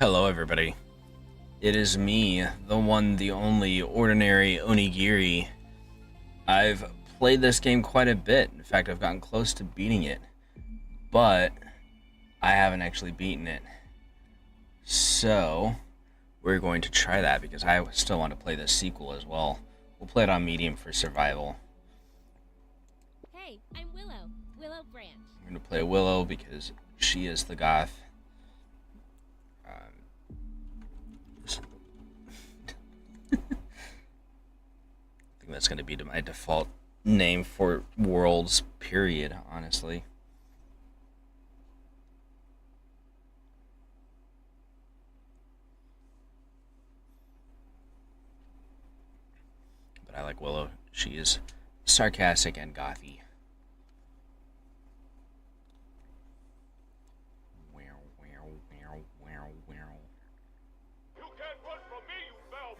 Hello everybody. It is me, the one, the only, ordinary Onigiri. I've played this game quite a bit. In fact, I've gotten close to beating it. But I haven't actually beaten it. So, we're going to try that because I still want to play the sequel as well. We'll play it on medium for survival. Hey, I'm Willow. Willow Branch. I'm going to play Willow because she is the goth. I think that's going to be my default name for Worlds, period, honestly. But I like Willow. She is sarcastic and gothy. You can't run from me, you foul.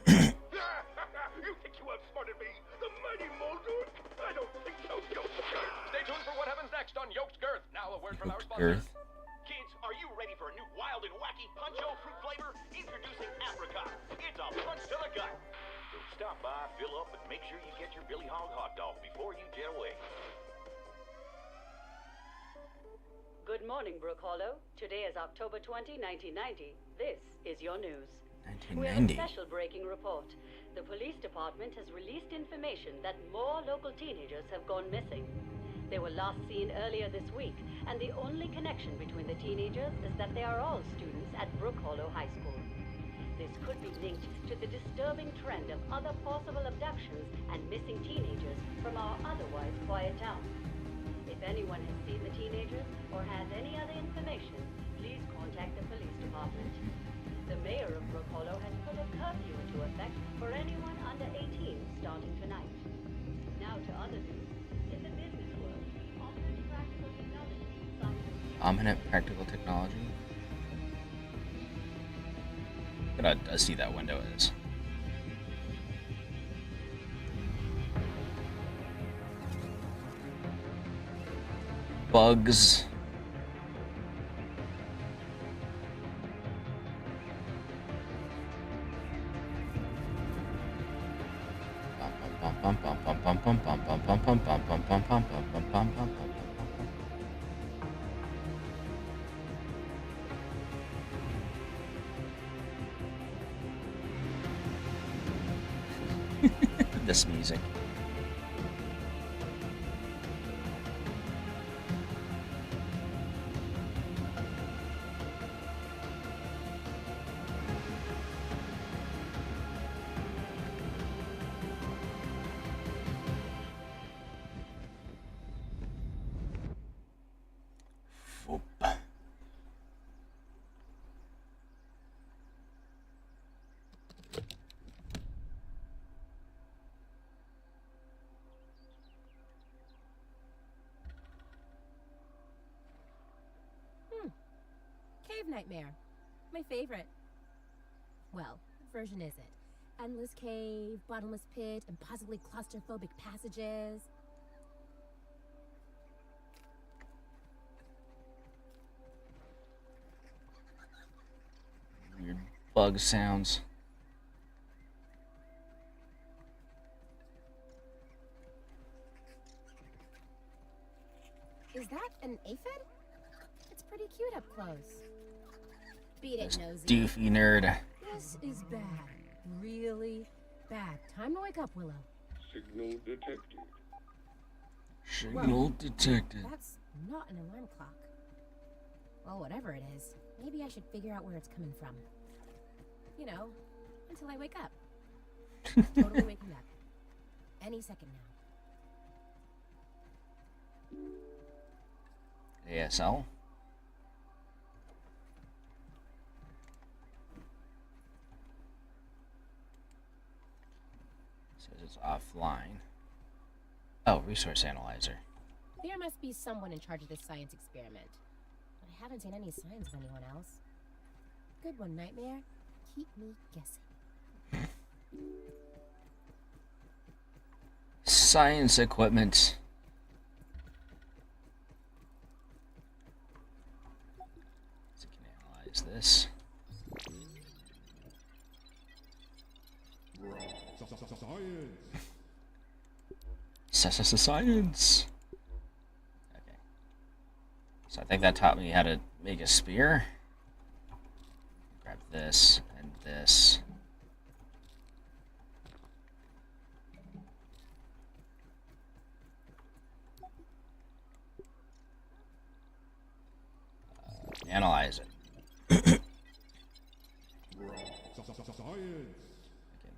You think you outsmarted me, the mighty Mulder? I don't think so, Yoked Girth. Stay tuned for what happens next on Yoked Girth. Now a word from our sponsor. Kids, are you ready for a new wild and wacky puncho fruit flavor? Introducing Apricot. It's a punch to the gut. So stop by, fill up, and make sure you get your Billy Hog hot dog before you jet away. Good morning, Brook Hollow. Today is October 20, 1990. This is your news. We have a special breaking report. The police department has released information that more local teenagers have gone missing. They were last seen earlier this week, and the only connection between the teenagers is that they are all students at Brook Hollow High School. This could be linked to the disturbing trend of other possible abductions and missing teenagers from our otherwise quiet town. If anyone has seen the teenagers or has any other information, please contact the police department. The mayor of Brook Hollow has put a curfew into effect for anyone under 18 starting tonight. Now to other news. In the business world, ominous practical technology. Ominous practical technology? Look at how dusty that window is. Bugs. This music. Cave Nightmare. My favorite. Well, version is it? Endless cave, bottomless pit, impossibly claustrophobic passages. Weird bug sounds. Is that an aphid? It's pretty cute up close. Beat it, nosy. Doofy nerd. This is bad. Really bad. Time to wake up, Willow. Signal detected. Signal detected. That's not an alarm clock. Well, whatever it is, maybe I should figure out where it's coming from. You know, until I wake up. Totally waking up. Any second now. ASL. Says it's offline. Oh, resource analyzer. There must be someone in charge of this science experiment. But I haven't seen any signs of anyone else. Good one, Nightmare. Keep me guessing. Science equipment. So we can analyze this. Science. Okay. So I think that taught me how to make a spear. Grab this and this. Analyze it. Okay,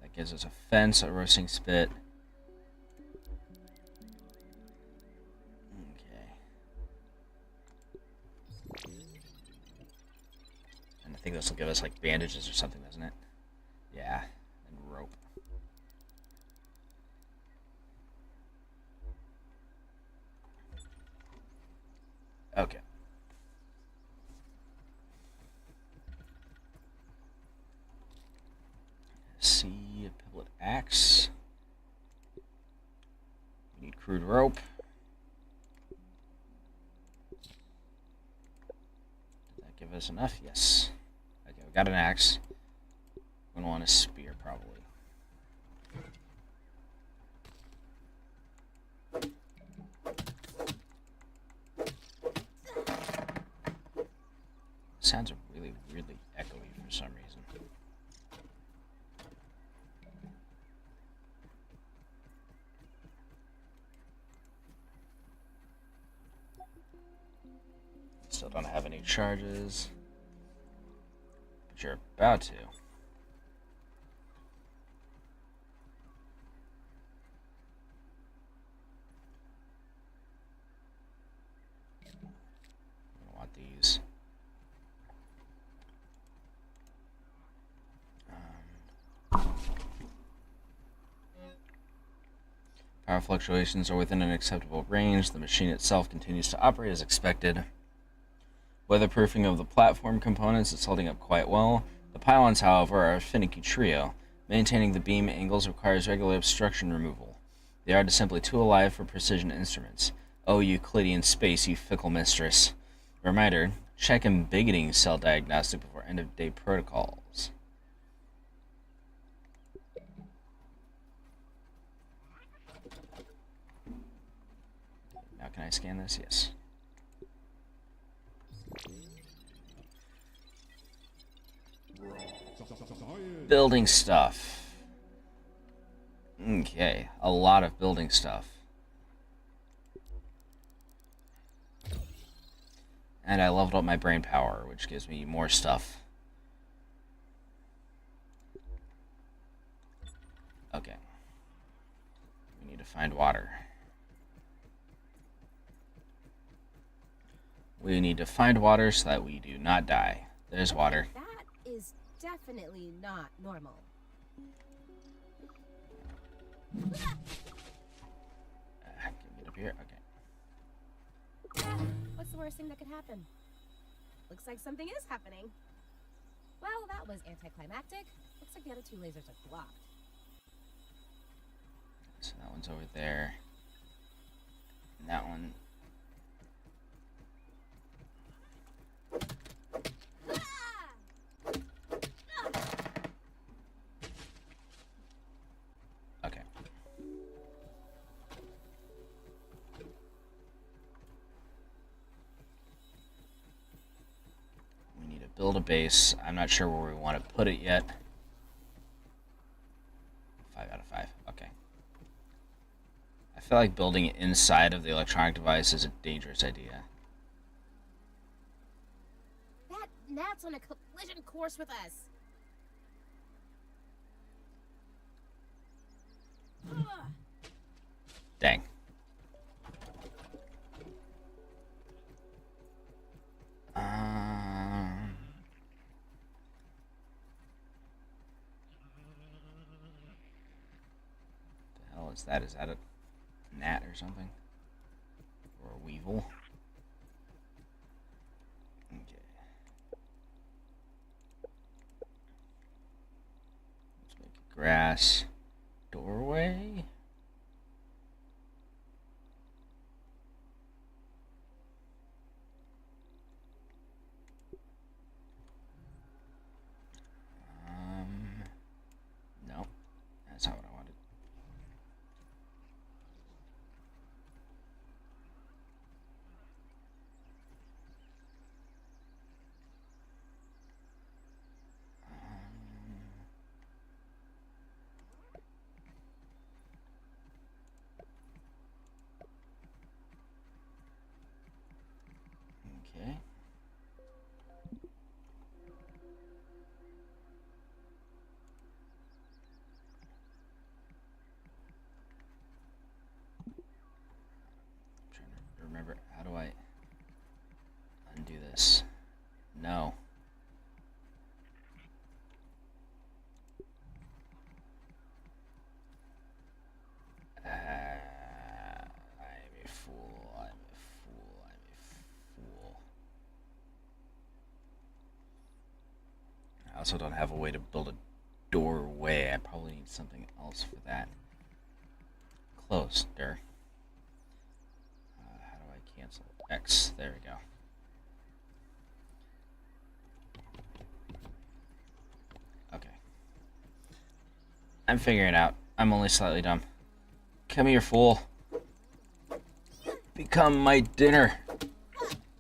that gives us a fence, a roasting spit. Okay. And I think this will give us like bandages or something, doesn't it? Yeah, and rope. Okay. See, a pebble axe. We need crude rope. Did that give us enough? Yes. Okay, we got an axe. We're gonna want a spear probably. Sounds really weirdly echoey for some reason. Still don't have any charges, but you're about to. I want these. Power fluctuations are within an acceptable range. The machine itself continues to operate as expected. Weatherproofing of the platform components is holding up quite well. The pylons, however, are a finicky trio. Maintaining the beam angles requires regular obstruction removal. The art is simply too alive for precision instruments. Oh, Euclidean space, you fickle mistress. Reminder, check embiggening cell diagnostic before end-of-day protocols. Now can I scan this? Yes. Building stuff. Okay, a lot of building stuff. And I leveled up my brain power, which gives me more stuff. Okay. We need to find water. We need to find water so that we do not die. There's water. That is definitely not normal. Can we get up here? Okay. What's the worst thing that could happen? Looks like something is happening. Well, that was anticlimactic. Looks like the other two lasers are blocked. So that one's over there. And that one. Okay. We need to build a base. I'm not sure where we want to put it yet. 5 out of 5. Okay. I feel like building it inside of the electronic device is a dangerous idea. That gnat's on a collision course with us. Dang. The hell is that? Is that a gnat or something? Or a weevil? Okay. Let's make a grass doorway. No, that's not what I wanted. remember. How do I undo this? No. I'm a fool. I'm a fool. I'm a fool. I also don't have a way to build a doorway. I probably need something else for that. Close, der. How do I cancel X? There we go. Okay. I'm figuring it out. I'm only slightly dumb. Come here, fool. Become my dinner.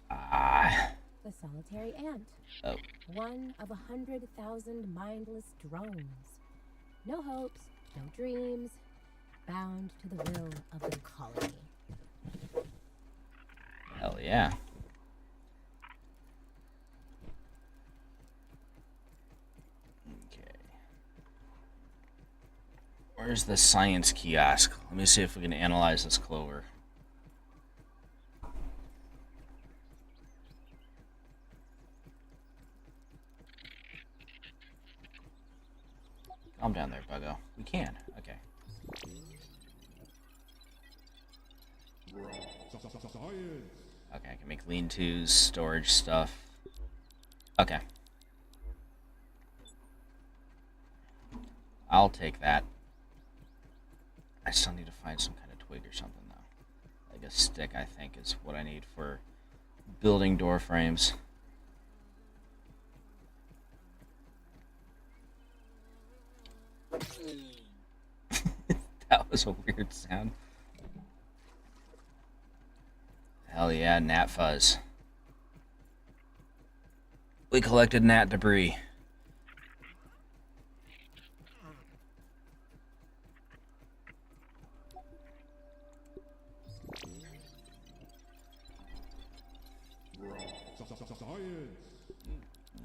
Ah. The solitary ant. Oh. One of 100,000 mindless drones. No hopes, no dreams. Bound to the will of the colony. Hell yeah. Okay. Where's the science kiosk? Let me see if we can analyze this clover. Calm down there, Buggo. We can. Okay. Okay, I can make lean-tos, storage stuff. Okay. I'll take that. I still need to find some kind of twig or something, though. Like a stick, I think, is what I need for building door frames. That was a weird sound. Hell yeah, gnat fuzz. We collected gnat debris.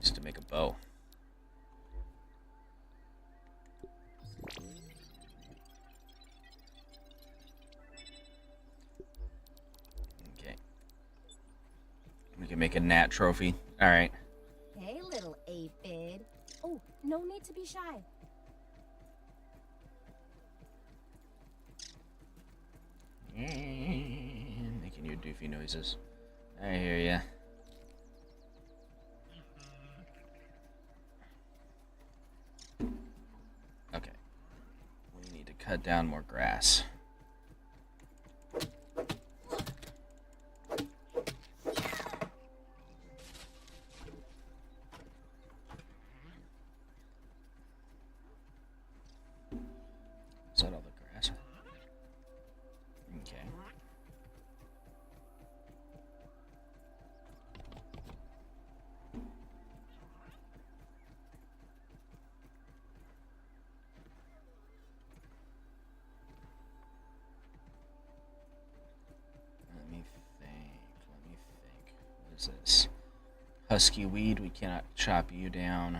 Just to make a bow. Okay. We can make a gnat trophy. Alright. Hey, little aphid. Oh, no need to be shy. Making your doofy noises. I hear ya. Okay. We need to cut down more grass. Is that all the grass? Okay. Let me think. What is this? Husky weed, we cannot chop you down.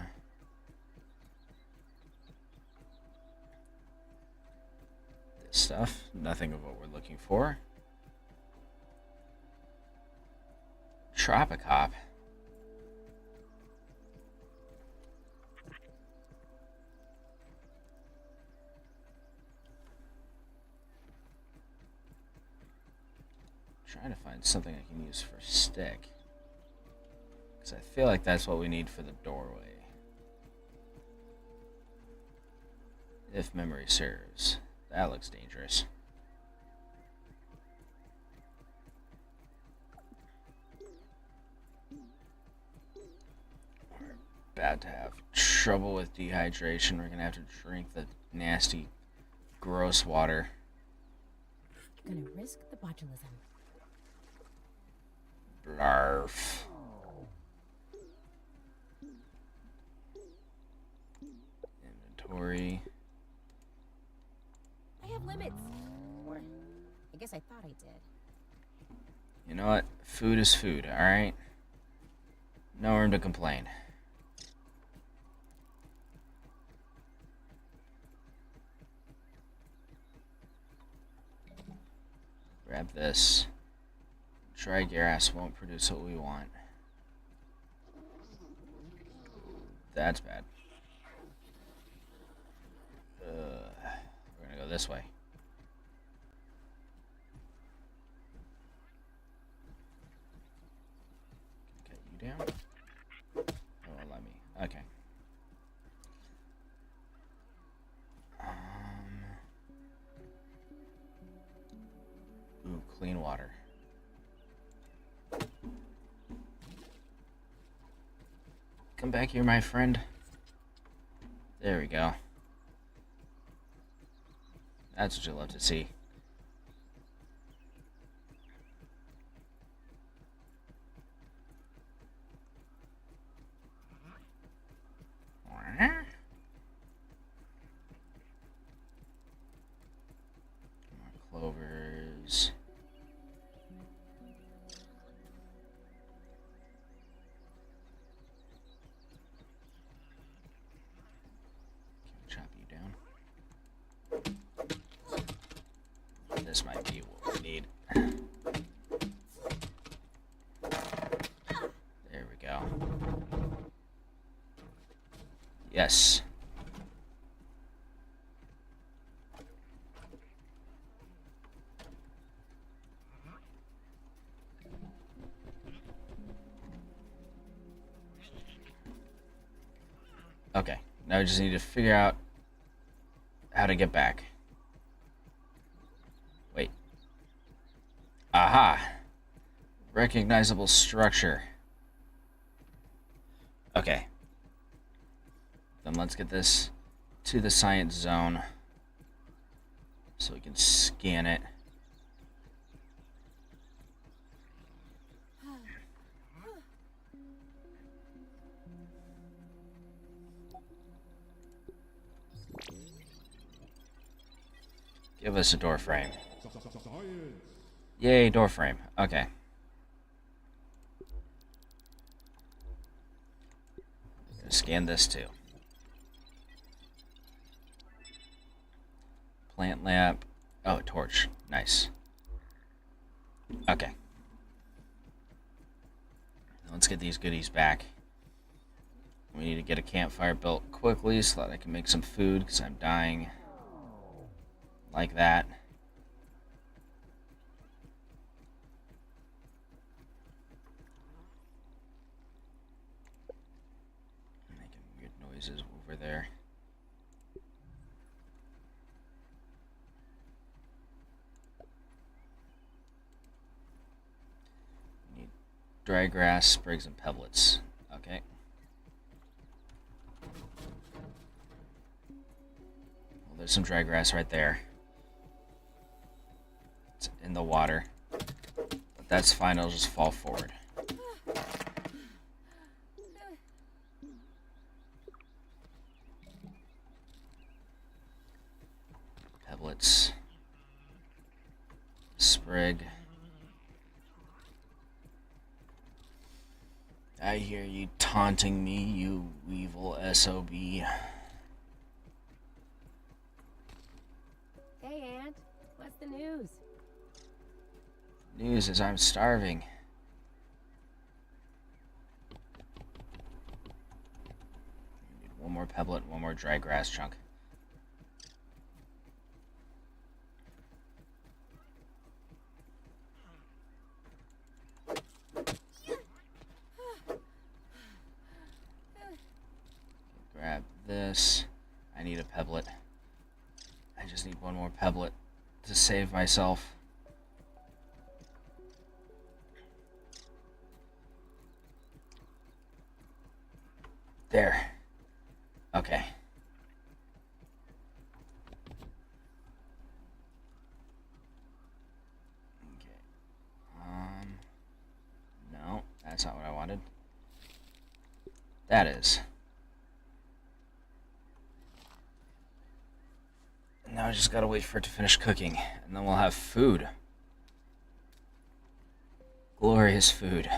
This stuff, nothing of what we're looking for. Tropicop. Trying to find something I can use for stick. Because I feel like that's what we need for the doorway. If memory serves. That looks dangerous. We're about to have trouble with dehydration. We're gonna have to drink the nasty, gross water. Gonna risk the botulism. Blarf. Inventory. I have limits. Or, I guess I thought I did. You know what? Food is food, alright? No room to complain. Grab this. Dry grass won't produce what we want. That's bad. We're gonna go this way. Cut you down. Oh, let me. Okay. Ooh, clean water. Come back here, my friend. There we go. That's what you love to see. More clovers. Chop you down. This might be what we need. There we go. Yes. Okay, now we just need to figure out how to get back. Wait. Aha! Recognizable structure. Okay. Then let's get this to the science zone so we can scan it. Give us a door frame. Yay, door frame. Okay. Scan this too. Plant lamp. Oh, torch. Nice. Okay. Let's get these goodies back. We need to get a campfire built quickly so that I can make some food because I'm dying. Like that. Making weird noises over there. Need dry grass, sprigs, and pebblets. Okay. Well, there's some dry grass right there. It's in the water. But that's fine, it'll just fall forward. Pebblets. Sprig. I hear you taunting me, you evil SOB. Hey, Aunt. What's the news? News is I'm starving. Need one more pebblet, one more dry grass chunk. Grab this. I need a pebblet. I just need one more pebblet to save myself. There. Okay. Okay. No, that's not what I wanted. That is. Now I just gotta wait for it to finish cooking, and then we'll have food. Glorious food.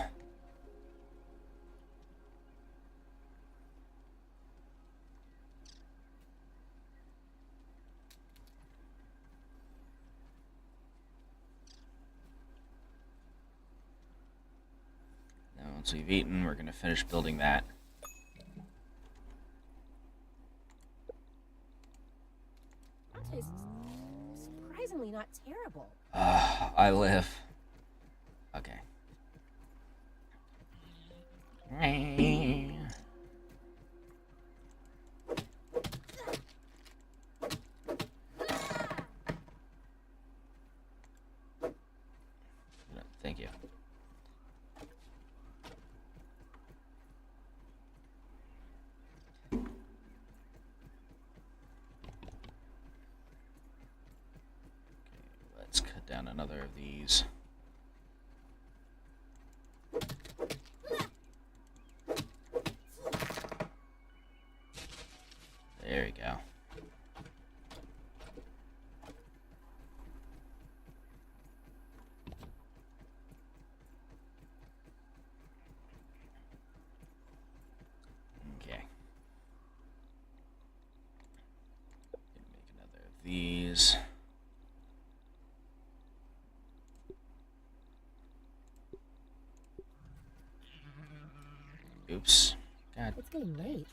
once we've eaten, we're going to finish building that. That tastes surprisingly not terrible. I live. Okay. Thank you. Let's cut down another of these. There we go. Okay. Make another of these. Oops. God. It's getting late.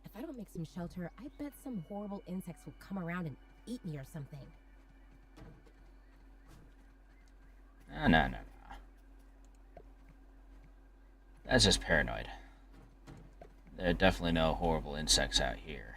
If I don't make some shelter, I bet some horrible insects will come around and eat me or something. No. That's just paranoid. There are definitely no horrible insects out here.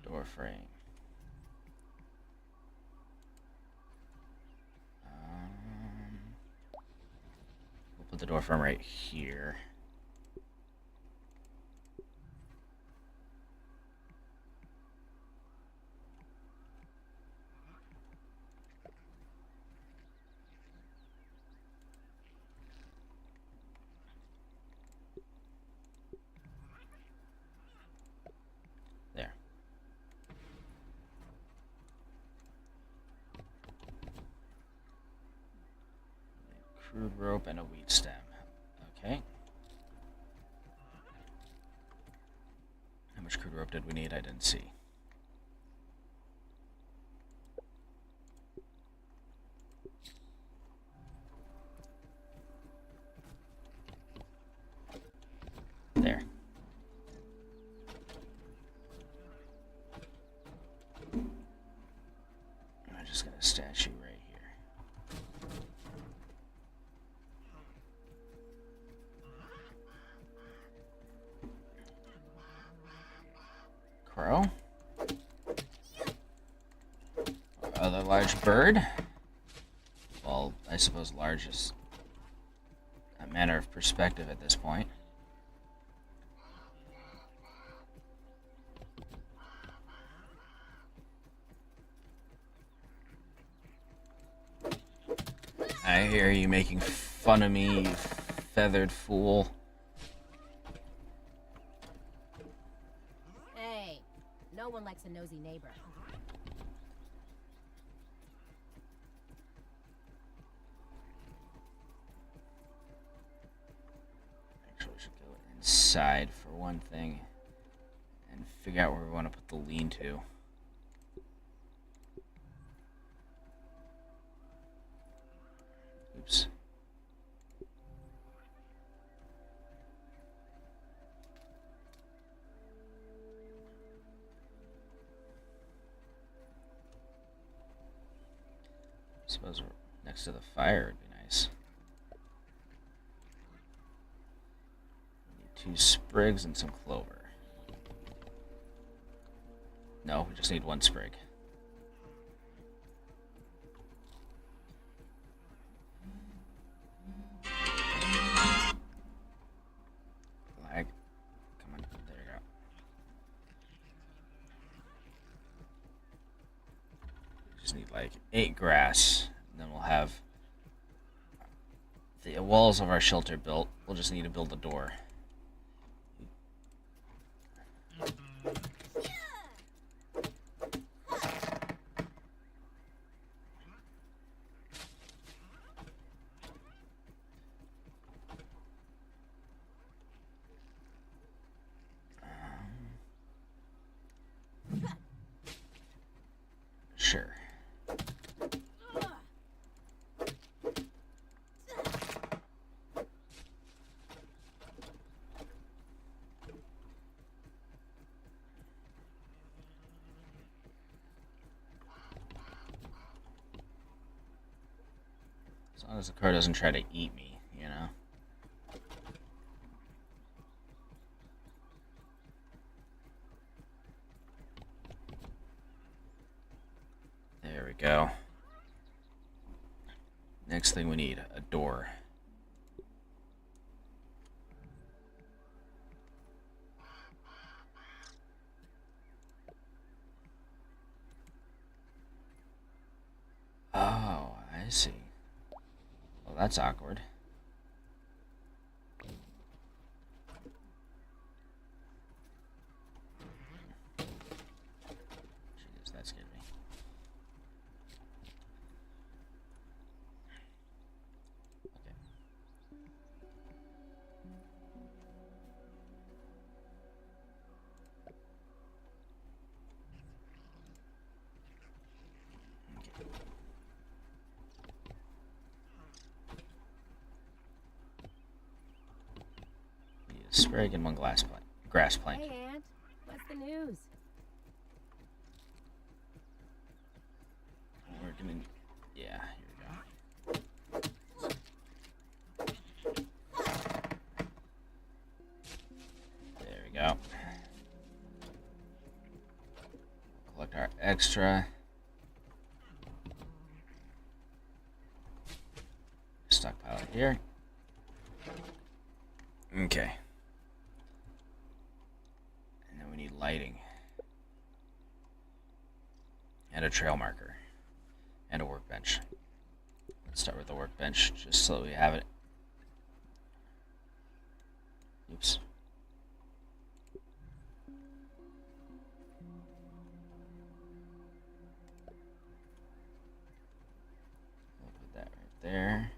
Door frame. We'll put the door frame right here. There. Crude rope and a wheat stem. Okay. How much crude rope did we need? I didn't see. There. I'm just gonna stash you right here. Crow. Other large bird. Well, I suppose large is a matter of perspective at this point. I hear you making fun of me, you feathered fool. Hey, no one likes a nosy neighbor. Actually, we should go inside for one thing and figure out where we want to put the lean-to. Oops. Suppose we're next to the fire would be nice. We need 2 sprigs and some clover. No, we just need 1 sprig. Lag. Come on, there you go. Just need like 8 grass, and then we'll have the walls of our shelter built. We'll just need to build a door. Sure. As long as the car doesn't try to eat me, you know? There we go. Next thing we need, a door. Oh, I see. Well, that's awkward. Jeez, that scared me. Okay. Need a sprig and one grass plank. Hey, Aunt. What's the news? We're gonna, yeah, here we go. There we go. Collect our extra. Stockpile it here. Okay. And then we need lighting. And a trail marker. And a workbench. Let's start with the workbench, just so we have it. Oops. We'll put that right there.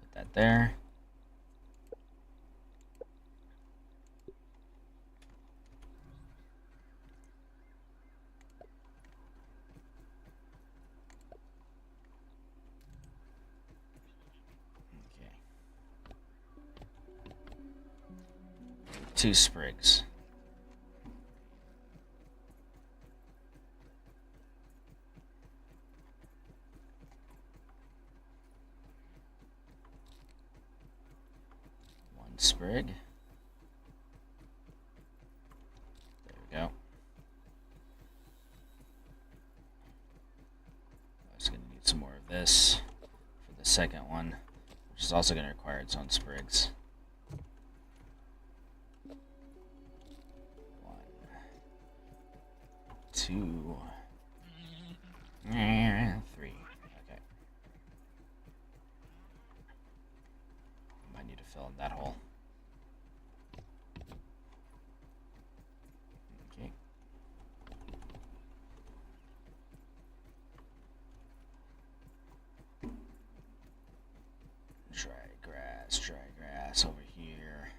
Put that there. Two sprigs. One sprig. There we go. I was going to need some more of this for the second one, which is also going to require its own sprigs. 2, 3. Okay. Might need to fill in that hole. Okay. Dry grass over here.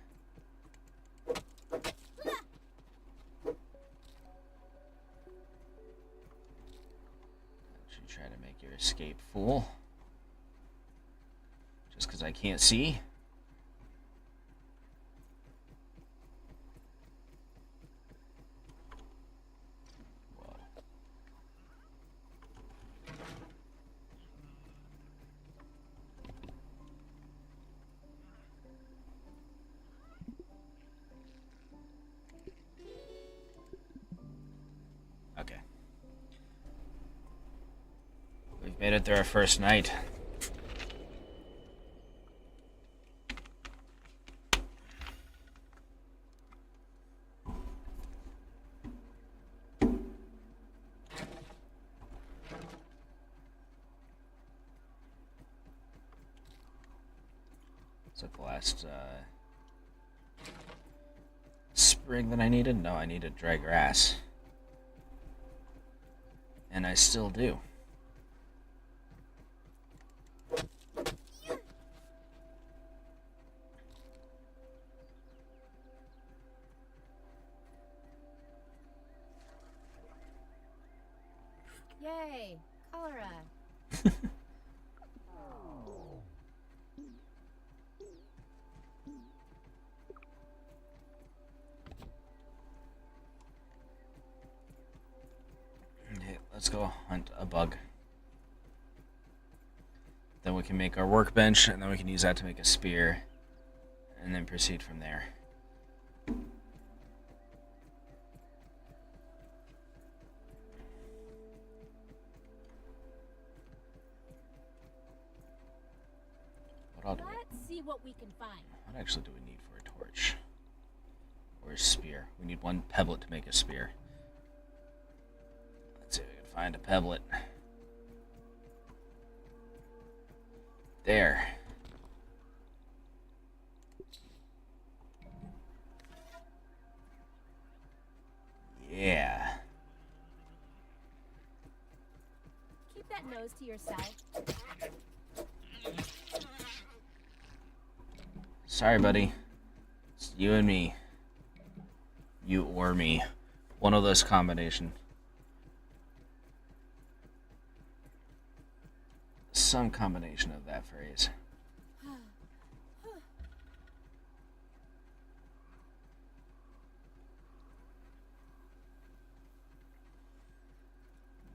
Try to make your escape, fool. Just because I can't see. Whoa. Okay. We've made it through our first night. Is that the last sprig that I needed? No, I needed dry grass. And I still do. Yay! Cholera! Okay, let's go hunt a bug. Then we can make our workbench, and then we can use that to make a spear, and then proceed from there. Let's see what we can find. What actually do we need for a torch? Or a spear? We need one pebblet to make a spear. Let's see if we can find a pebblet. There. Yeah. Keep that nose to yourself. Sorry, buddy. It's you and me. You or me. One of those combination. Some combination of that phrase. Need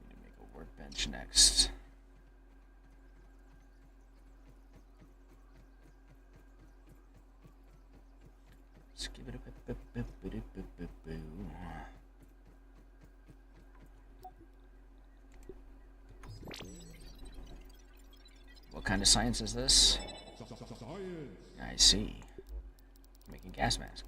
to make a workbench next. What kind of science is this? I see. Making gas mask.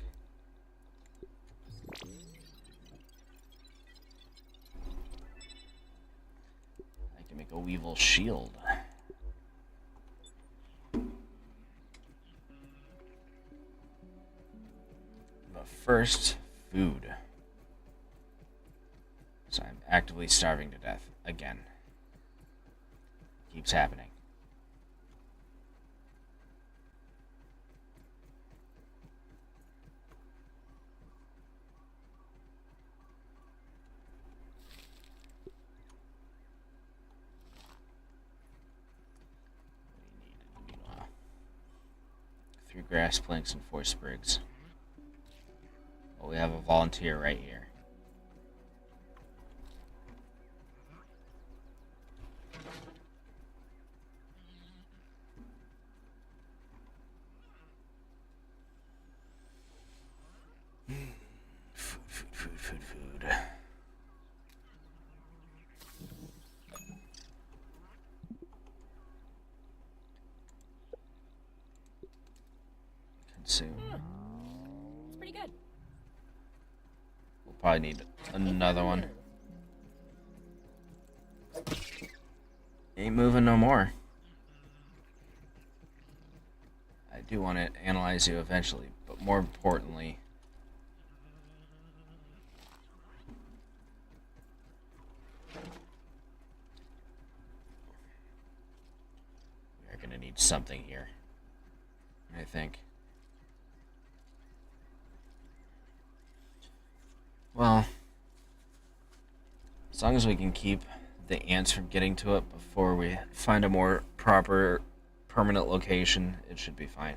I can make a weevil shield. But first, food. So I'm actively starving to death again. Keeps happening. What do you need? Meanwhile, 3 grass planks and 4 sprigs. Well, we have a volunteer right here. Food. Consume. It's pretty good. We'll probably need another one. Ain't moving no more. I do want to analyze you eventually, but more importantly, we are going to need something here, I think. Well, as long as we can keep the ants from getting to it before we find a more proper, permanent location, it should be fine.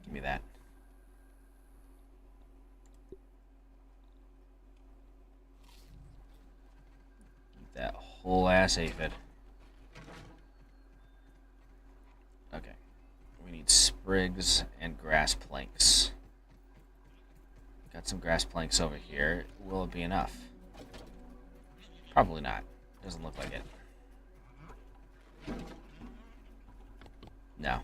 Give me that. Eat that whole ass aphid. Okay. We need sprigs and grass planks. Got some grass planks over here. Will it be enough? Probably not. Doesn't look like it. No.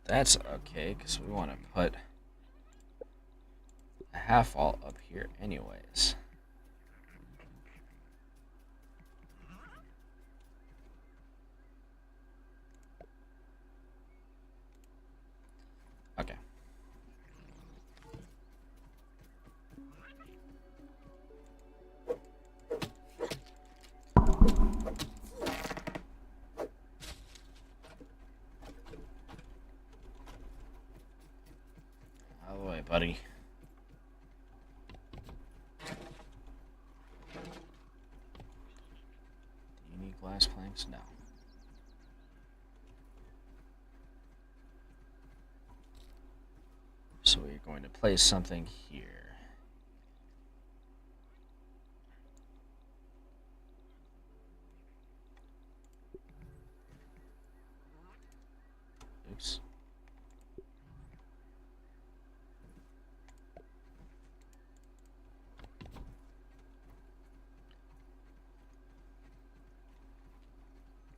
That's okay, because we want to put a half wall up here anyways. Okay. way, buddy. Do you need glass planks? No. So we're going to place something here. Oops.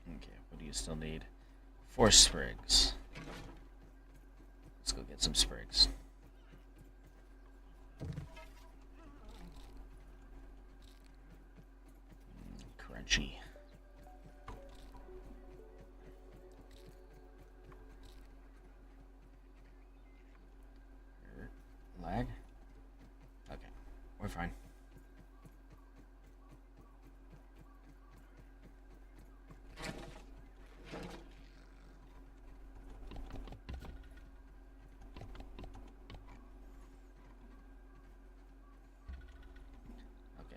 Okay, what do you still need? 4 sprigs. Let's go get some sprigs. Crunchy. Lag? Okay, we're fine. Okay.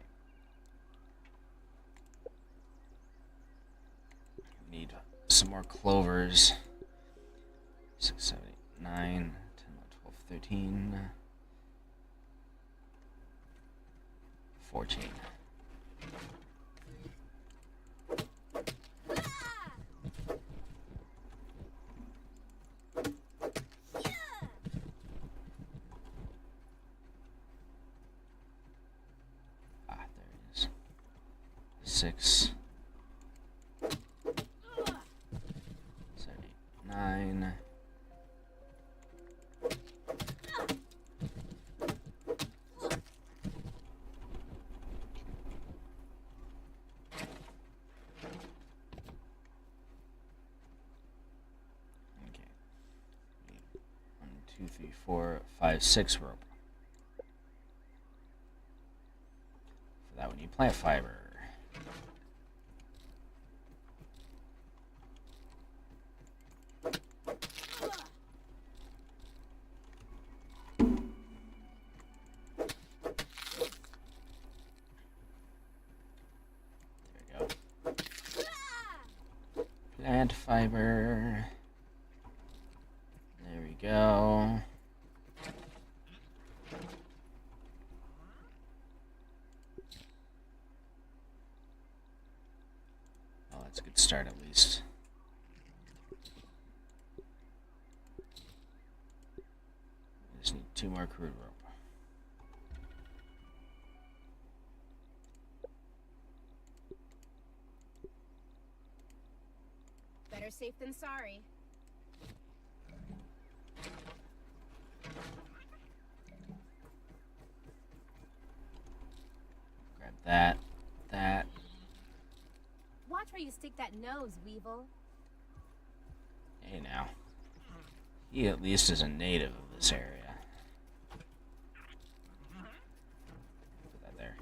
Need some more clovers. 6, 7, 8, 9, 10, 11, 12, 13. 14. Ah, there it is. 6. 7, 8, 9. Okay. 1, 2, 3, 4, 5, 6 rope. For that we need plant fiber. Plant fiber. There we go. Well, that's a good start at least. We just need 2 more crude rope. Better safe than sorry. Grab that, that. Watch where you stick that nose, Weevil. Hey now. He at least is a native of this area. Put that there.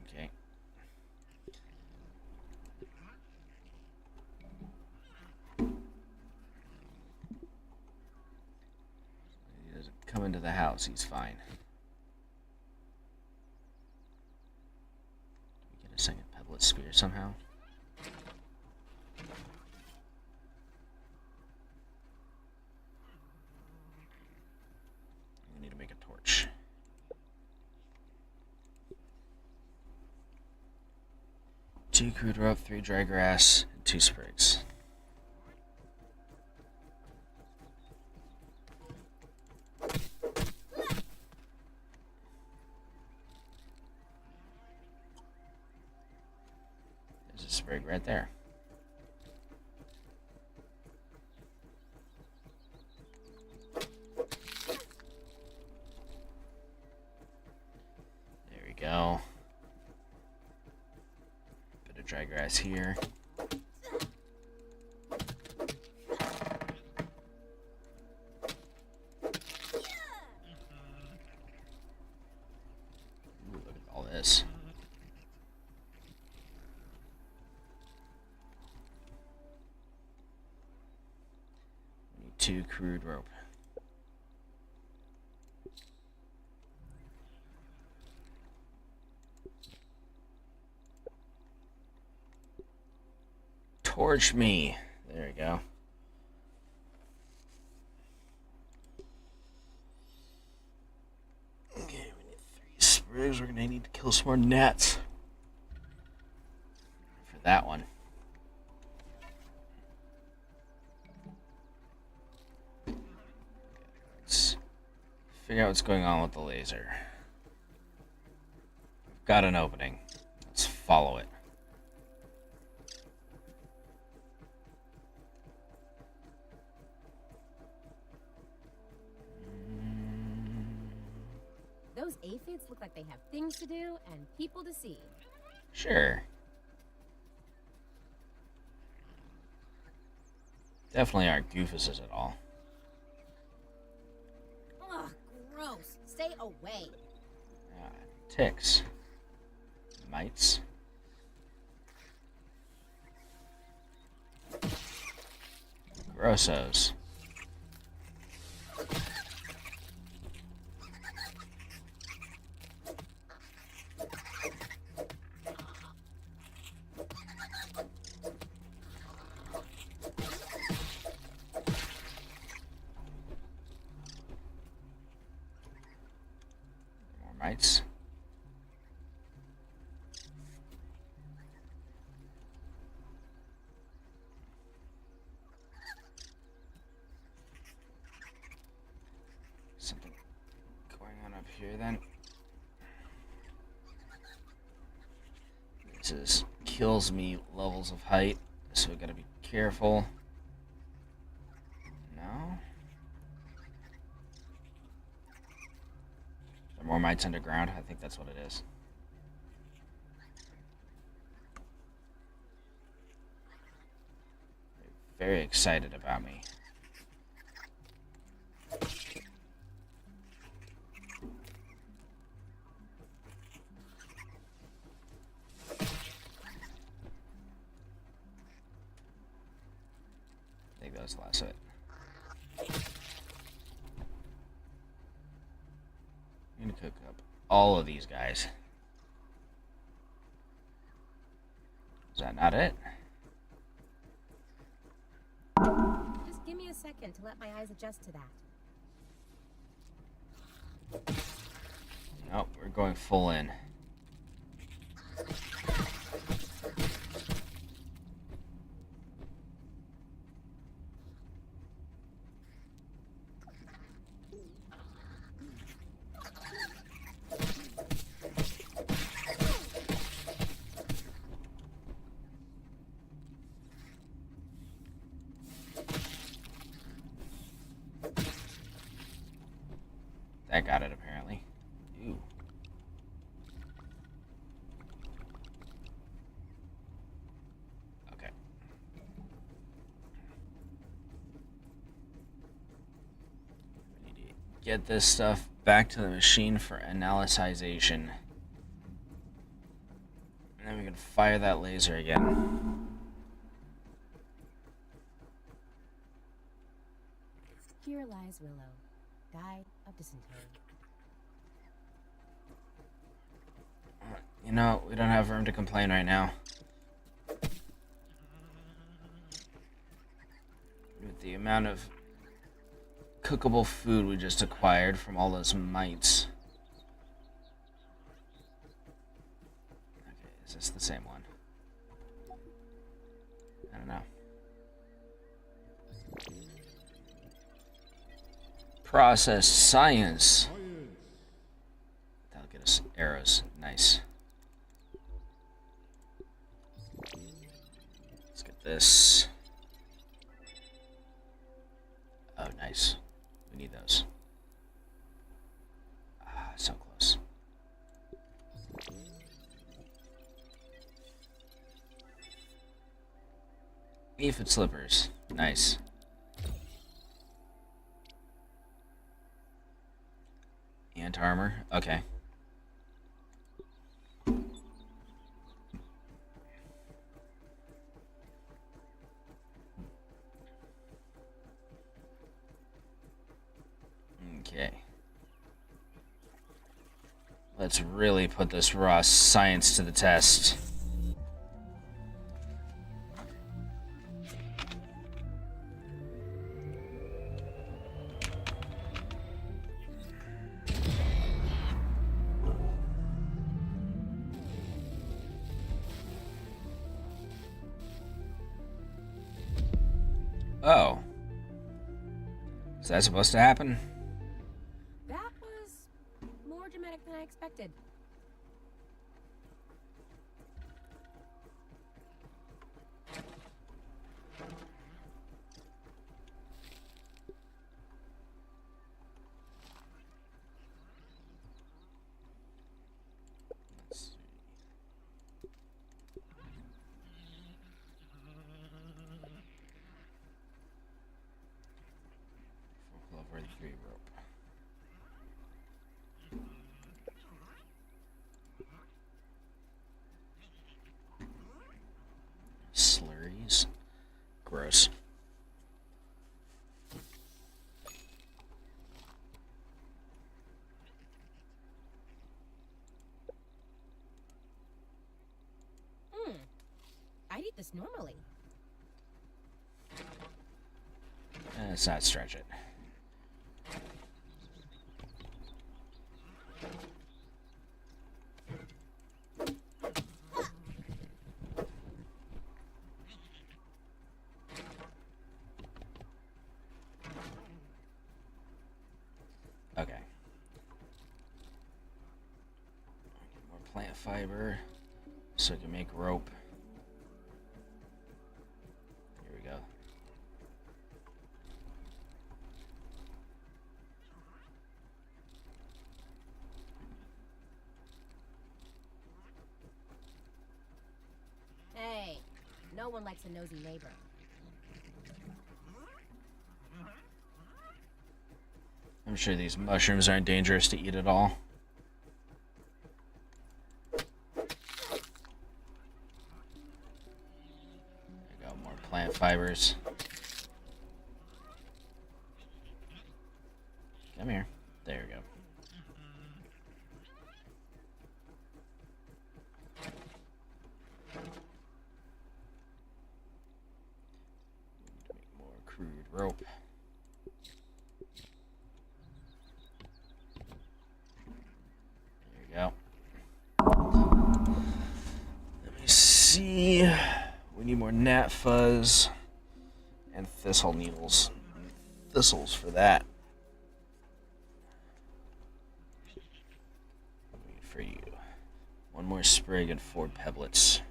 Okay. He doesn't come into the house, he's fine. Did we get a second pebblet spear somehow? We need to make a torch. Two crude rope, 3 dry grass, and 2 sprigs. There's a sprig right there. There we go. Bit of dry grass here. to crude rope. Torch me. There we go. Okay, we need 3 sprigs. We're gonna need to kill some more gnats for that one. Let's figure out what's going on with the laser. We've got an opening. Let's follow it. Those aphids look like they have things to do and people to see. Sure. Definitely aren't goofuses at all. Ugh, gross. Stay away. Ticks. Mites. Grossos. More mites. Something going on up here then. This is kills me levels of height, so we gotta be careful. No? Are there more mites underground? I think that's what it is. They're very excited about me. I think that was the last of it. I'm gonna cook up all of these guys. Is that not it? Just give me a second to let my eyes adjust to that. Nope, we're going full in. That got it, apparently. Ew. Okay. We need to get this stuff back to the machine for analyzation. And then we can fire that laser again. Here lies Willow, died of dysentery. You know, we don't have room to complain right now. With the amount of cookable food we just acquired from all those mites. Okay, is this the same one? I don't know. Process science. That'll get us arrows. Nice. Let's get this. Oh, nice. We need those. Ah, so close. Aphid slippers. Nice. Ant armor. Okay. Let's really put this raw science to the test. Oh. Is that supposed to happen? That was more dramatic than I expected. Let's see. Over the 3 rope. Slurries. Gross. I'd eat this normally. Let's not stretch it. Okay. More plant fiber so I can make rope. Here we go. Hey, no one likes a nosy neighbor. I'm sure these mushrooms aren't dangerous to eat at all. There we go, more plant fibers. Come here. There we go. Make more crude rope. There we go. Let me see. We need more gnat fuzz and thistle needles. Thistles for that. Wait for you. One more sprig and 4 pebblets.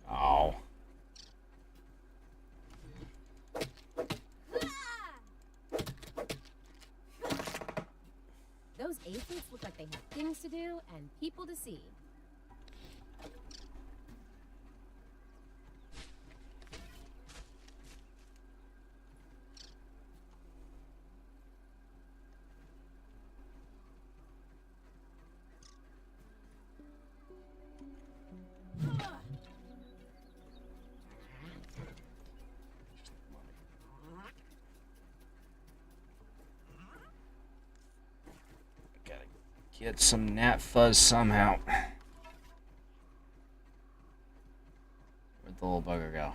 Oh. Those aphids look like they have things to do and people to see. Gotta get some gnat fuzz somehow. Where'd the little bugger go?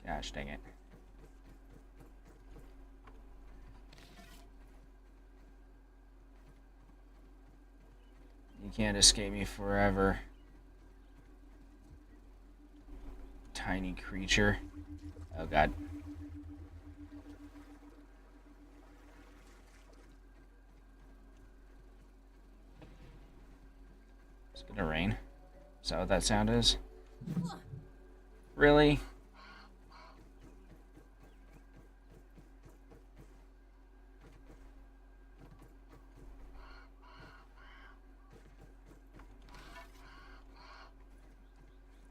Gosh dang it. You can't escape me forever. Tiny creature. Oh god. It's gonna rain. Is that what that sound is? Really?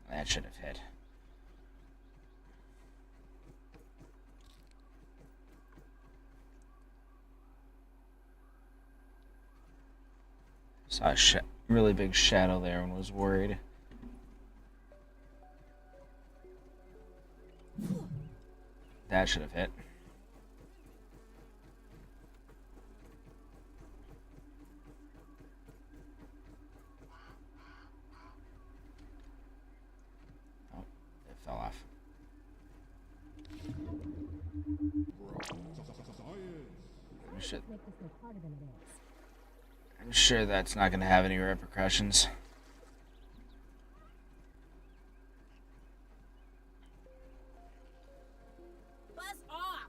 That should have hit. Saw a really big shadow there and was worried. That should have hit. Oh, it fell off. I'm sure that's not going to have any repercussions. Buzz off!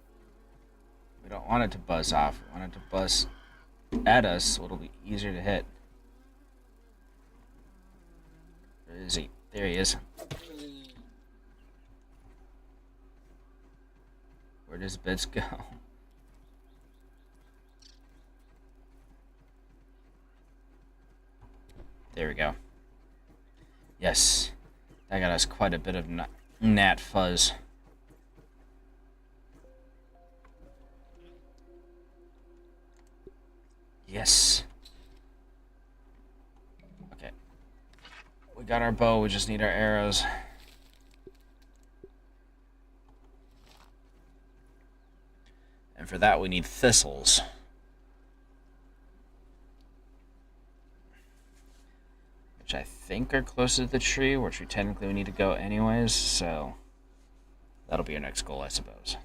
We don't want it to buzz off. We want it to buzz at us so it'll be easier to hit. Where is he? There he is. Where does bits go? There we go. Yes. That got us quite a bit of gnat fuzz. Yes. Okay. We got our bow, we just need our arrows. And for that we need thistles. Which I think are close to the tree, which we technically need to go anyways, so that'll be our next goal, I suppose.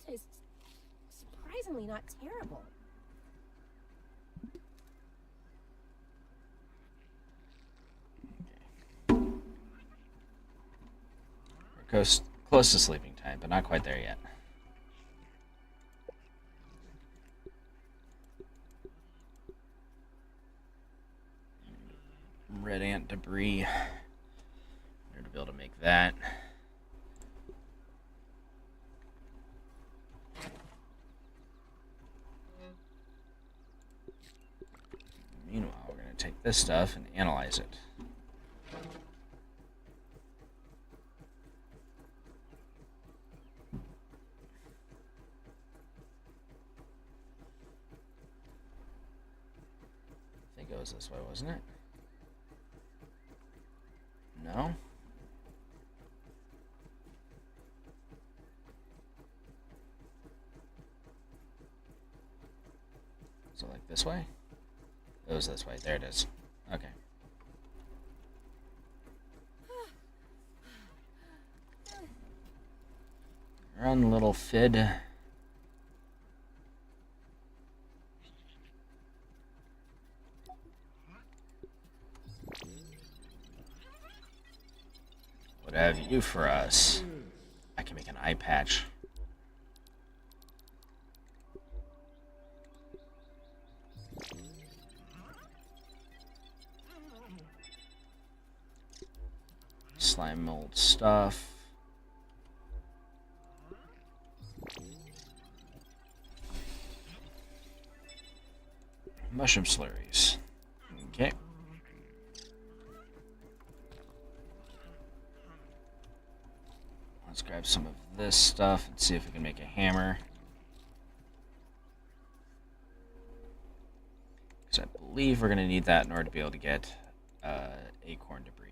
Is surprisingly not terrible. We're close to sleeping time, but not quite there yet. Red ant debris. Here to be able to make that. Meanwhile, we're going to take this stuff and analyze it. I think it was this way, wasn't it? No? So like this way? It was this way. There it is. Okay. Run, little Fid. What have you for us? I can make an eye patch. Slime mold stuff. Mushroom slurries. Okay. Let's grab some of this stuff and see if we can make a hammer. Because I believe we're going to need that in order to be able to get acorn debris.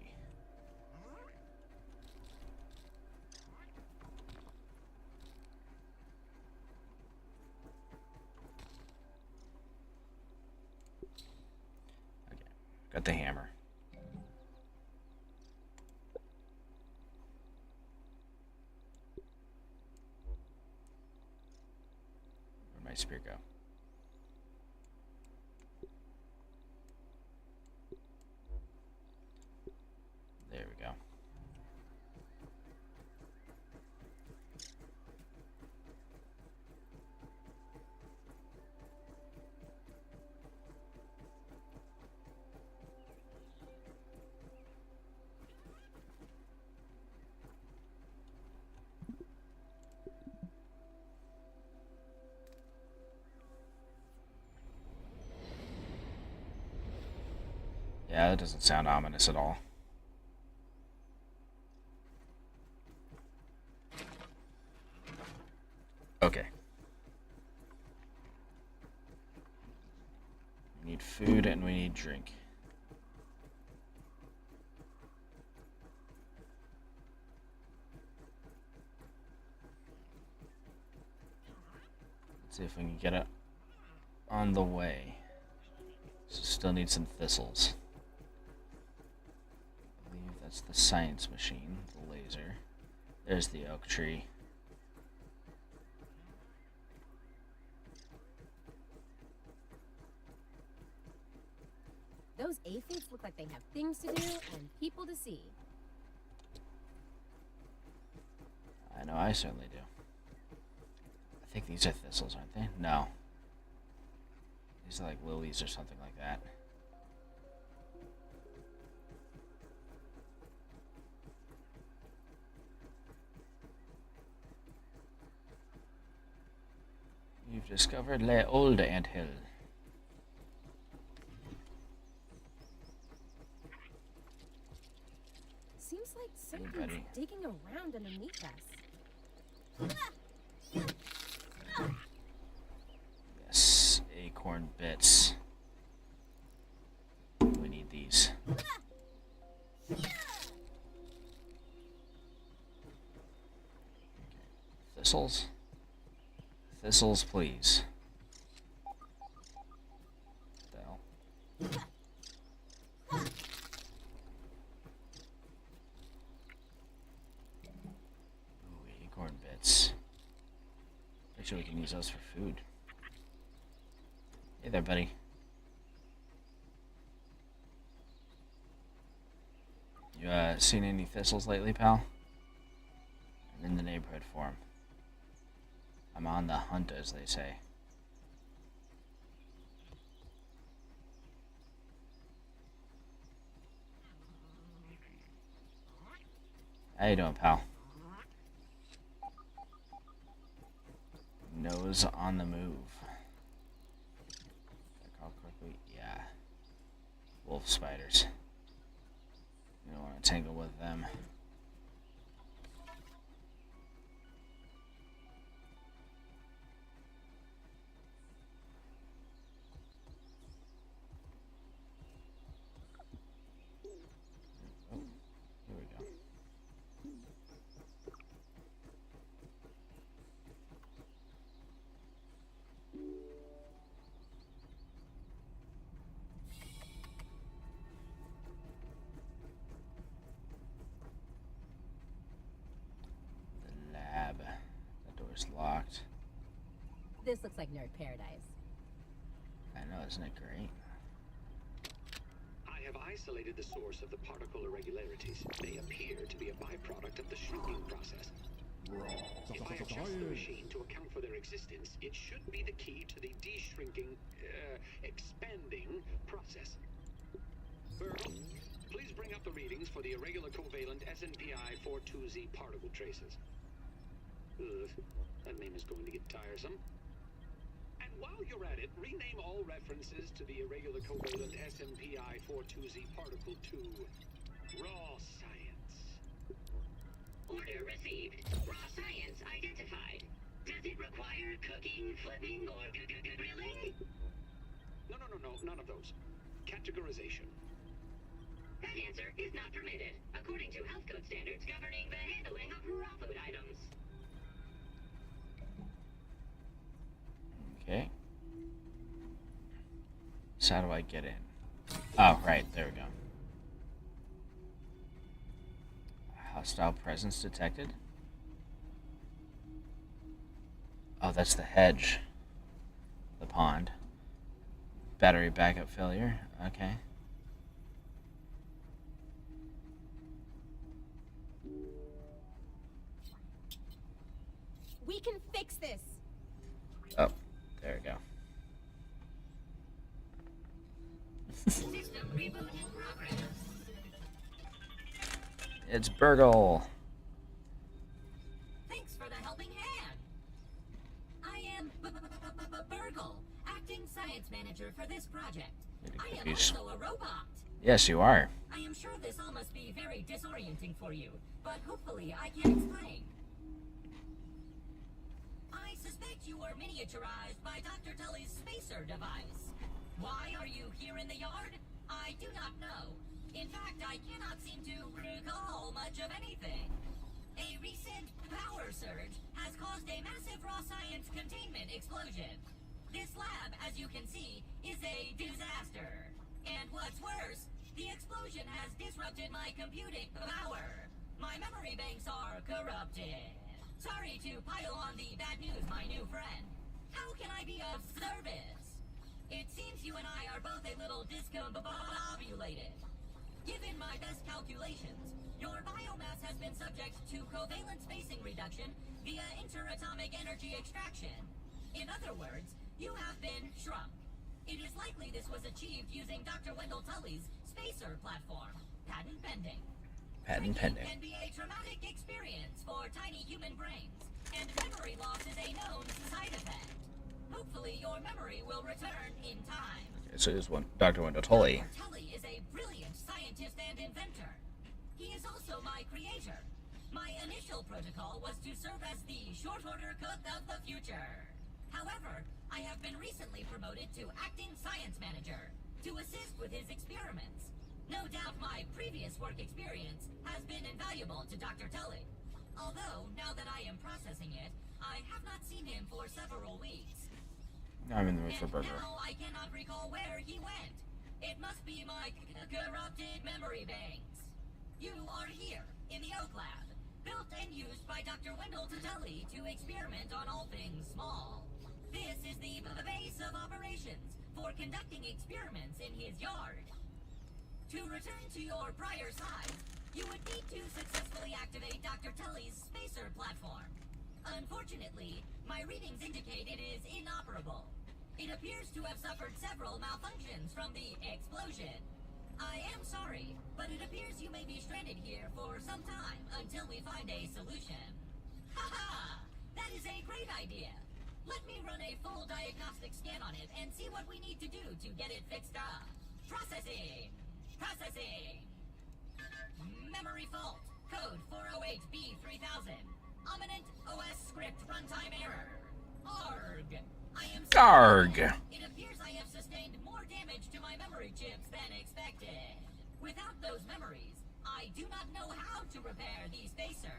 Okay, got the hammer. my spear go? There we go. Yeah, that doesn't sound ominous at all. Okay. We need food and we need drink. Let's see if we can get it on the way. So still need some thistles. I believe that's the science machine, the laser. There's the oak tree. Those aphids look like they have things to do and people to see. I know, I certainly do. I think these are thistles, aren't they? No. These are like lilies or something like that. You've discovered Le Old Anthill. Seems like something's digging around underneath us. Yes, acorn bits. We need these. Okay. Thistles? Thistles, please. What the hell? Ooh, acorn bits. Make sure we can use those for food. Hey there, buddy. You seen any thistles lately, pal? I'm in the neighborhood for 'em. I'm on the hunt, as they say. How you doing, pal? Nose on the move. Call quickly. Yeah. Wolf spiders. You don't want to tangle with them. Locked. This looks like nerd paradise. I know, isn't it great? I have isolated the source of the particle irregularities. They appear to be a byproduct of the shrinking process. If I adjust the machine to account for their existence, it should be the key to the de-shrinking, expanding process. Virgil, please bring up the readings for the irregular covalent SNPI 42Z particle traces. Ugh, that name is going to get tiresome. And while you're at it, rename all references to the irregular covalent SMPI 42Z particle to raw science. Order received. Raw science identified. Does it require cooking, flipping, or grilling? No, none of those. Categorization. That answer is not permitted, according to health code standards governing the handling of raw food items. Okay. So how do I get in? Oh, right, there we go. Hostile presence detected. Oh, that's the hedge. pond. Battery backup failure. Okay. We can fix this. Oh, there we go. System reboot in progress. It's Burgle. Thanks for the helping hand. I am Burgle, acting science manager for this project. I am also a robot. Yes, you are. I am sure this all must be very disorienting for you, but hopefully I can explain. I suspect you were miniaturized by Dr. Tully's spacer device. Why are you here in the yard? I do not know. In fact, I cannot seem to recall much of anything. A recent power surge has caused a massive raw science containment explosion. This lab, as you can see, is a disaster. And what's worse, the explosion has disrupted my computing power. My memory banks are corrupted. Sorry to pile on the bad news, my new friend. How can I be of service? It seems you and I are both a little discombobulated. Given my best calculations, your biomass has been subject to covalent spacing reduction via interatomic energy extraction. In other words, you have been shrunk. It is likely this was achieved using Dr. Wendell Tully's spacer platform. Patent pending. Patent pending. Can be a traumatic experience for tiny human brains, and memory loss is a known side effect. Hopefully your memory will return in time. Okay, so here's one, Dr. Wendell Tully. Dr. Tully is a brilliant scientist and inventor. He is also my creator. My initial protocol was to serve as the short order cook of the future. However, I have been recently promoted to acting science manager to assist with his experiments. No doubt my previous work experience has been invaluable to Dr. Tully. Although, now that I am processing it, I have not seen him for several weeks. I'm in the mood for And burger. now I cannot recall where he went. It must be my corrupted memory banks. You are here, in the Oak Lab, built and used by Dr. Wendell Tully to experiment on all things small. This is the base of operations for conducting experiments in his yard. To return to your prior slide, you would need to successfully activate Dr. Tully's spacer platform. Unfortunately, my readings indicate it is inoperable. It appears to have suffered several malfunctions from the explosion. I am sorry, but it appears you may be stranded here for some time until we find a solution. Haha! That is a great idea. Let me run a full diagnostic scan on it and see what we need to do to get it fixed up. Processing! Processing! Memory fault. Code 408B3000. Ominent OS script runtime error. ARG. I am Arg! It appears I have sustained more damage to my memory chips than expected. Without those memories, I do not know how to repair the spacer.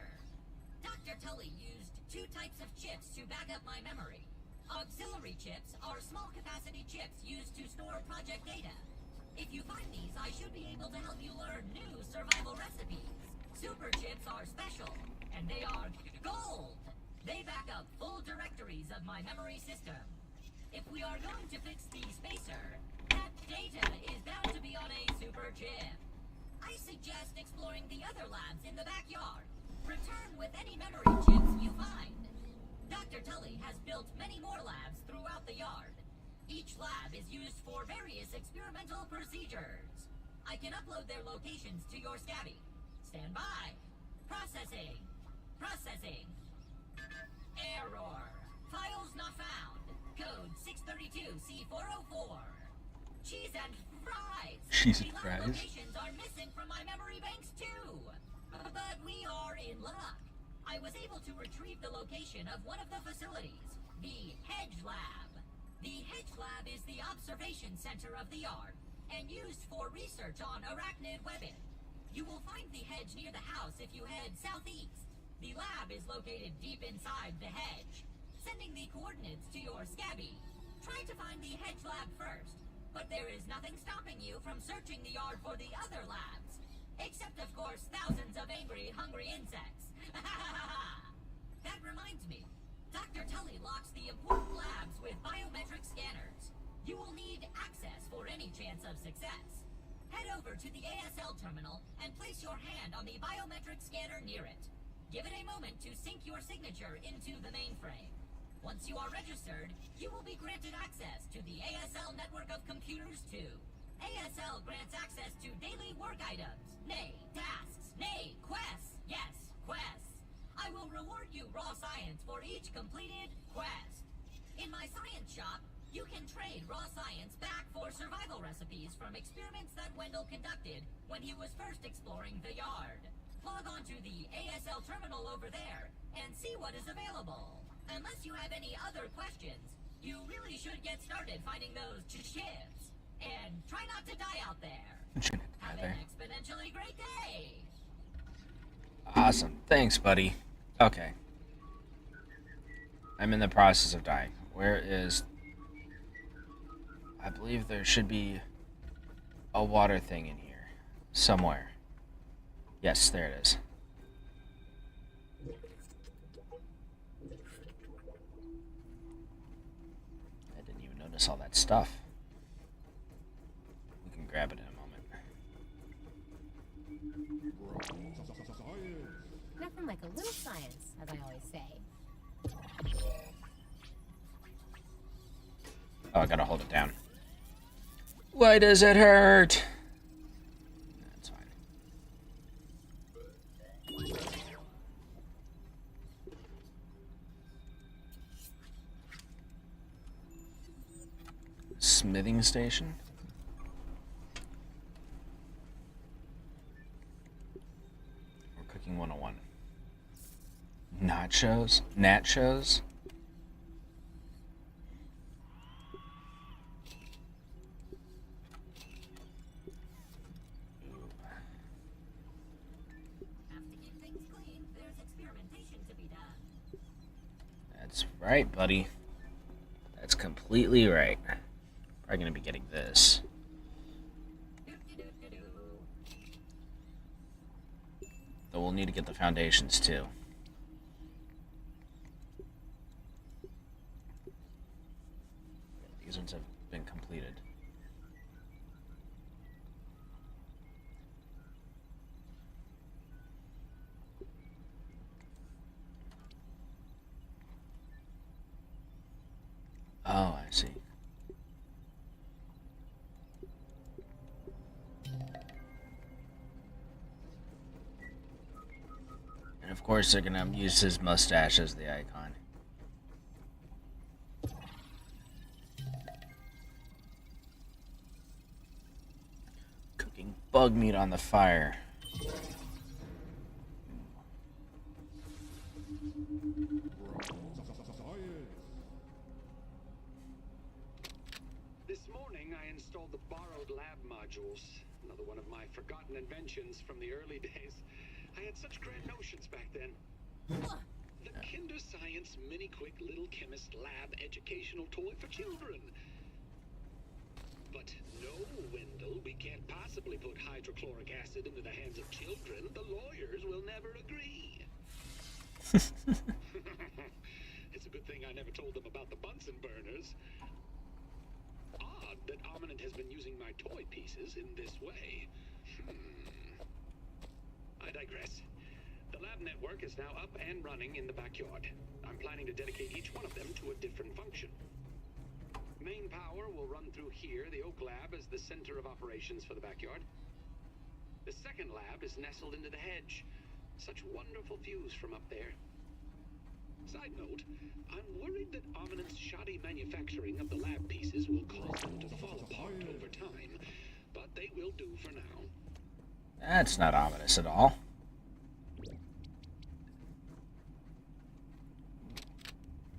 Dr. Tully used two types of chips to back up my memory. Auxiliary chips are small capacity chips used to store project data. If you find these, I should be able to help you learn new survival recipes. Super chips are special, and they are gold. They back up full directories of my memory system. If we are going to fix the spacer, that data is bound to be on a super chip. I suggest exploring the other labs in the backyard. Return with any memory chips you find. Dr. Tully has built many more labs throughout the yard. Each lab is used for various experimental procedures. I can upload their locations to your Scabby. Stand by. Processing. Processing. Error. Files not found. Code 632C404. Cheese and fries. Cheese and The lab fries? locations are missing from my memory banks too. But we are in luck. I was able to retrieve the location of one of the facilities, the Hedge Lab. The Hedge Lab is the observation center of the yard and used for research on arachnid webbing. You will find the hedge near the house if you head southeast. The lab is located deep inside the hedge. Sending the coordinates to your Scabby. Try to find the Hedge Lab first, but there is nothing stopping you from searching the yard for the other labs. Except, of course, thousands of angry, hungry insects. That reminds me. Dr. Tully locks the important labs with biometric scanners. you will need access for any chance of success. Head over to the ASL terminal and place your hand on the biometric scanner near it. Give it a moment to sync your signature into the mainframe. Once you are registered, you will be granted access to the ASL network of computers too. ASL grants access to daily work items, nay, tasks, nay, quests. Yes, quests. I will reward you raw science for each completed quest. In my science shop, you can trade raw science back for survival recipes from experiments that Wendell conducted when he was first exploring the yard. Log on to the ASL terminal over there and see what is available. Unless you have any other questions, you really should get started finding those chips. And try not to die out there. Have an exponentially great day. Awesome. Thanks, buddy. Okay. I'm in the process of dying. Where is... I believe there should be a water thing in here. Somewhere. Yes, there it is. I didn't even notice all that stuff. We can grab it in a moment. Nothing like a little science, as I always say. Oh, I gotta hold it down. Why does it hurt? That's fine. Smithing station? Or cooking 101. Nachos? Nachos? That's right, buddy. That's completely right. Probably gonna be getting this. Though we'll need to get the foundations too. These ones have been completed. Oh, I see. And of course they're gonna use his mustache as the icon. Cooking bug meat on the fire. This morning, I installed the borrowed lab modules. Another one of my forgotten inventions from the early days. I had such grand notions back then. The Kinder Science Mini Quick Little Chemist Lab educational toy for children. But no, Wendell, we can't possibly put hydrochloric acid into the hands of children. The lawyers will never agree. It's a good thing I never told them about the Bunsen burners. Odd that Ominent has been using my toy pieces in this way. I digress. The lab network is now up and running in the backyard. I'm planning to dedicate each one of them to a different function. Main power will run through here. The Oak Lab is the center of operations for the backyard. The second lab is nestled into the hedge. Such wonderful views from up there. Side note, I'm worried that Ominent's shoddy manufacturing of the lab pieces will cause them to fall apart over time, but they will do for now. That's not ominous at all.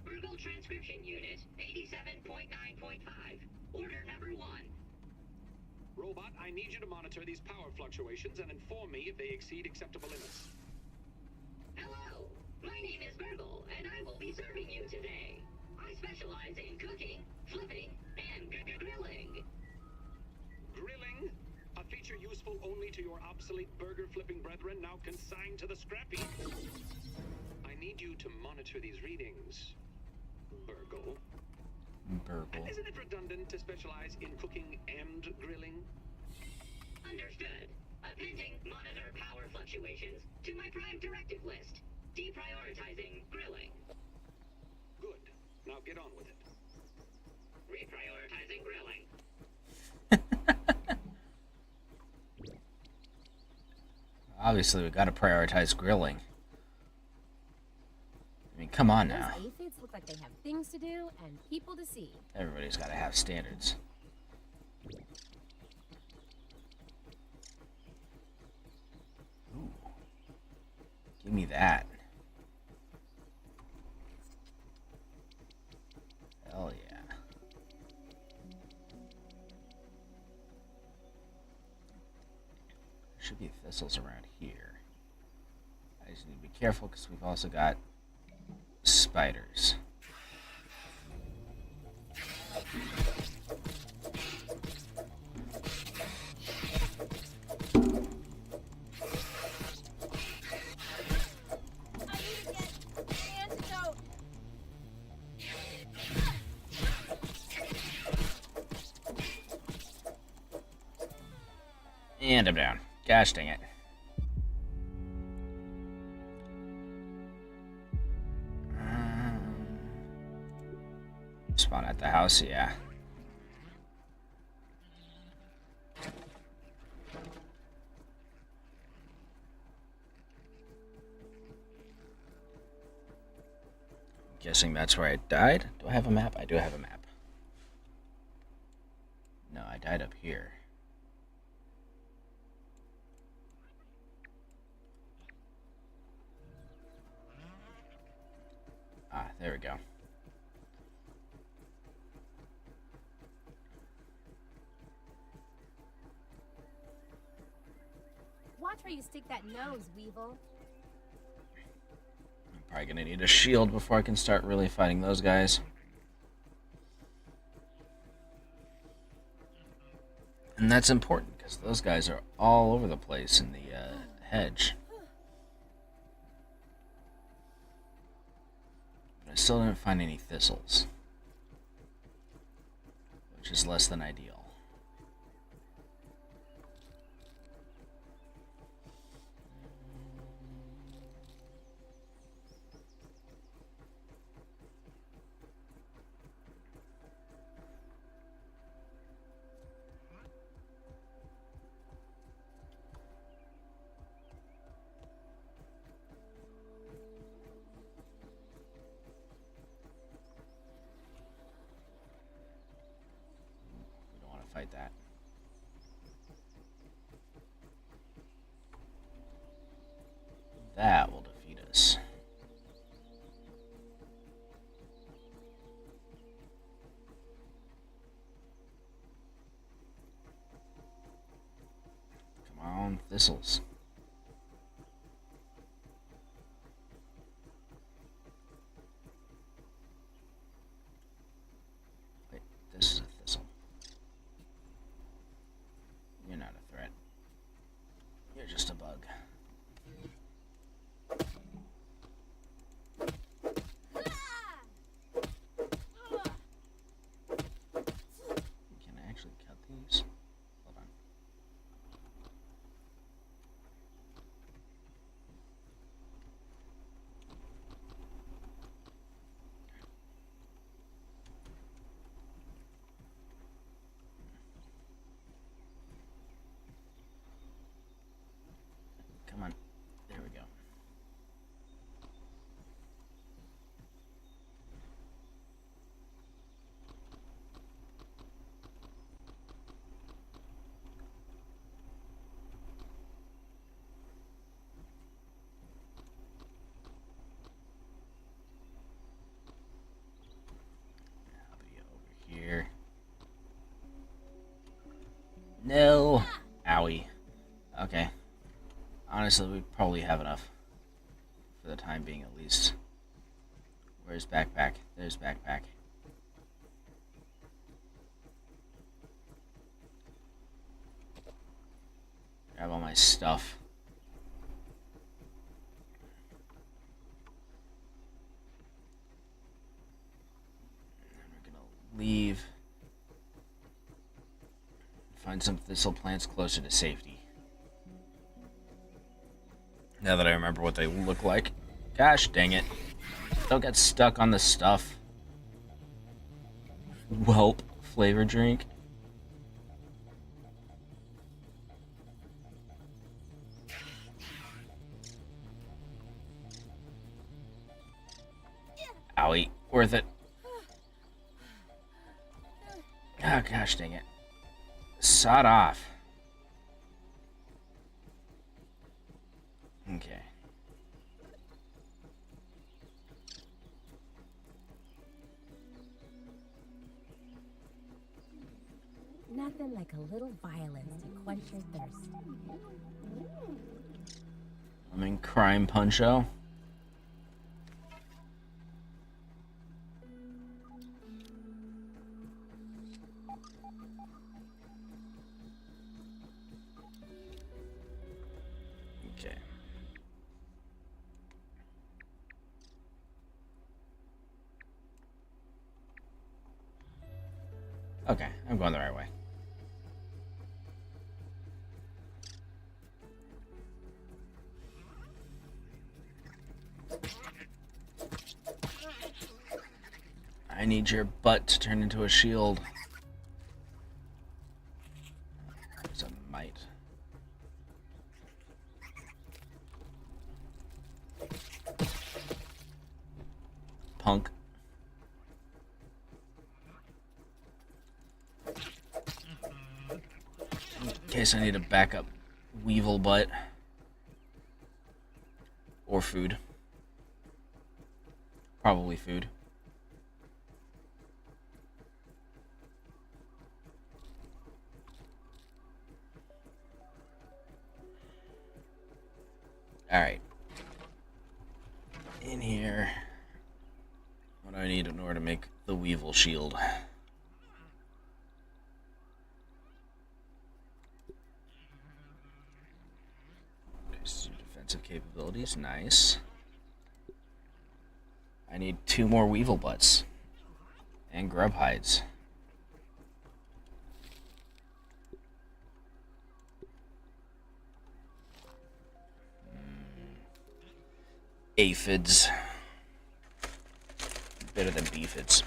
Verbal transcription unit 87.9.5. Order number 1. Robot, I need you to monitor these power fluctuations and inform me if they exceed acceptable limits. Hello, my name is Virgil, and I will be serving you today. I specialize in cooking, flipping, and grilling. Grilling? A feature useful only to your obsolete burger-flipping brethren, now consigned to the scrap heap. I need you to monitor these readings, Virgil. Burgle. Isn't it redundant to specialize in cooking and grilling? Understood. Appending monitor power fluctuations to my prime directive list. Deprioritizing grilling. Good. Now get on with it. Reprioritizing grilling. Obviously, we gotta prioritize grilling. I mean, come on now. Those aphids look like they have things to do and people to see. Everybody's gotta have standards. Ooh. Give me that. Hell yeah. There should be thistles around here. I just need to be careful because we've also got spiders. And I'm down. Gosh dang it. Spawn at the house, yeah. Guessing that's where I died. Do I have a map? I do have a map. No, I died up here. Ah, there we go. Watch where you stick that nose, Weevil. I'm probably gonna need a shield before I can start really fighting those guys. And that's important because those guys are all over the place in the hedge. I still didn't find any thistles, which is less than ideal. Fight that. That will defeat us. Come on, thistles. Wait, this is a thistle. You're not a threat. You're just a bug. Can I actually cut these? Hold on. Come on. There we go. I'll be over here. No. Owie. Okay. Honestly, we probably have enough. For the time being, at least. Where's backpack? There's backpack. Grab all my stuff. And we're gonna find some thistle plants closer to safety. Now that I remember what they look like. Gosh dang it. Don't get stuck on the stuff. Whelp flavor drink. Owie. Worth it. Oh, gosh dang it. Sod off. Okay. Nothing like a little violence to quench your thirst. I'm in Crime Puncho. Okay. Okay, I'm going the right way. I need your butt to turn into a shield. There's a mite. Punk. In case I need a backup weevil butt. Or food. Probably food. Alright. In here. What do I need in order to make the weevil shield? Increase your defensive capabilities. Nice. I need 2 more weevil butts. And grub hides. Aphids. Better than beefids.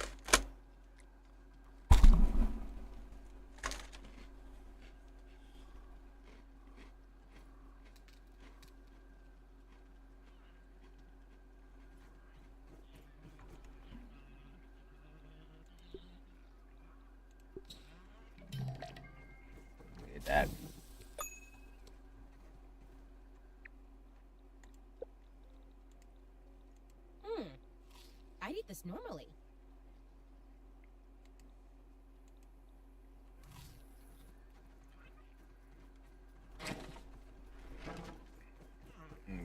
Look at that. I'd eat this normally. Okay.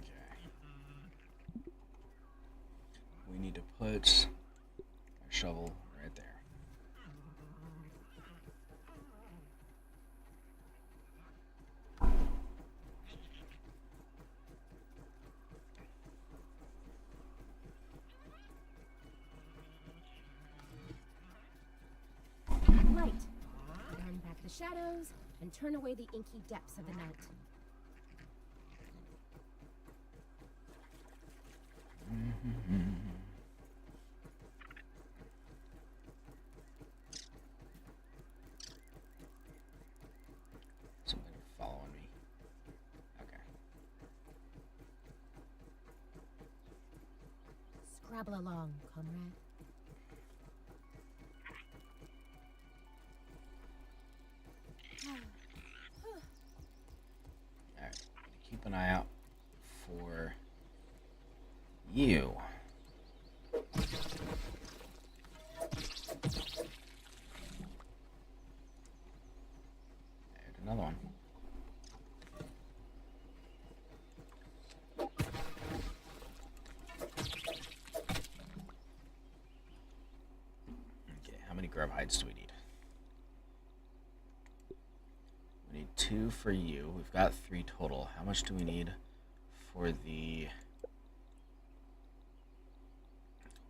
We need to put our shovel right there. Light. Burn back the shadows and turn away the inky depths of the night. Somebody following me. Okay. Scrabble along, comrade. Alright. Keep an eye out for you. There's another one. Okay, how many grub hides do we need? We need 2 for you. We've got 3 total. How much do we need for the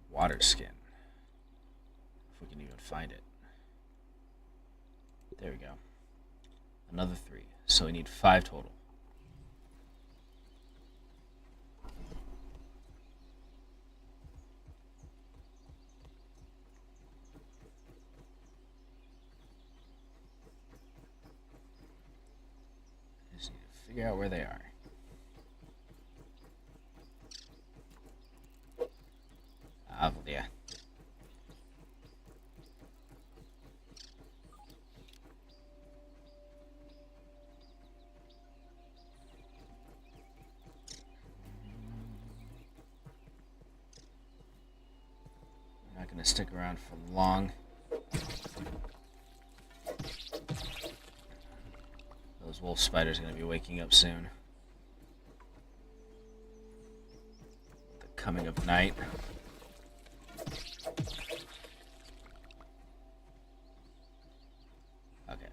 water skin? If we can even find it. There we go. Another 3. So we need 5 total. Just need to figure out where they are. Ah, yeah. I'm not going to stick around for long. Those wolf spiders are going to be waking up soon. The coming of night. Okay.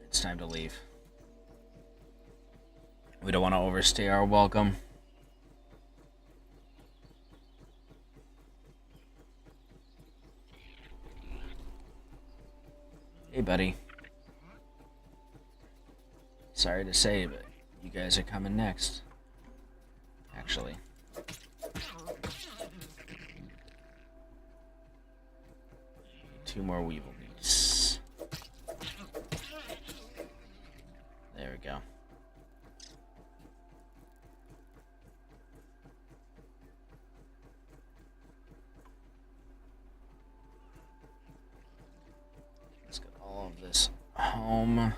It's time to leave. We don't want to overstay our welcome. Hey, buddy. Sorry to say, but you guys are coming next. Actually. 2 more weevil meats. There we go. Let's get all of this home.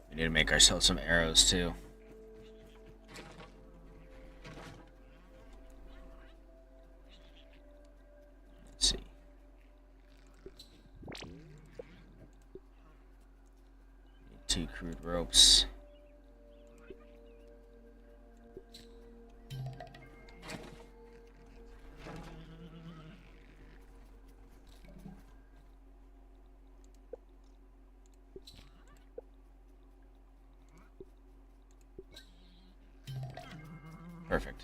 We need to make ourselves some arrows too. Let's see. Need 2 crude ropes. Perfect.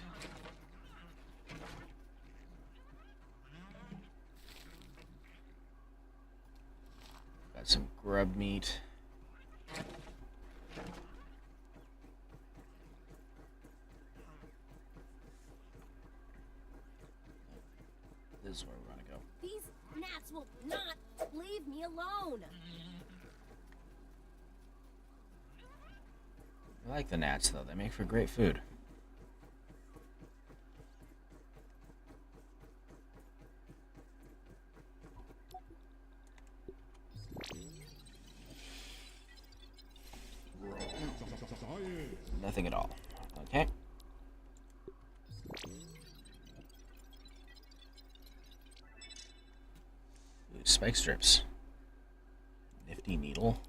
Got some grub meat. This is where we want to go. These gnats will not leave me alone. I like the gnats though, they make for great food. Nothing at all. Okay. Ooh, spike strips. Nifty needle.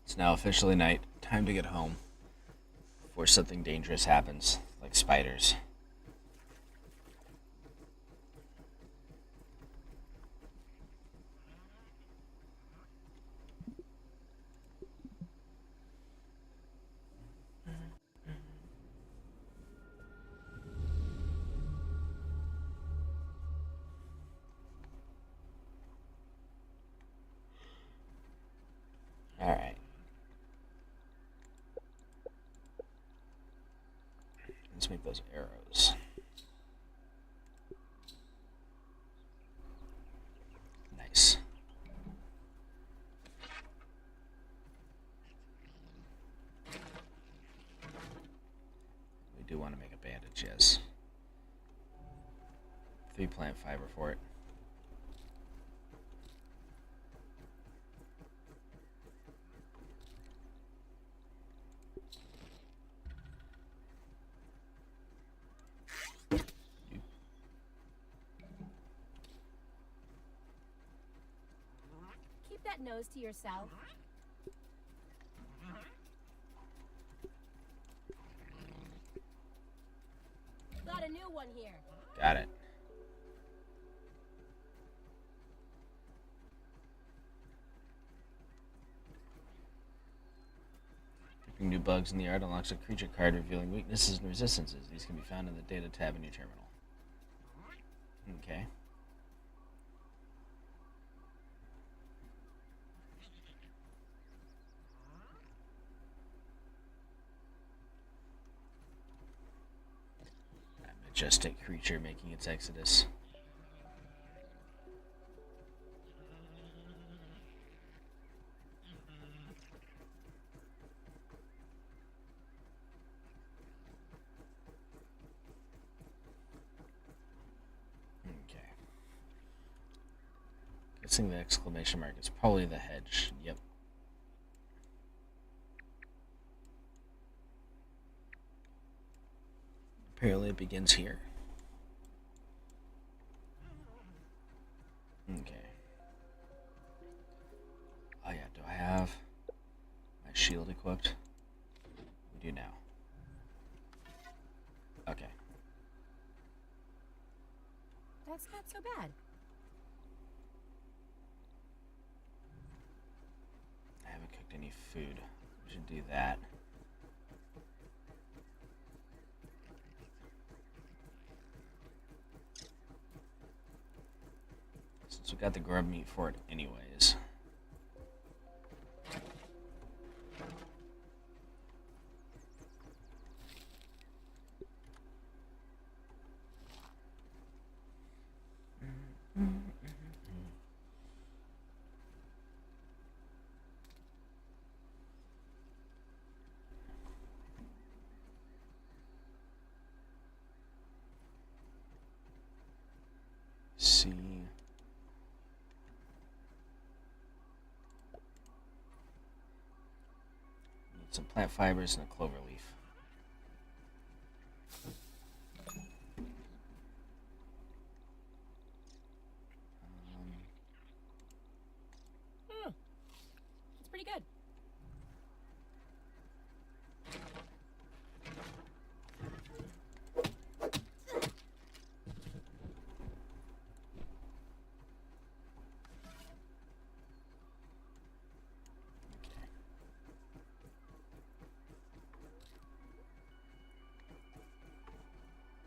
It's now officially night. Time to get home before something dangerous happens, like spiders. All right. Let's make those arrows. Nice. We do want to make a bandage, yes. 3 plant fiber for it. that nose to yourself. Got a new one here. Got it. Keeping new bugs in the art unlocks a creature card revealing weaknesses and resistances. These can be found in the data tab in your terminal. Okay. A majestic creature making its exodus. Guessing the exclamation mark is probably the hedge. Yep. Apparently it begins here. Okay. Oh yeah, do I have my shield equipped? We do now. Okay. That's not so bad. I haven't cooked any food. We should do that. Since we got the grub meat for it anyways. See. Need some plant fibers and a clover leaf. It's pretty good.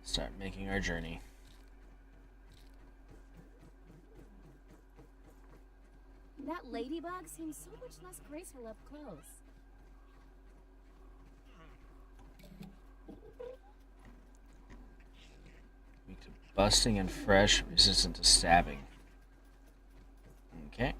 Start making our journey. That ladybug seems so much less graceful up close. Weak to busting and fresh, resistant to stabbing. Okay.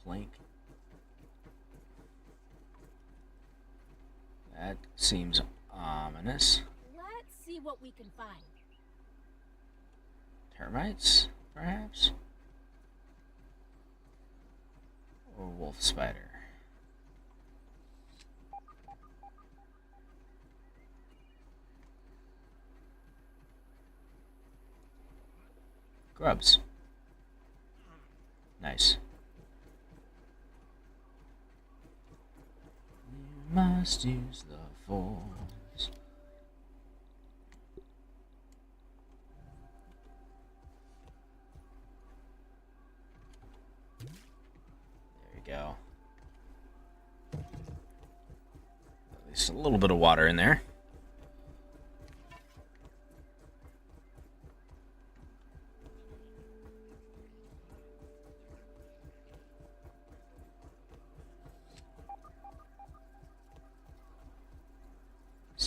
Plank. That seems ominous. Let's see what we can find. Termites, perhaps? Or wolf spider. Grubs. Nice. You must use the force. There we go. At least a little bit of water in there.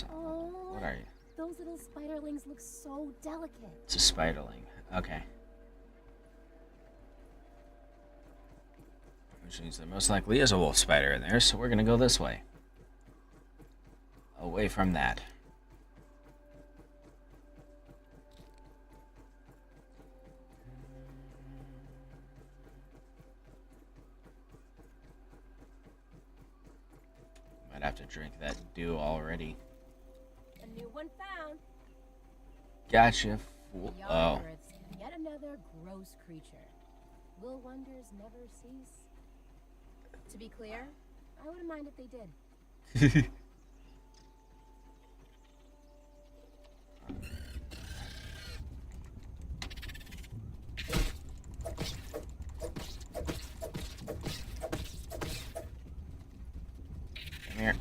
What are you? Those little spiderlings look so delicate. It's a spiderling. Okay. Which means there most likely is a wolf spider in there, so we're gonna go this way. Away from that. do already. A new one found. Gotcha, fool. Oh. Yet another gross creature. Will wonders never cease? To be clear, I wouldn't mind if they did. Come here.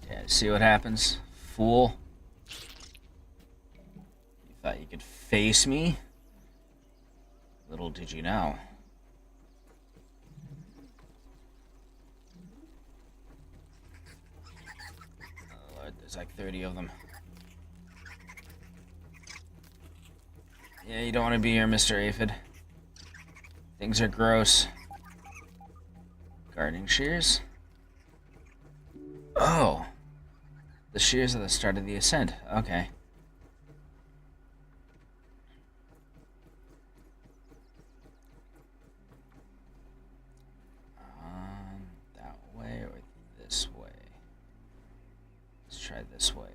Yeah, see what happens, fool? You thought you could face me? Little did you know. Oh Lord, there's like 30 of them. Yeah, you don't want to be here, Mr. Aphid. Things are gross. Gardening shears? Oh! The shears at the start of the ascent. Okay. That way or this way? Let's try this way.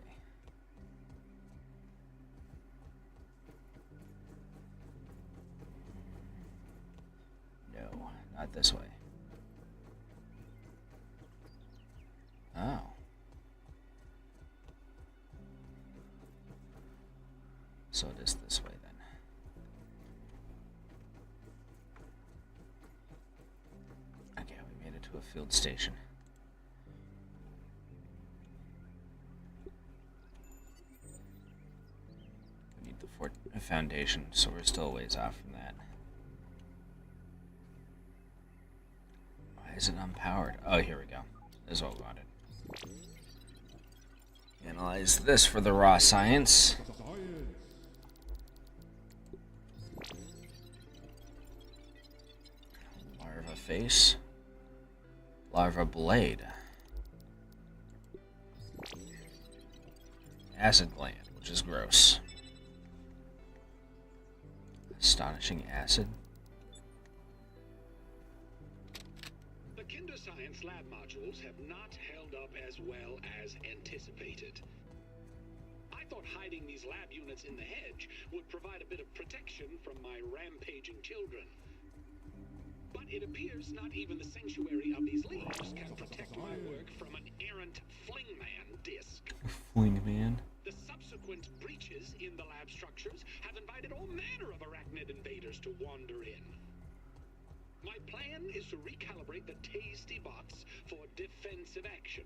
No, not this way. Oh. So it is this way then. Okay, we made it to a field station. We need the foundation, so we're still a ways off from that. Why is it unpowered? Oh, here we go. This is what we wanted. Analyze this for the raw science. Larva face. Larva blade. Acid gland, which is gross. Astonishing acid. The Kinder Science lab modules have not held up as well as anticipated. I thought hiding these lab units in the hedge would provide a bit of protection from my rampaging children. But it appears not even the sanctuary of these leaves can protect my work from an errant flingman disc. Flingman? The subsequent breaches in the lab structures have invited all manner of arachnid invaders to wander in. My plan is to recalibrate the tasty bots for defensive action.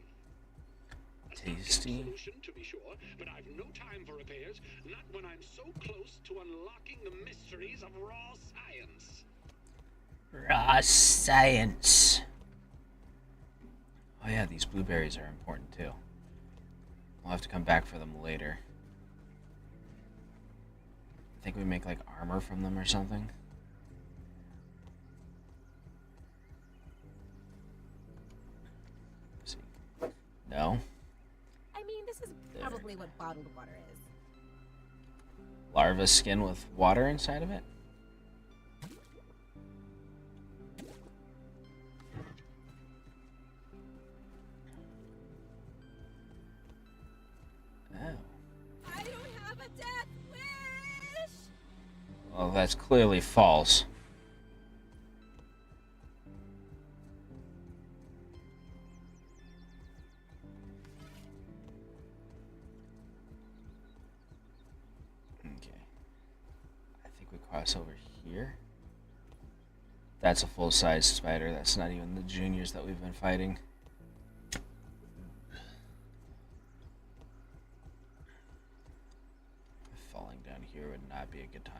A Tasty? solution, to be sure, but I've no time for repairs, not when I'm so close to unlocking the mysteries of raw science. Raw science. Oh yeah, these blueberries are important too. We'll have to come back for them later. I think we make like armor from them or something. Let's see. No? I mean, this is probably what bottled water is. Larva skin with water inside of it? I don't have a death wish! Well, that's clearly false. Okay. I think we cross over here. That's a full-size spider. That's not even the juniors that we've been fighting. Falling down here would not be a good time.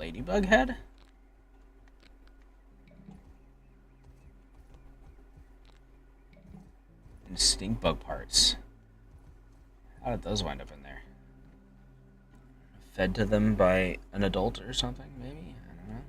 ladybug head? And stink bug parts. How did those wind up in there? Fed to them by an adult or something, maybe? I don't know.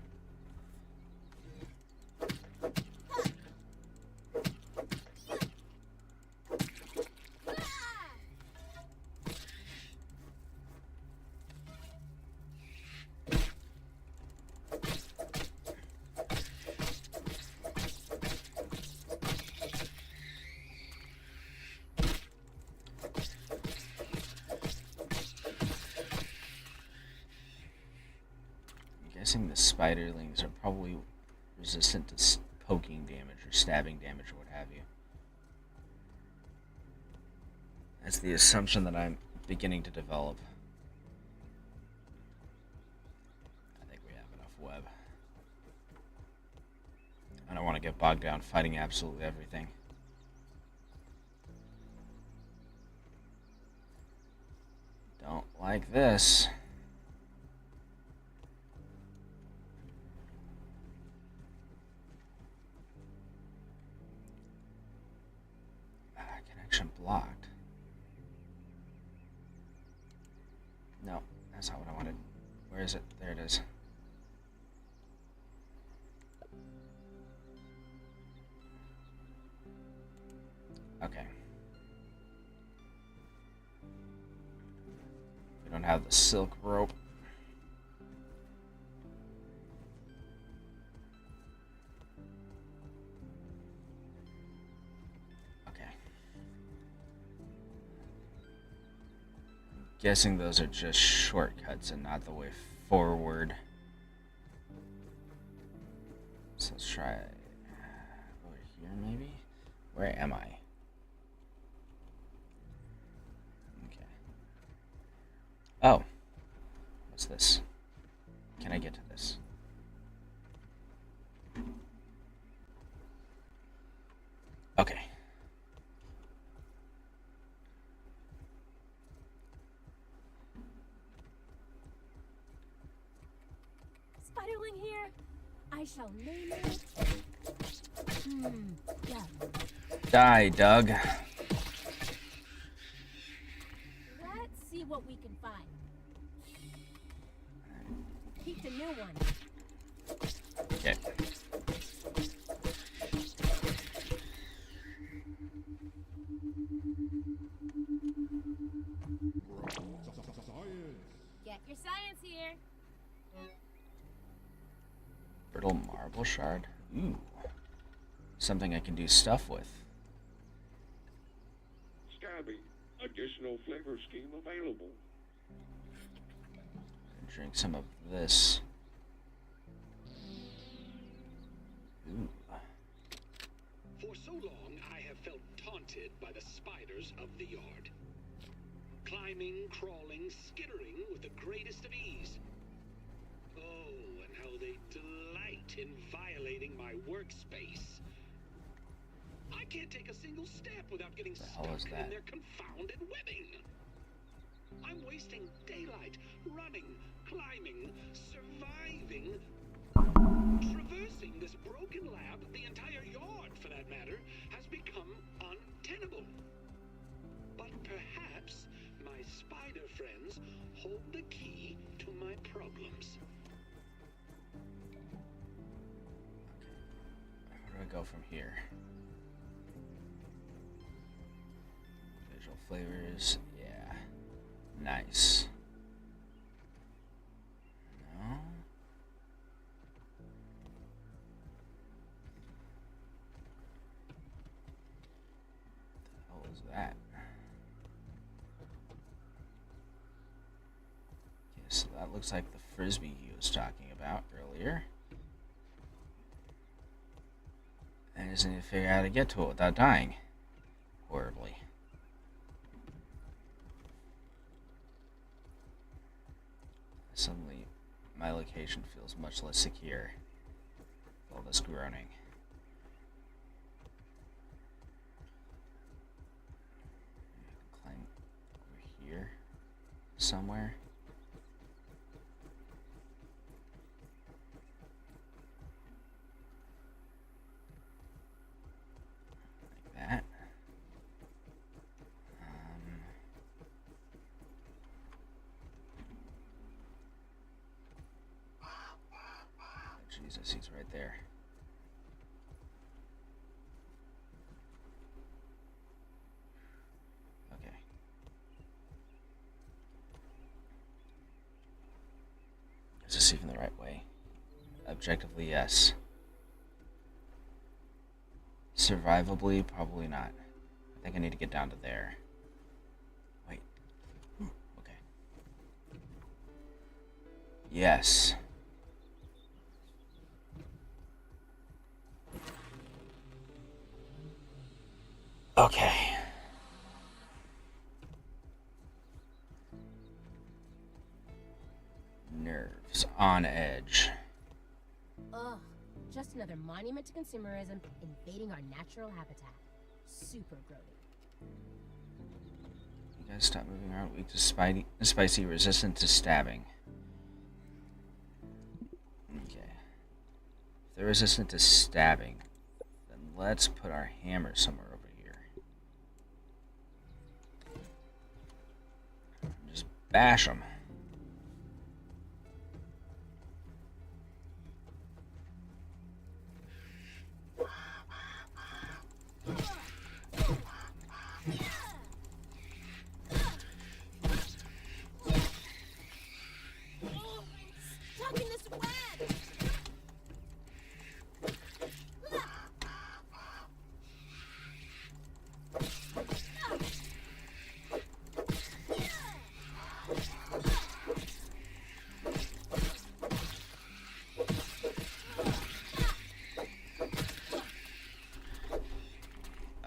I'm guessing the spiderlings are probably resistant to poking damage or stabbing damage or what have you. That's the assumption that I'm beginning to develop. I think we have enough web. I don't want to get bogged down fighting absolutely everything. Don't like this. Connection blocked. No, that's not what I wanted. Where is it? There it is. Okay. We don't have the silk rope. Okay. I'm guessing those are just shortcuts and not the way forward. So let's try over here maybe? Where am I? Oh, what's this? Can I get to this? Okay. Spiderling here. I shall name it. Doug. Die, Doug. Let's see what we can find. Peeked a new one. Okay. Get your science here. Brittle marble shard? Ooh. Something I can do stuff with. Scabby, additional flavor scheme available. Drink some of this. Ooh. For so long, I have felt taunted by the spiders of the yard. Climbing, crawling, skittering with the greatest of ease. Oh, and how they delight in violating my workspace. I can't take a single step without getting stuck in their confounded webbing. I'm wasting daylight, running, climbing, surviving, traversing this broken lab. The entire yard, for that matter, has become untenable. But perhaps my spider friends hold the key to my problems. Where do I go from here? Visual flavors, yeah. Nice. No? What the hell is that? Okay, so that looks like the frisbee he was talking about earlier. I just need to figure out how to get to it without dying horribly. Suddenly, my location feels much less secure with all this groaning. Climb over here somewhere. Jesus, he's right there. Okay. Is this even the right way? Objectively, yes. Survivably, probably not. I think I need to get down to there. Wait. Okay. Yes. Okay. Nerves on edge. Ugh, just another monument to consumerism invading our natural habitat. Super grody. You guys stop moving around. Weak to spicy, resistant to stabbing. Okay. If they're resistant to stabbing, then let's put our hammer somewhere over here. Just bash them. Stuck in this web!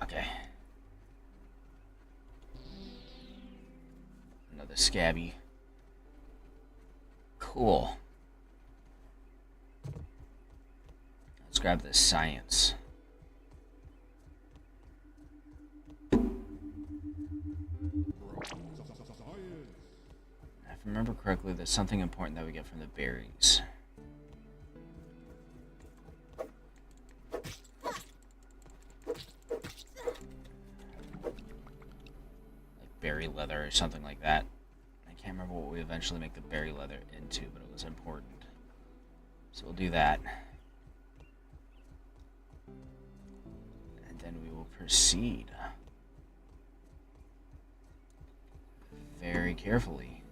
Okay. Another scabby. Cool. Let's grab this science. If I remember correctly, there's something important that we get from the berries. Like berry leather or something like that. I can't remember what we eventually make the berry leather into, but it was important. So we'll do that. And then we will proceed. Very carefully.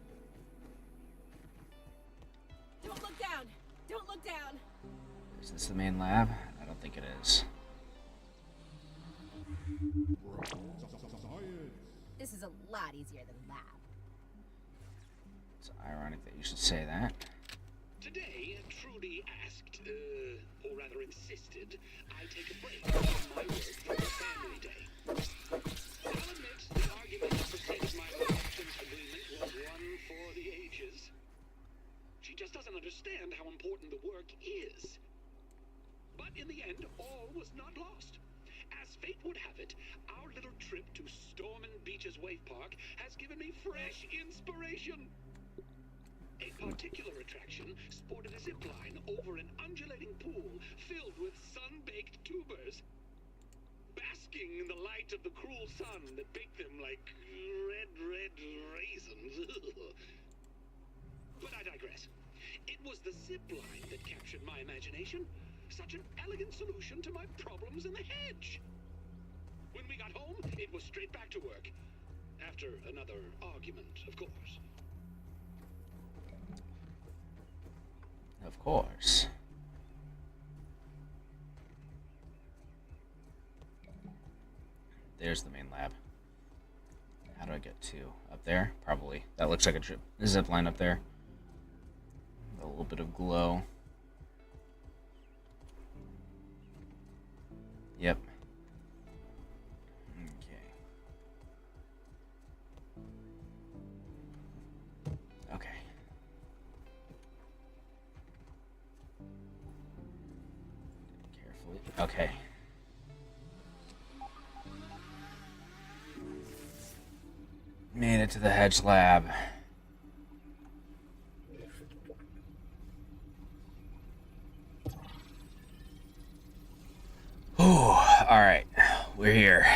Don't look down! Don't look down! Is this the main lab? I don't think it is. This is a lot easier than lab. It's ironic that you should say that. Today, Trudy asked, or rather insisted, I take a break from my work for the family day. I'll admit, the argument that preceded my reluctant agreement was one for the ages. She just doesn't understand how important the work is. But in the end, all was not lost. As fate would have it, our little trip to Stormin Beach's Wave Park has given me fresh inspiration. A particular attraction sported a zip line over an undulating pool filled with sun-baked tubers, basking in the light of the cruel sun that baked them like red raisins. But I digress. It was the zip line that captured my imagination. Such an elegant solution to my problems in the hedge. When we got home, it was straight back to work. After another argument, of course. Of course. There's the main lab. How do I get to up there? Probably. That looks like a zip line up there. A little bit of glow. Yep. Okay. Okay. Carefully. Okay. Made it to the hedge lab. Ooh, alright. We're here.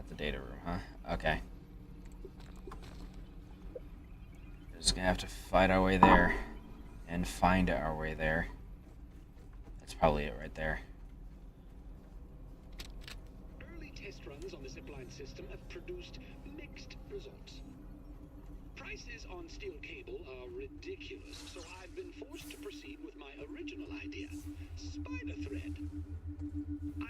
The data room, huh? Okay. Just gonna have to fight our way there. And find our way there. That's probably it right there. Early test runs on the zipline system have produced mixed results. Prices on steel cable are ridiculous, so I've been forced to proceed with my original idea, spider thread.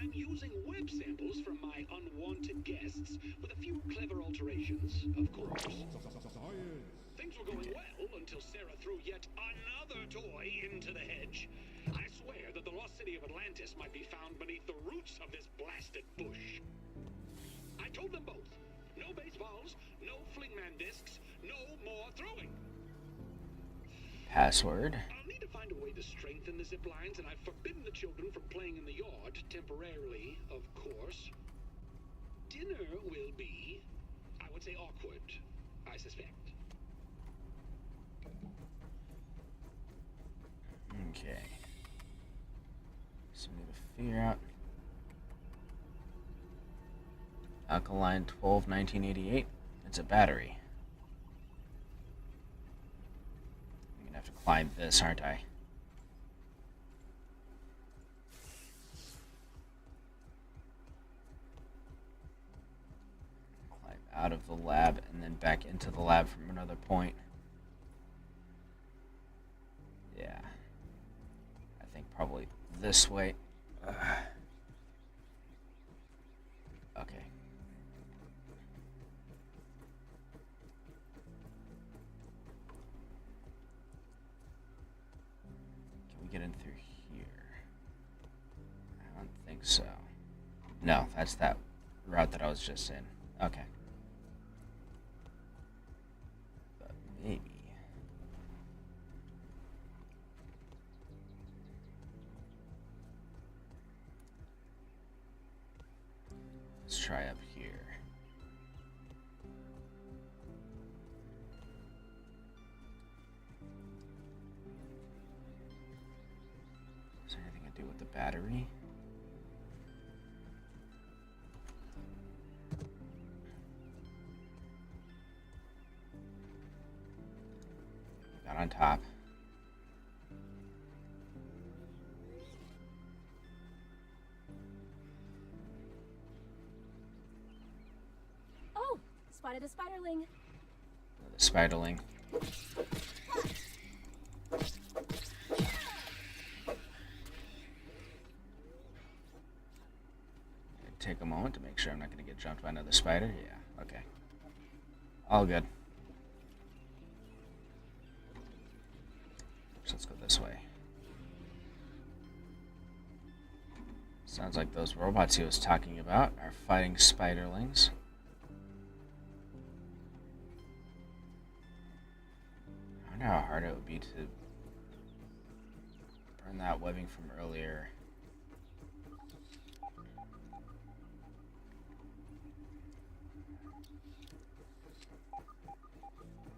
I'm using web samples from my unwanted guests with a few clever alterations, of course. Things were going well until Sarah threw yet another toy into the hedge. I swear that the lost city of Atlantis might be found beneath the roots of this blasted bush. I told them both, no baseballs, no flingman discs, no more throwing. Password. I'll need to find a way to strengthen the zip lines, and I've forbidden the children from playing in the yard, temporarily, of course. Dinner will be, I would say, awkward, I suspect. Okay. So we need to figure out Alkaline 12 1988. It's a battery. I'm gonna have to climb this, aren't I? Climb out of the lab and then back into the lab from another point. Yeah. I think probably this way. Okay. Can we get in through here? I don't think so. No, that's that route that I was just in. Okay. But maybe. Let's try up here. Is there anything to do with the battery? Got on top. Oh, spotted a spiderling. The spiderling. Take a moment to make sure I'm not going to get jumped by another spider. Yeah, okay. All good. So let's go this way. Sounds like those robots he was talking about are fighting spiderlings. I wonder how hard it would be to burn that webbing from earlier.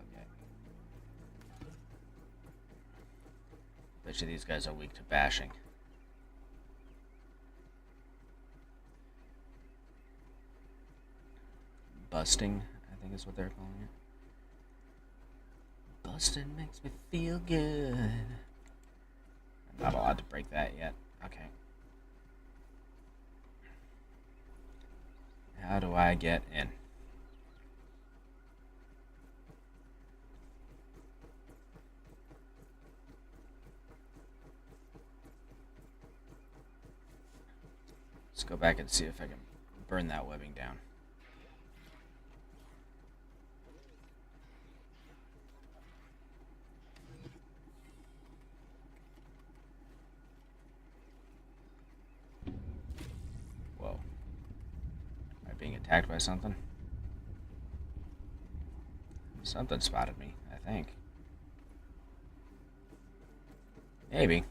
Okay. Bet you these guys are weak to bashing. Busting, I think is what they're calling it. Busting makes me feel good. I'm not allowed to break that yet. Okay. How do I get in? Let's go back and see if I can burn that webbing down. Whoa. Am I being attacked by something? Something spotted me, I think. Maybe.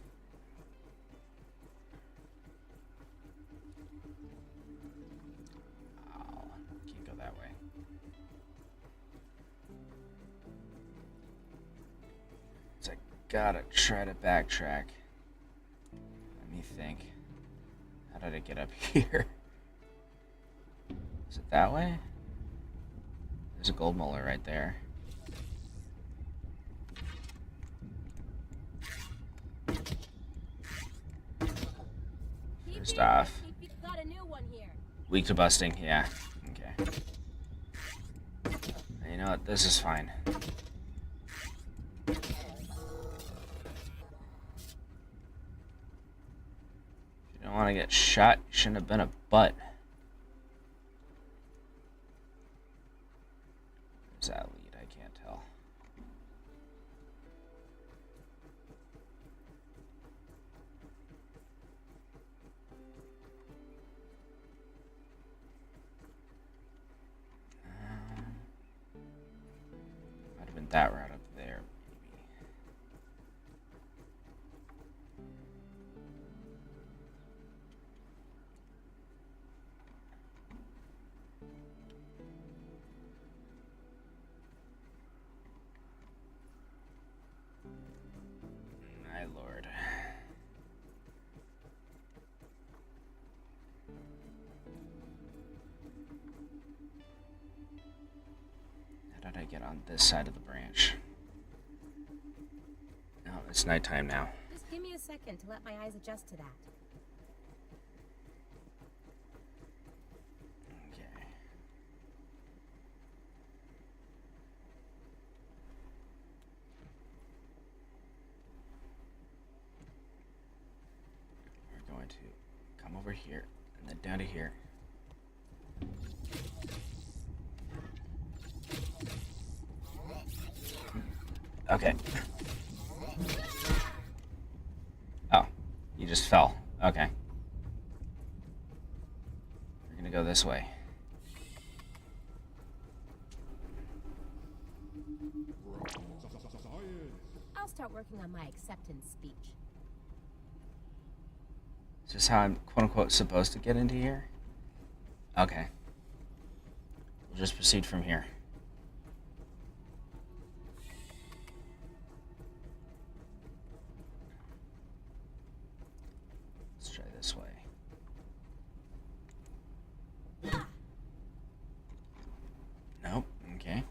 Oh, can't go that way. So I gotta try to backtrack. Let me think. How did I get up here? Is it that way? There's a gold molar right there. First off. Got a new one here. Weak to busting, yeah. Okay. You know what? This is fine. If you don't want to get shot, you shouldn't have been a butt. Where's that lead? I can't tell. Might have been that route up there, maybe. My lord. How did I get on this side of the branch? No, it's nighttime now. Just give me a second to let my eyes adjust to that. Okay. We're going to come over here and then down to here. Okay. Oh, you just fell. Okay. We're gonna go this way. I'll start working on my acceptance speech. Is this how I'm quote-unquote supposed to get into here? Okay. We'll just proceed from here. Let's try this way. Nope. Okay.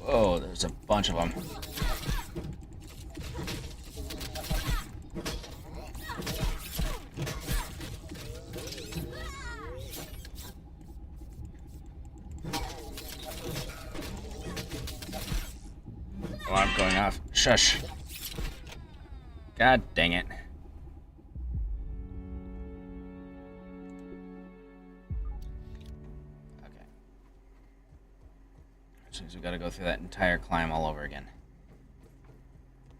Whoa, there's a bunch of them. Oh, I'm going off. Shush. God dang it. Okay. Which means we gotta go through that entire climb all over again.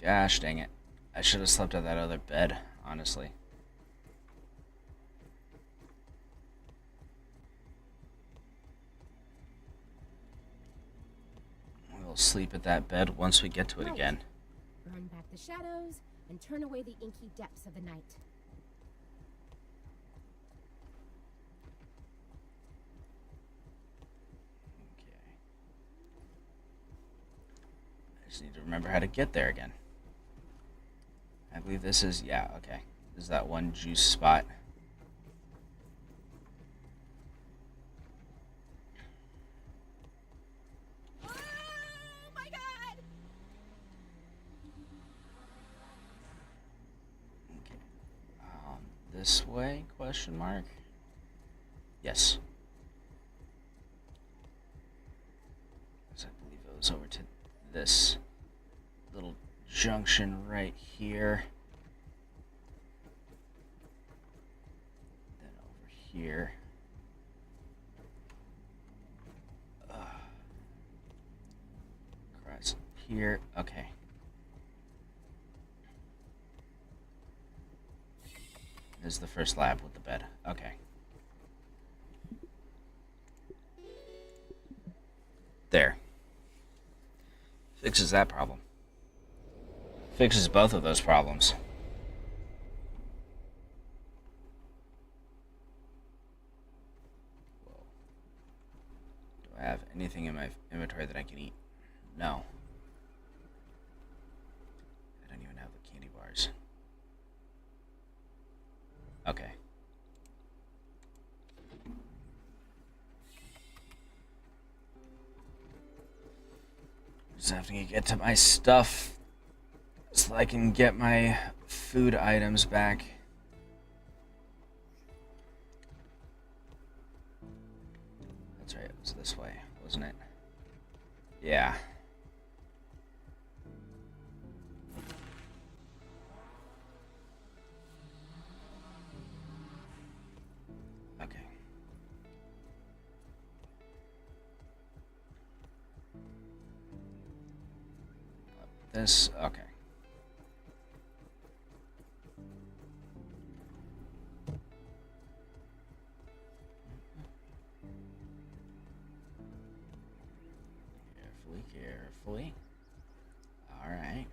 Gosh dang it. I should have slept at that other bed, honestly. We'll sleep at that bed once we get to it again. Burn back the shadows and turn away the inky depths of the night. Okay. I just need to remember how to get there again. I believe this is, yeah, okay. This is that one juice spot. Oh my god! Okay. This way? Question mark. Yes. So I believe it was over to this little junction right here. Then over here. Across here. Okay. This is the first lab with the bed. Okay. There. Fixes that problem. Fixes both of those problems. Whoa. Do I have anything in my inventory that I can eat? No. I don't even have the candy bars. Just have to get to my stuff so I can get my food items back. That's right, it was this way, wasn't it? Yeah. Okay. This, okay. Carefully, carefully. All right.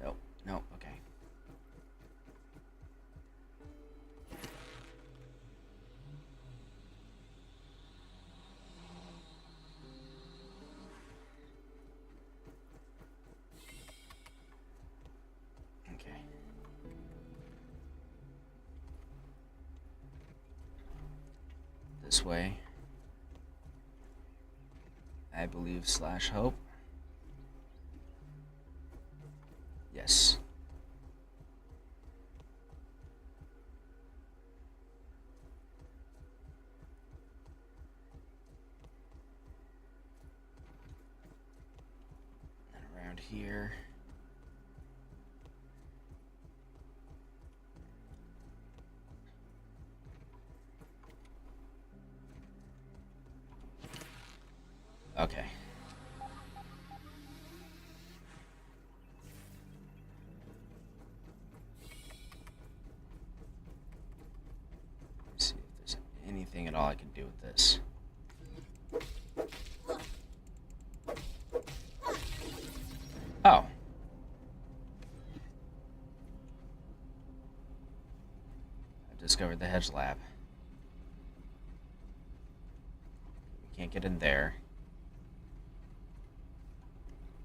Nope, nope, okay. Okay. This way. I believe / hope. Yes. And around here. Okay. Let's see if there's anything at all I can do with this. Oh. I've discovered the hedge lab. We can't get in there.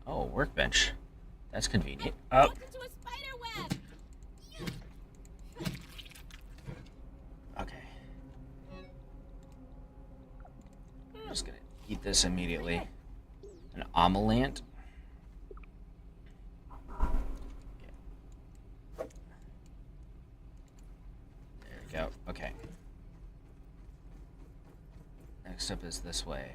Oh, workbench. That's convenient. Oh. Into a spider web. Okay. I'm just gonna eat this immediately. An omelant. There we go. Okay. Next up is this way.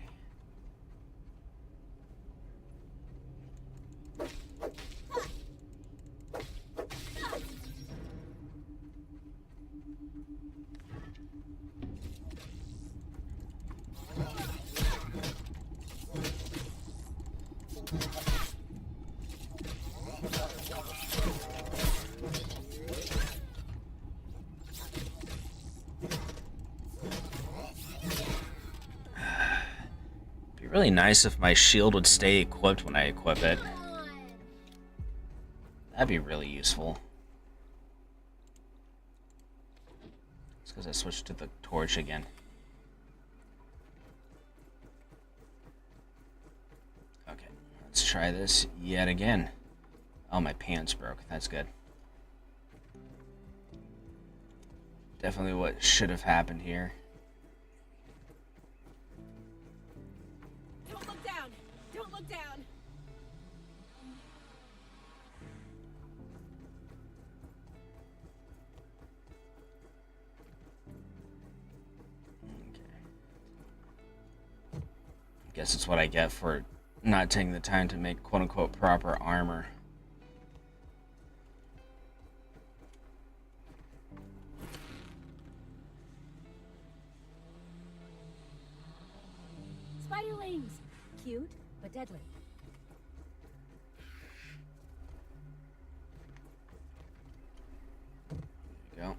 Really nice if my shield would stay equipped when I equip it. That'd be really useful. It's because I switched to the torch again. Okay, let's try this yet again. Oh, my pants broke. That's good. Definitely what should have happened here. Down. Okay. Guess it's what I get for not taking the time to make quote-unquote proper armor. Spiderlings. Cute, but deadly. There you go.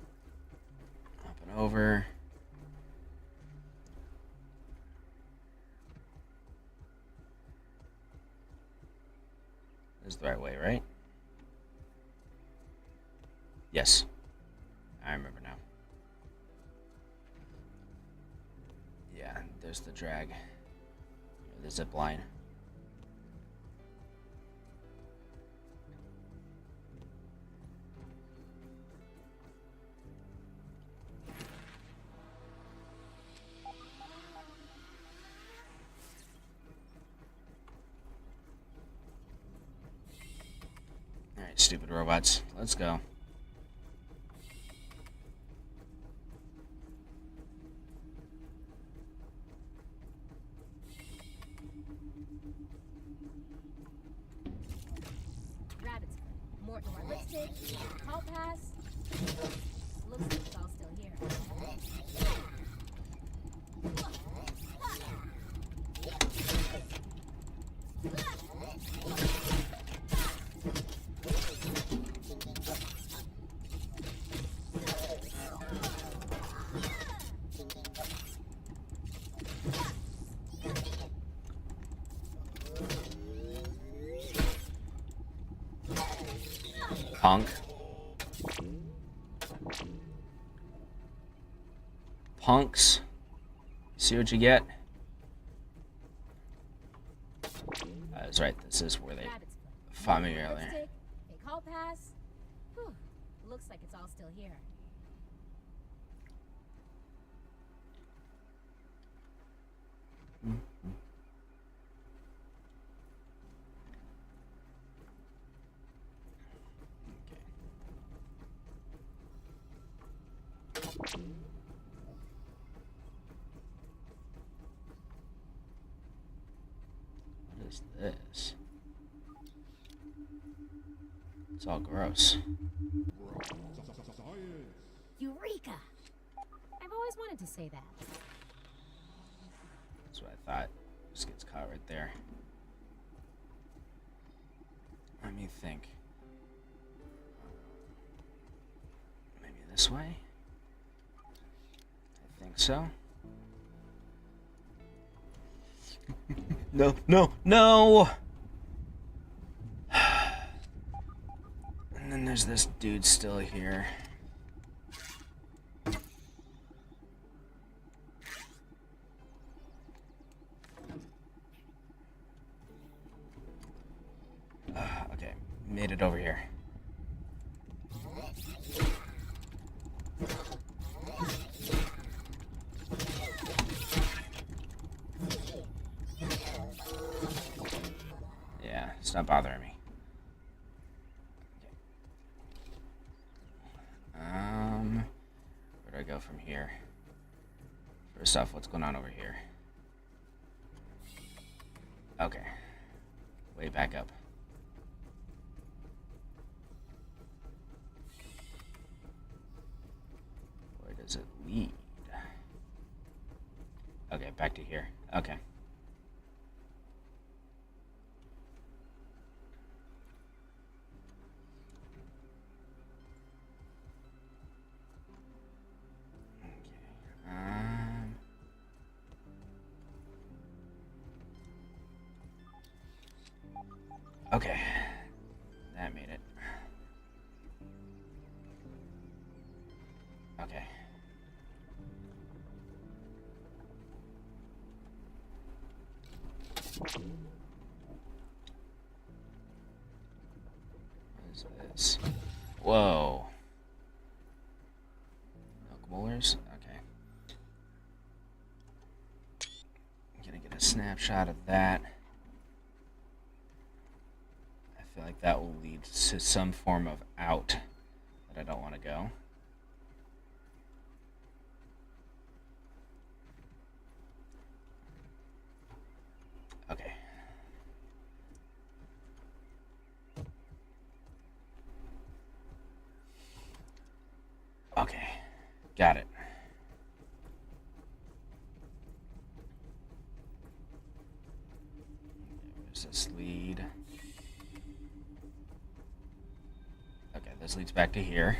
Hopping over. This is the right way, right? Yes. I remember now. Yeah, there's the drag. The zip line. stupid robots. Let's go. Rabbit's foot. More lipstick. Call pass. Looks like it's all still here. Punk. Punks. See what you get? That's right, this is where they fought me earlier. Lipstick. A call pass. Whew. Looks like it's all still here. What is this? It's all gross. Eureka! I've always wanted to say that. That's what I thought. Just gets caught right there. Let me think. Maybe this way? I think so. No, no, no! And then there's this dude still here. Okay, made it over here. Yeah, stop bothering me. Okay. Where do I go from here? First off, what's going on over here? Okay. Way back up. Where does it lead? Okay, back to here. Okay. Okay, that made it. Okay. What is this? Whoa. Milk molars? Okay. I'm gonna get a snapshot of that. I feel like that will lead to some form of out that I don't want to go. Okay. Okay. Got it. Where's this lead? Okay, this leads back to here.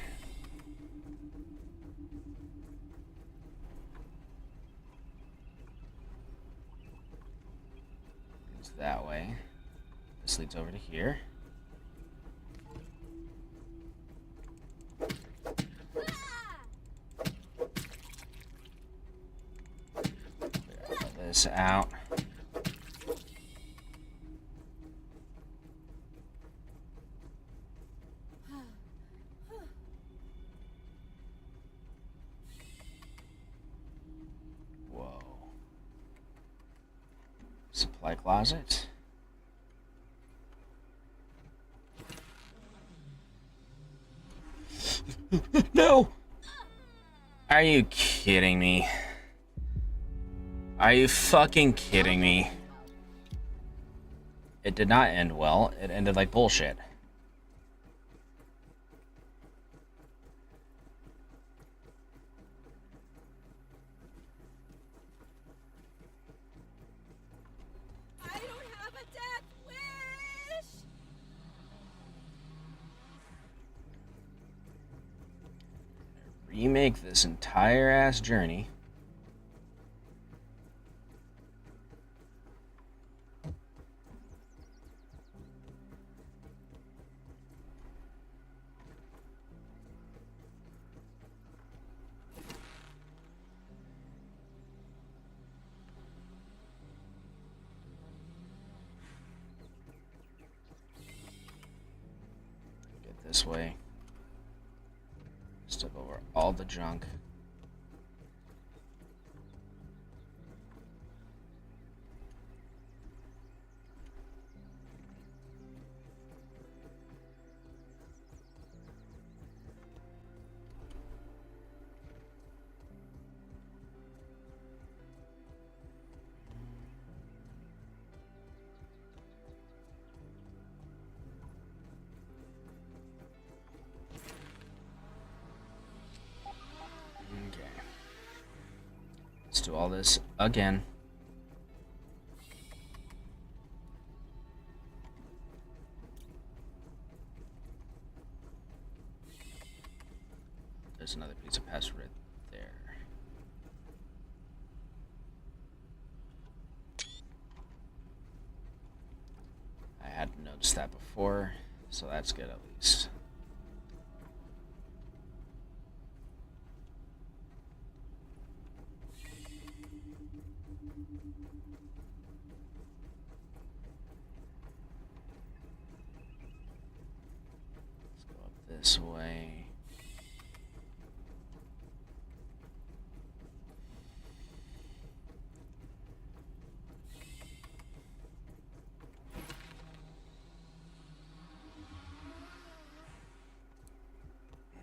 Leads that way. This leads over to here. Clear this out. Supply closet. Are you kidding me? Are you fucking kidding me? It did not end well. It ended like bullshit. I don't have a death wish! Remake this entire ass journey. Get this way. Step over all the junk. Let's do all this again. There's another piece of password there. I hadn't noticed that before, so that's good at least. This way.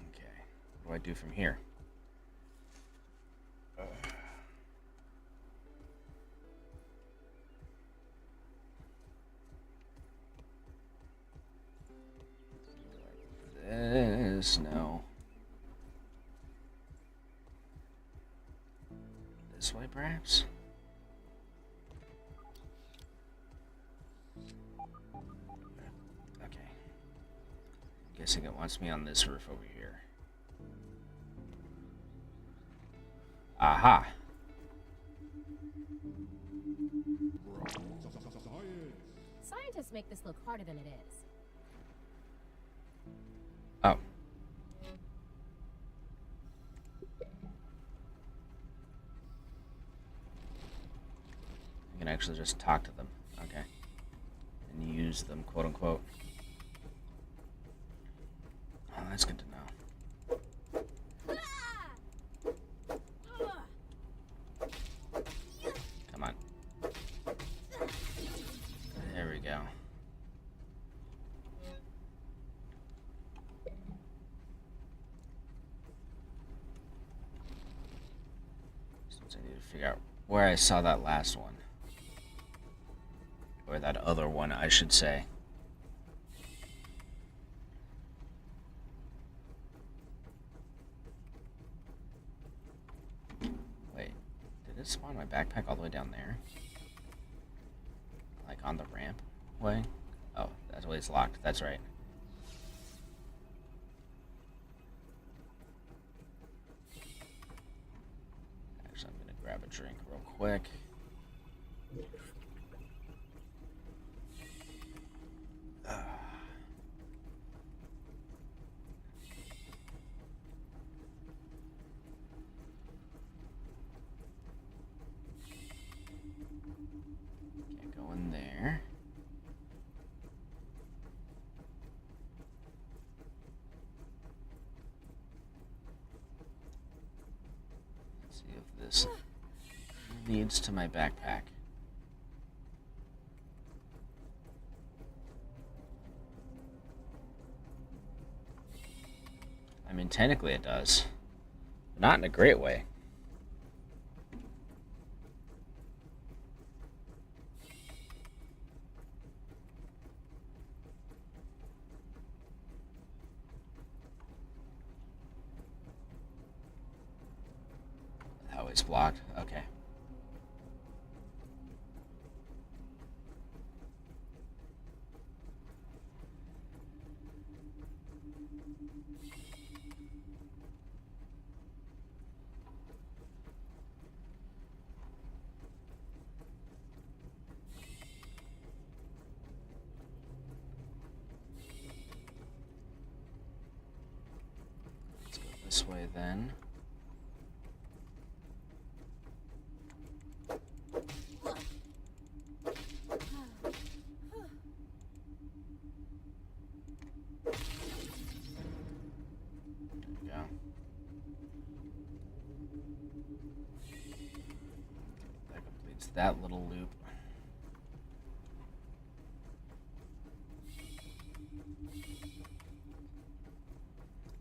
Okay, what do I do from here? This, no. This way, perhaps? Okay. Guessing it wants me on this roof over here. Aha! Scientists make this look harder than it is. Oh. I can actually just talk to them. Okay. And use them, quote unquote. Oh, that's good to know. Come on. There we go. Since I need to figure out where I saw that last one. Or that other one, I should say. Wait, did it spawn my backpack all the way down there? Like on the ramp way? Oh, that's why it's locked. That's right. Actually, I'm gonna grab a drink real quick. Can't go in there. Let's see if this leads to my backpack. I mean, technically it does. Not in a great way. Oh, it's blocked. Okay. Let's go this way then. That little loop.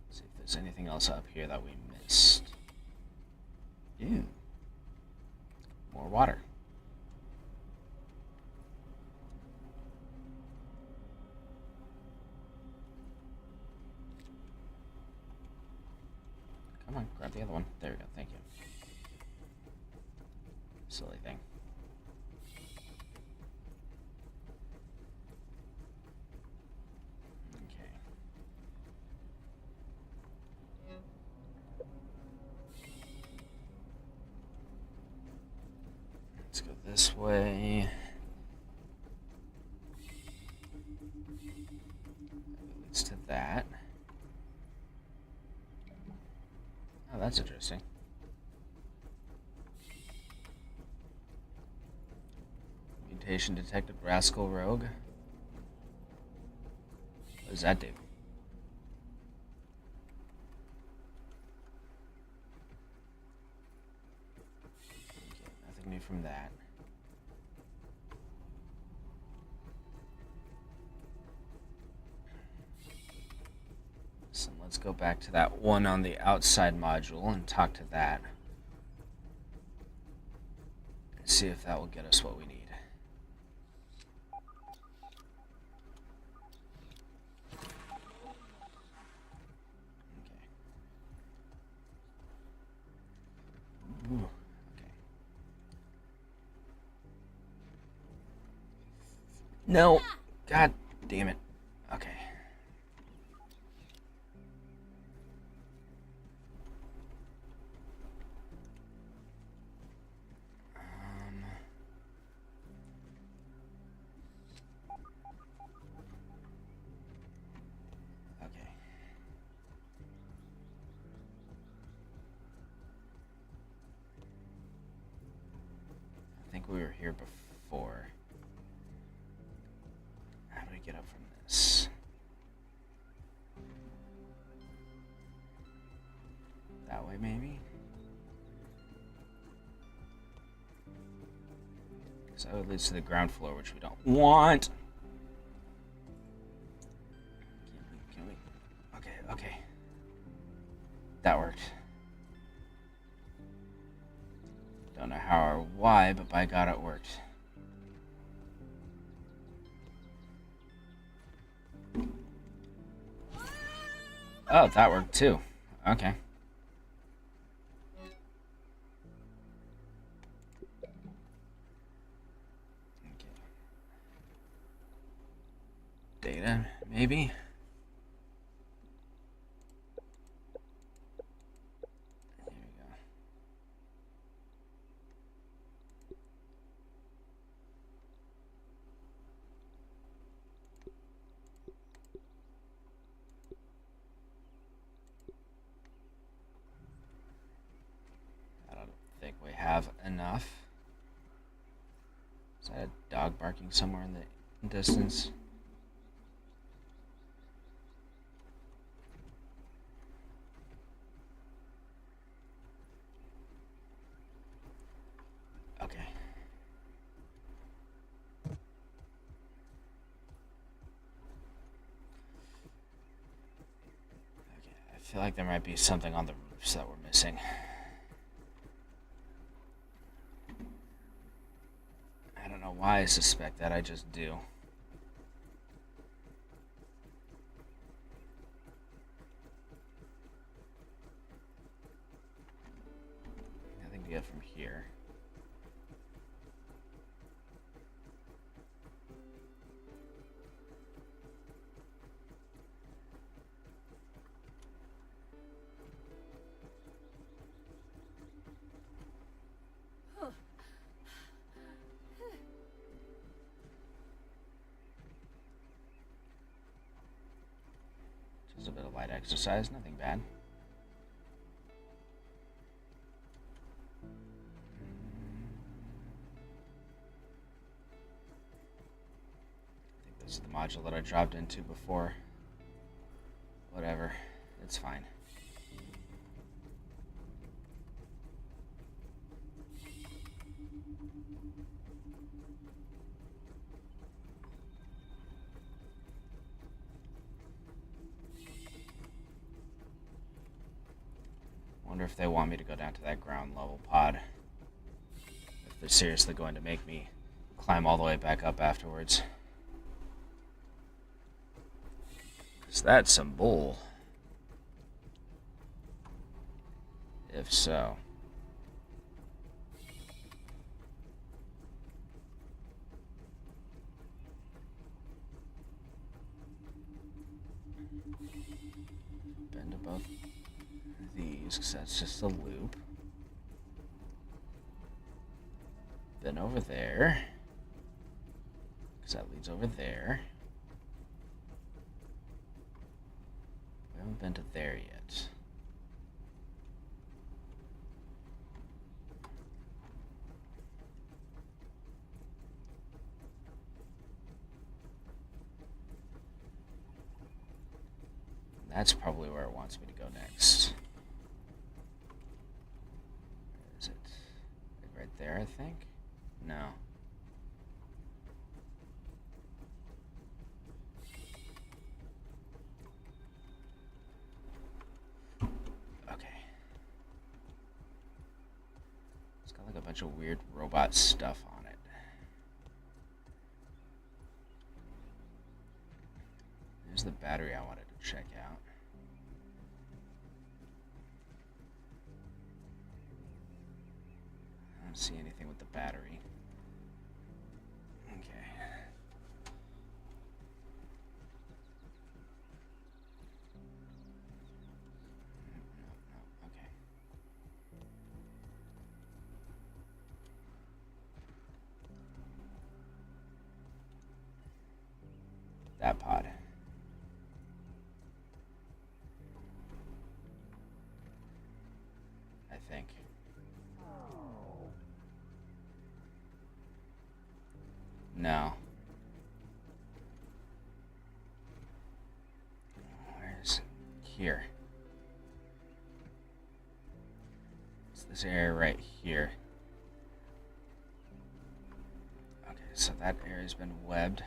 Let's see if there's anything else up here that we missed. Ew. More water. Come on, grab the other one. There we go, thank you. Silly thing. Let's go this way. That leads to that. Oh, that's interesting. Mutation detected, rascal rogue. What does that do? Me from that. So let's go back to that one on the outside module and talk to that. And see if that will get us what we need. Okay. Ooh. No. God damn it. Okay. Okay. I think we were here before. How do we get up from this? That way, maybe? So it leads to the ground floor, which we don't want. Can we? Okay, okay. That worked. Don't know how or why, but by God, it worked. Oh, that worked too. Okay. Data, maybe? There we go. I don't think we have enough. Is that a dog barking somewhere in the distance? Okay. Okay, I feel like there might be something on the roofs that we're missing. I don't know why I suspect that, I just do. Nothing to get from here. Just a bit of light exercise, nothing bad. I think this is the module that I dropped into before. Whatever, it's fine. Wonder if they want me to go down to that ground level pod. If they're seriously going to make me climb all the way back up afterwards. 'Cause that's some bull. If so. Bend above these, because that's just a loop. Then over there, because that leads over there. We haven't been to there yet. That's probably where it wants me to go next. Where is it? Like right there, I think? No. Okay. It's got like a bunch of weird robot stuff on it. There's the battery I wanted to check out. I don't see anything with the battery. Okay. No, okay. That pod. I think. No. Where's here? It's this area right here. Okay, so that area's been webbed.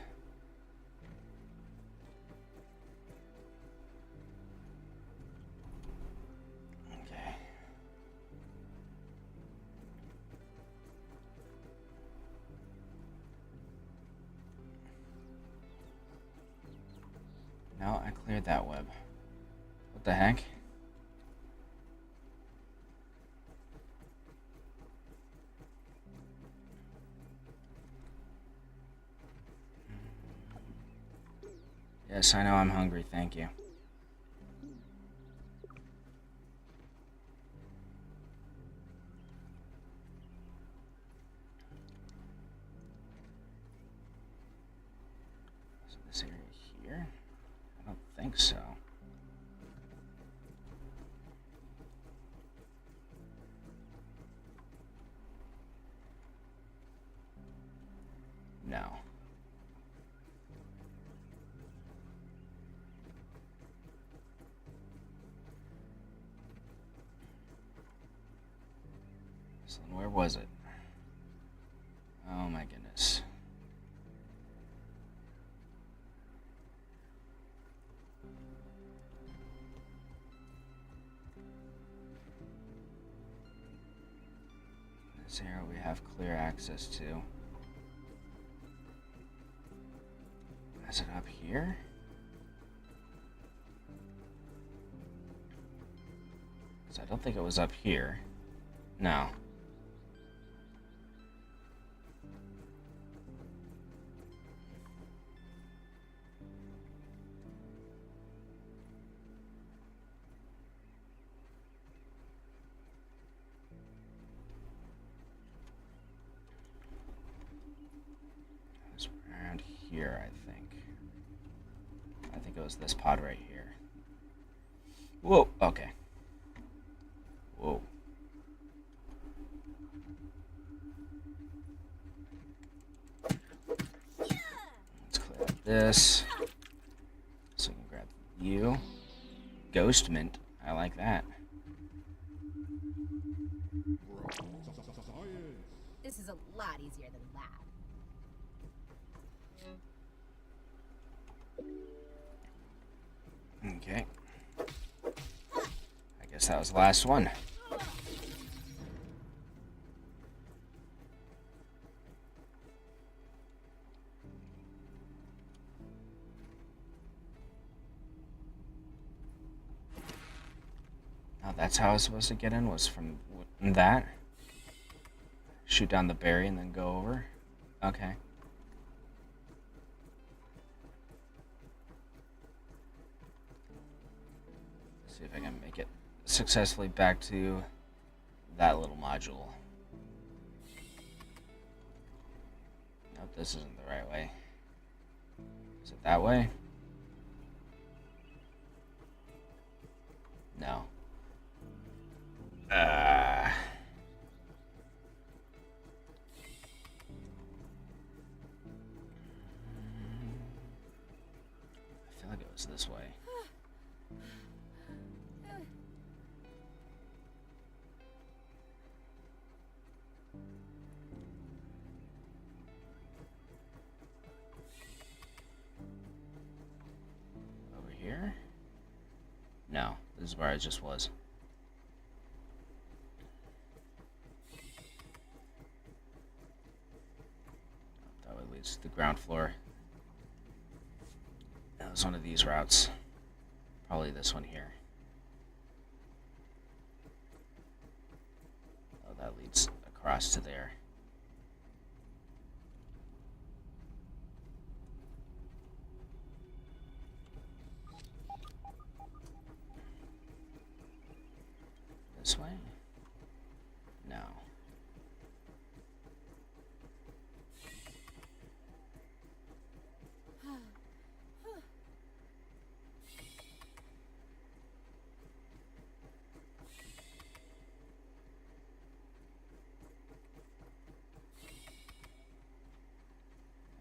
Okay. No, I cleared that web. What the heck? Yes, I know I'm hungry, thank you. So this area here? I don't think so. No. So then where was it? Oh my goodness. This area we have clear access to. Is it up here? So I don't think it was up here. No. It was around here, I think. I think it was this pod right here. Whoa, okay. Whoa. Let's clear up this. So we can grab you. Ghost mint. I like that. This is a lot easier than lab. Okay. I guess that was the last one. Oh, that's how I was supposed to get in, was from that? Shoot down the berry and then go over? Okay. See if I can make it successfully back to that little module. Nope, this isn't the right way. Is it that way? No. I feel like it was this way. Over here? No, this is where I just was. That way leads to the ground floor. That was one of these routes. Probably this one here. Oh, that leads across to there. This way? No.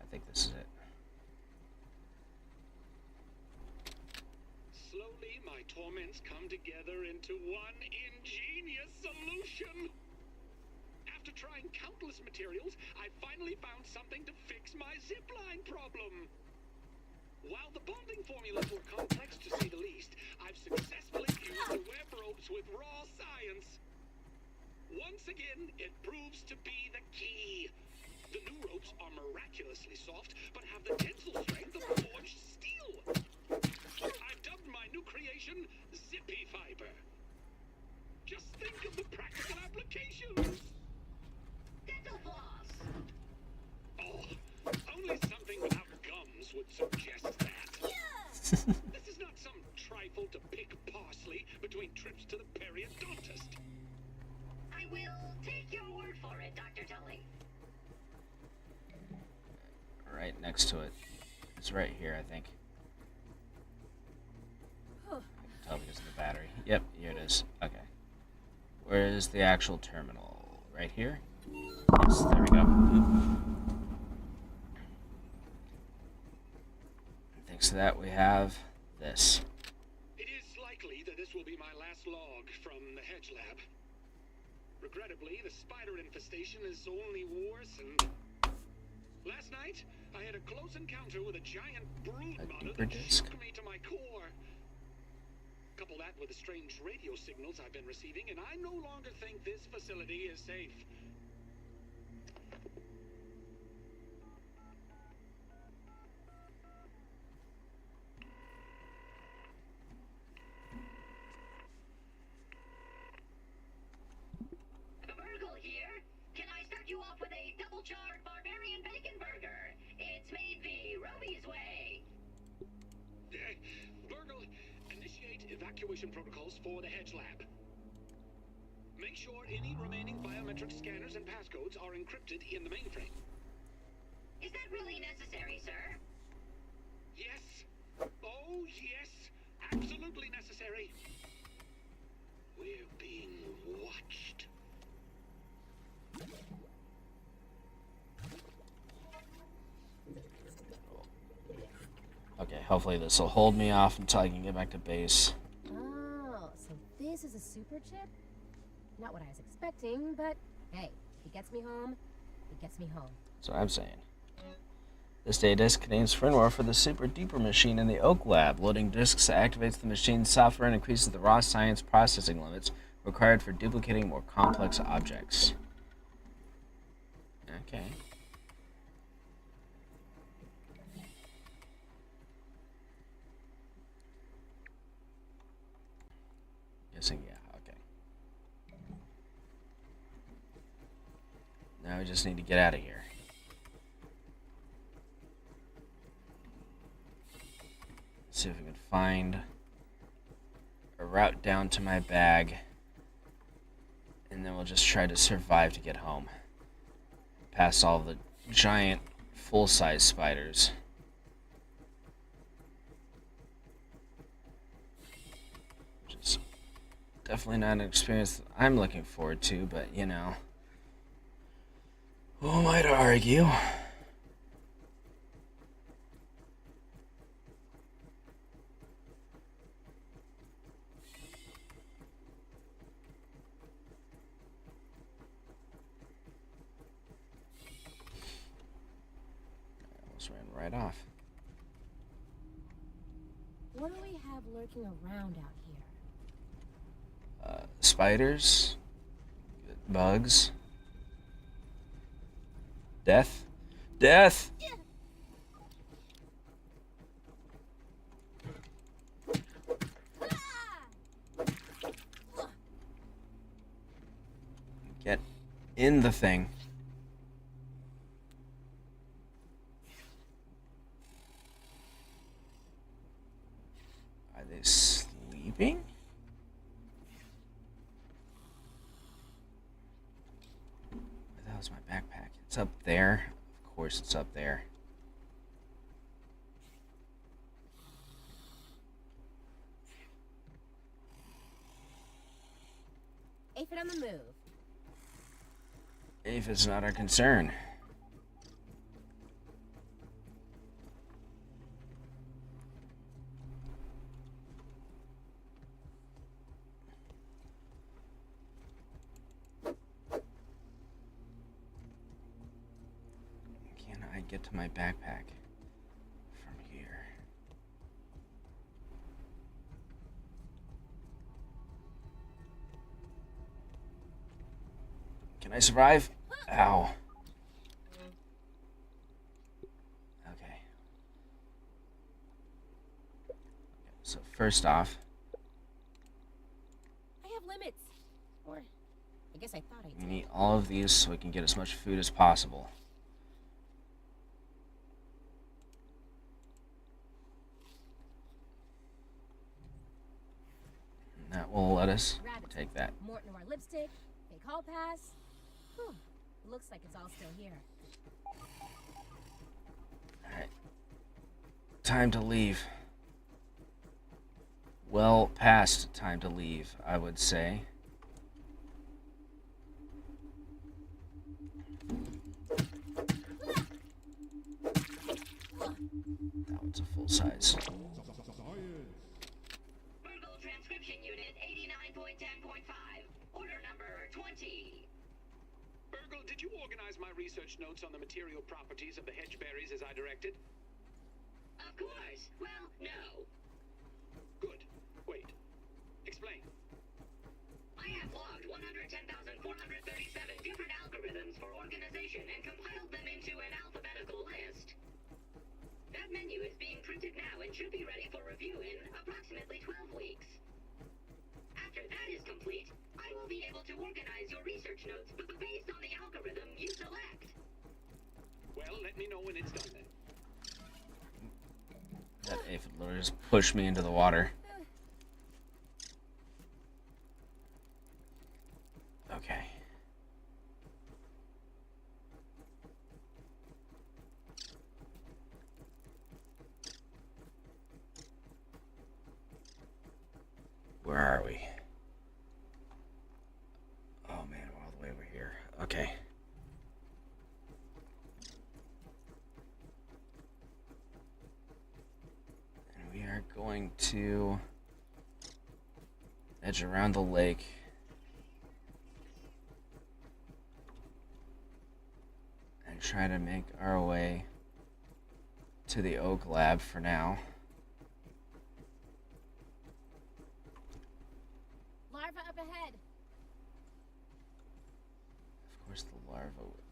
I think this is it. Slowly, my torments come together into one ingenious solution. After trying countless materials, I finally found something to fix my zipline problem. While the bonding formulas were complex to say the least, I've successfully fused the web ropes with raw science. Once again, it proves to be the key. The new ropes are miraculously soft, but have the tensile strength of forged steel. I've dubbed my new creation Zippy Fiber. Just think of the practical applications. Dental floss. Oh, only something without gums would suggest that. This is not some trifle to pick parsley between trips to the periodontist. I will take your word for it, Dr. Tully. Right next to it. It's right here, I think. I can tell because of the battery. Yep, here it is. Okay. Where is the actual terminal? Right here? Yes, there we go. Thanks to that, we have this. It is likely that this will be my last log from the hedge lab. Regrettably, the spider infestation is only worsened. Last night, I had a close encounter with a giant brood mother that shook me to my core. Couple that with the strange radio signals I've been receiving, and I no longer think this facility is safe. evacuation protocols for the Hedge Lab. Make sure any remaining biometric scanners and passcodes are encrypted in the mainframe. Is that really necessary, sir? Yes. Oh, yes. Absolutely necessary. We're being watched. Okay, hopefully this will hold me off until I can get back to base. Oh, so this is a super chip? Not what I was expecting, but hey, if it gets me home, it gets me home. That's what I'm saying. This data disk contains firmware for the super duper machine in the Oak Lab. Loading disks activates the machine's software and increases the raw science processing limits required for duplicating more complex objects. Okay. Guessing, yeah, okay. Now we just need to get out of here. See if we can find a route down to my bag, and then we'll just try to survive to get home. Past all the giant full-size spiders. Which is definitely not an experience that I'm looking forward to, but you know, who am I to argue? Ran right off. What do we have lurking around out here? Spiders, bugs, death, death. Get in the thing. Are they sleeping? Where the hell's my backpack? It's up there. Of course it's up there. Aphid on the move. If it's not our concern. Can I get to my backpack from here? Can I survive? Ow. Okay. So first off, I have limits. Or, I guess I thought I we did. need all of these so we can get as much food as possible. And that will let us Rabbits. take that. Morton Noir lipstick, fake hall pass. Whew. It looks like it's all still here. Alright. Time to leave. Well past time to leave, I would say. That one's a full size. Verbal transcription unit 89.10.5. Order number 20. Burgle, did you organize my research notes on the material properties of the hedge berries as I directed? Of course. Well, no. Good. Wait. Explain. I have logged 110,437 different algorithms for organization and compiled them into an alphabetical list. That menu is being printed now and should be ready for review in approximately 12 weeks. After that is complete, I will be able to organize your research notes based on the algorithm you select. Well, let me know when it's done then. That aphid literally just pushed me into the water. Okay. Where are we? Oh man, we're all the way over here. Okay. And we are going to edge around the lake. And try to make our way to the Oak Lab for now. Larva up ahead. Of course, the larva would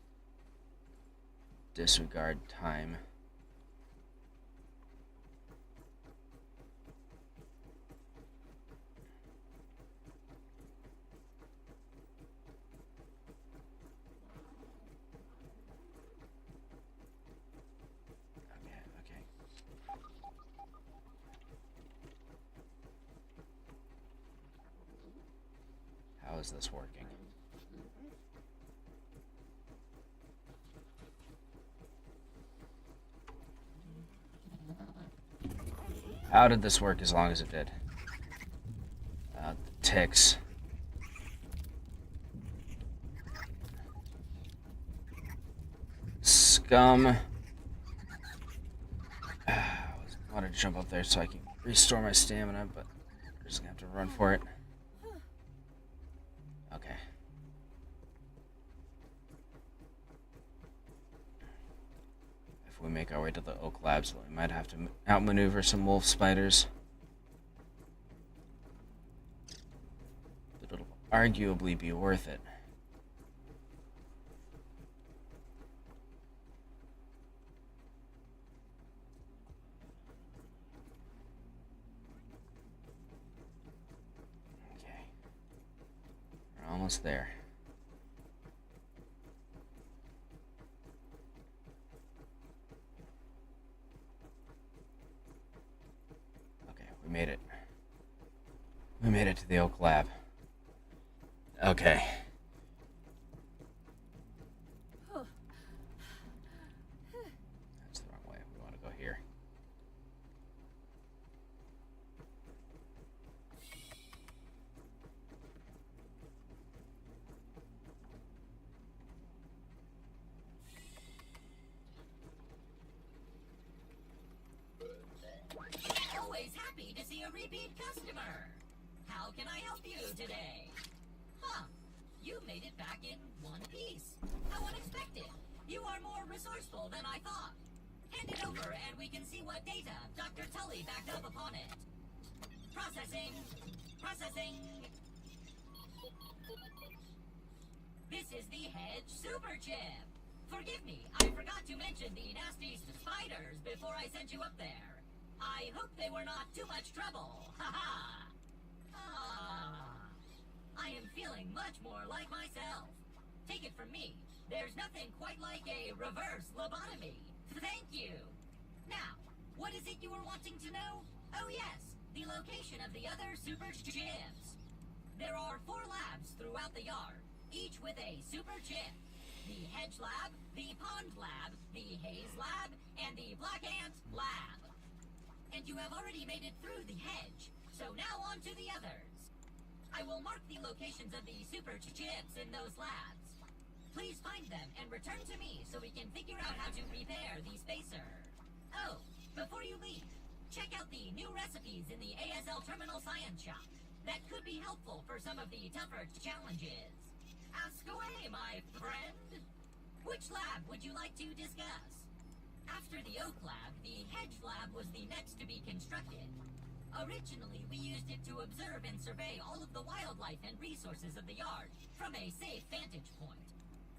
disregard time. Okay. How is this working? How did this work as long as it did? The ticks. Scum. I wanted to jump up there so I can restore my stamina, but I'm just gonna have to run for it. Okay. If we make our way to the Oak Labs, we might have to outmaneuver some wolf spiders. But it'll arguably be worth it. Okay. We're almost there. We made it. We made it to the Oak Lab. Okay. That's the wrong way. We want to go here. Always happy to see a repeat customer. How can I help you today? Huh, you made it back in one piece. How unexpected. You are more resourceful than I thought. Hand it over and we can see what data Dr. Tully backed up upon it. Processing. Processing. This is the Hedge Super Chip. Forgive me, I forgot to mention the nasty spiders before I sent you up there. I hope they were not too much trouble. Ha-ha! I am feeling much more like myself. Take it from me, there's nothing quite like a reverse lobotomy. Thank you. Now, what is it you were wanting to know? Oh yes, the location of the other super chips. There are 4 labs throughout the yard, each with a super chip. The Hedge Lab, the Pond Lab, the Haze Lab, and the Black Ant Lab. And you have already made it through the hedge, so now on to the others. I will mark the locations of the super chips in those labs. Please find them and return to me so we can figure out how to repair the spacer. Oh, before you leave, check out the new recipes in the ASL Terminal Science Shop. That could be helpful for some of the tougher challenges. Ask away, my friend. Which lab would you like to discuss? After the Oak Lab, the Hedge Lab was the next to be constructed. Originally, we used it to observe and survey all of the wildlife and resources of the yard from a safe vantage point.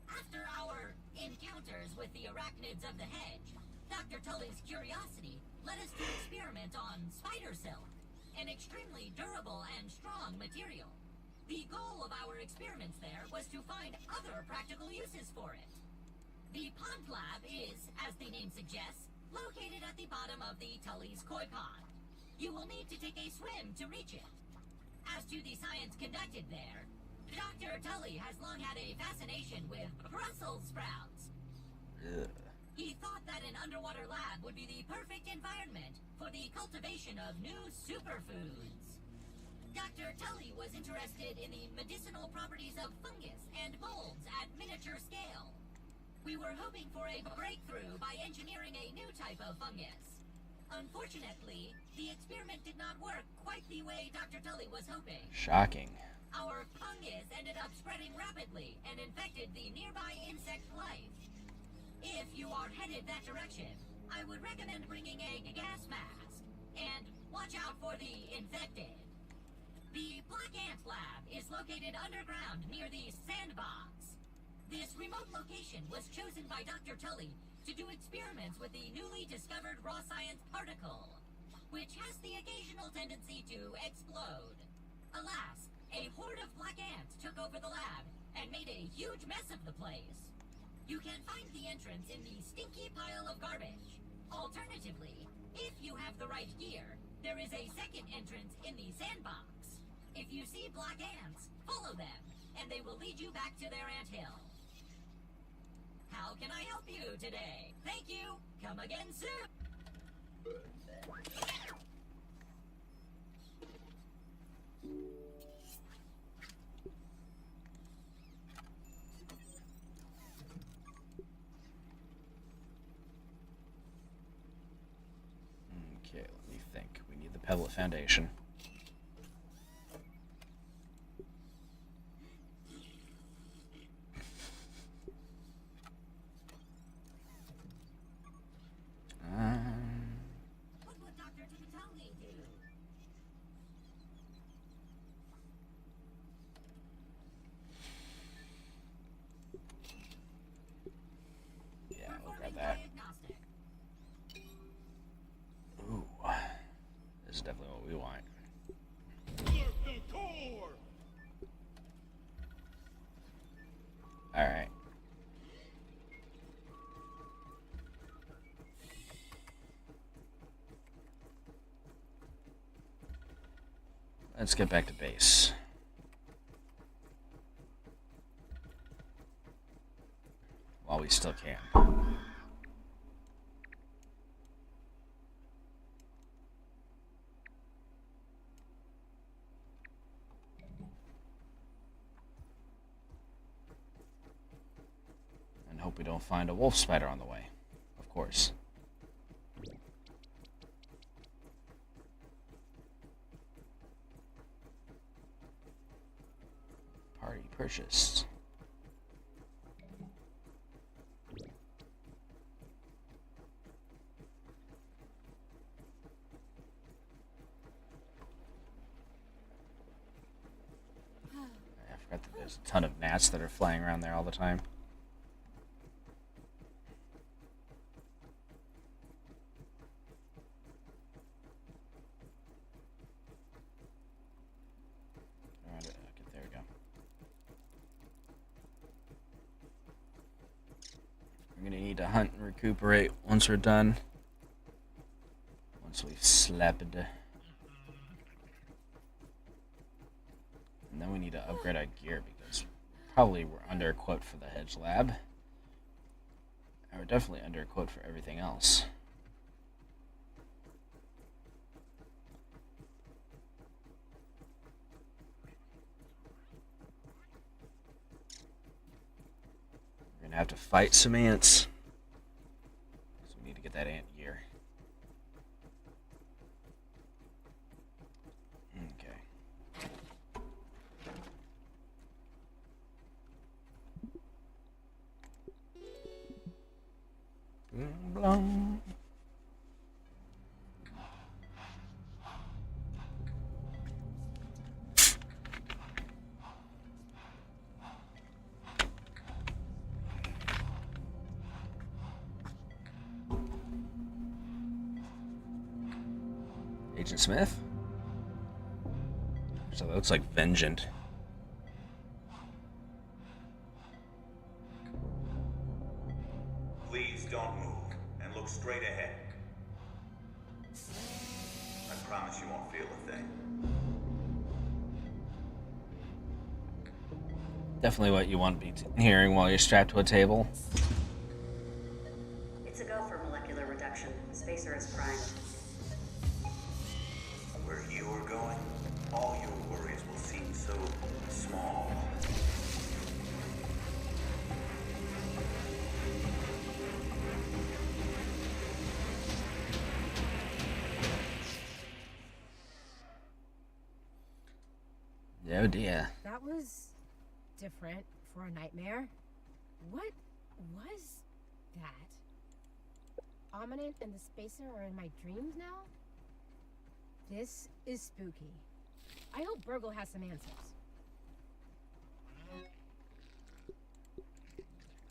After our encounters with the arachnids of the hedge, Dr. Tully's curiosity led us to experiment on spider silk, an extremely durable and strong material. The goal of our experiments there was to find other practical uses for it. The Pond Lab is, as the name suggests, located at the bottom of the Tully's koi pond. You will need to take a swim to reach it. As to the science conducted there, Dr. Tully has long had a fascination with Brussels sprouts. Ugh. He thought that an underwater lab would be the perfect environment for the cultivation of new superfoods. Dr. Tully was interested in the medicinal properties of fungus and molds at miniature scale. We were hoping for a breakthrough by engineering a new type of fungus. Unfortunately, the experiment did not work quite the way Dr. Tully was hoping. Shocking. Our fungus ended up spreading rapidly and infected the nearby insect life. If you are headed that direction, I would recommend bringing a gas mask and watch out for the infected. The Black Ant Lab is located underground near the sandbox. This remote location was chosen by Dr. Tully to do experiments with the newly discovered raw science particle, which has the occasional tendency to explode. Alas, a horde of black ants took over the lab and made a huge mess of the place. You can find the entrance in the stinky pile of garbage. Alternatively, if you have the right gear, there is a second entrance in the sandbox. If you see black ants, follow them, and they will lead you back to their anthill. How can I help you today? Thank you. Come again soon. Okay, let me think. We need the pellet foundation. What would Dr. Tully do? Yeah, we'll grab that. Diagnostic. Ooh, this is definitely what we want. All right. Let's get back to base. While we still can. And hope we don't find a wolf spider on the way. Of course. Party purchased. I forgot that there's a ton of gnats that are flying around there all the time. Alright, okay, there we go. We're gonna need to hunt and recuperate once we're done. Once we've slapped it. And then we need to upgrade our gear because probably we're under equipped for the hedge lab. And we're definitely under equipped for everything else. We're gonna have to fight some ants. So we need to get that ant gear. Okay. Blum. Agent Smith? So that looks like Vengeant. Please don't move and look straight ahead. I promise you won't feel a thing. Definitely what you want to be hearing while you're strapped to a table. It's a go for molecular reduction. Spacer is primed. Where you are going, all your worries will seem so small. Oh dear. That was different for a nightmare. What was that? Ominent and the Spacer are in my dreams now? This is spooky. I hope Burgle has some answers.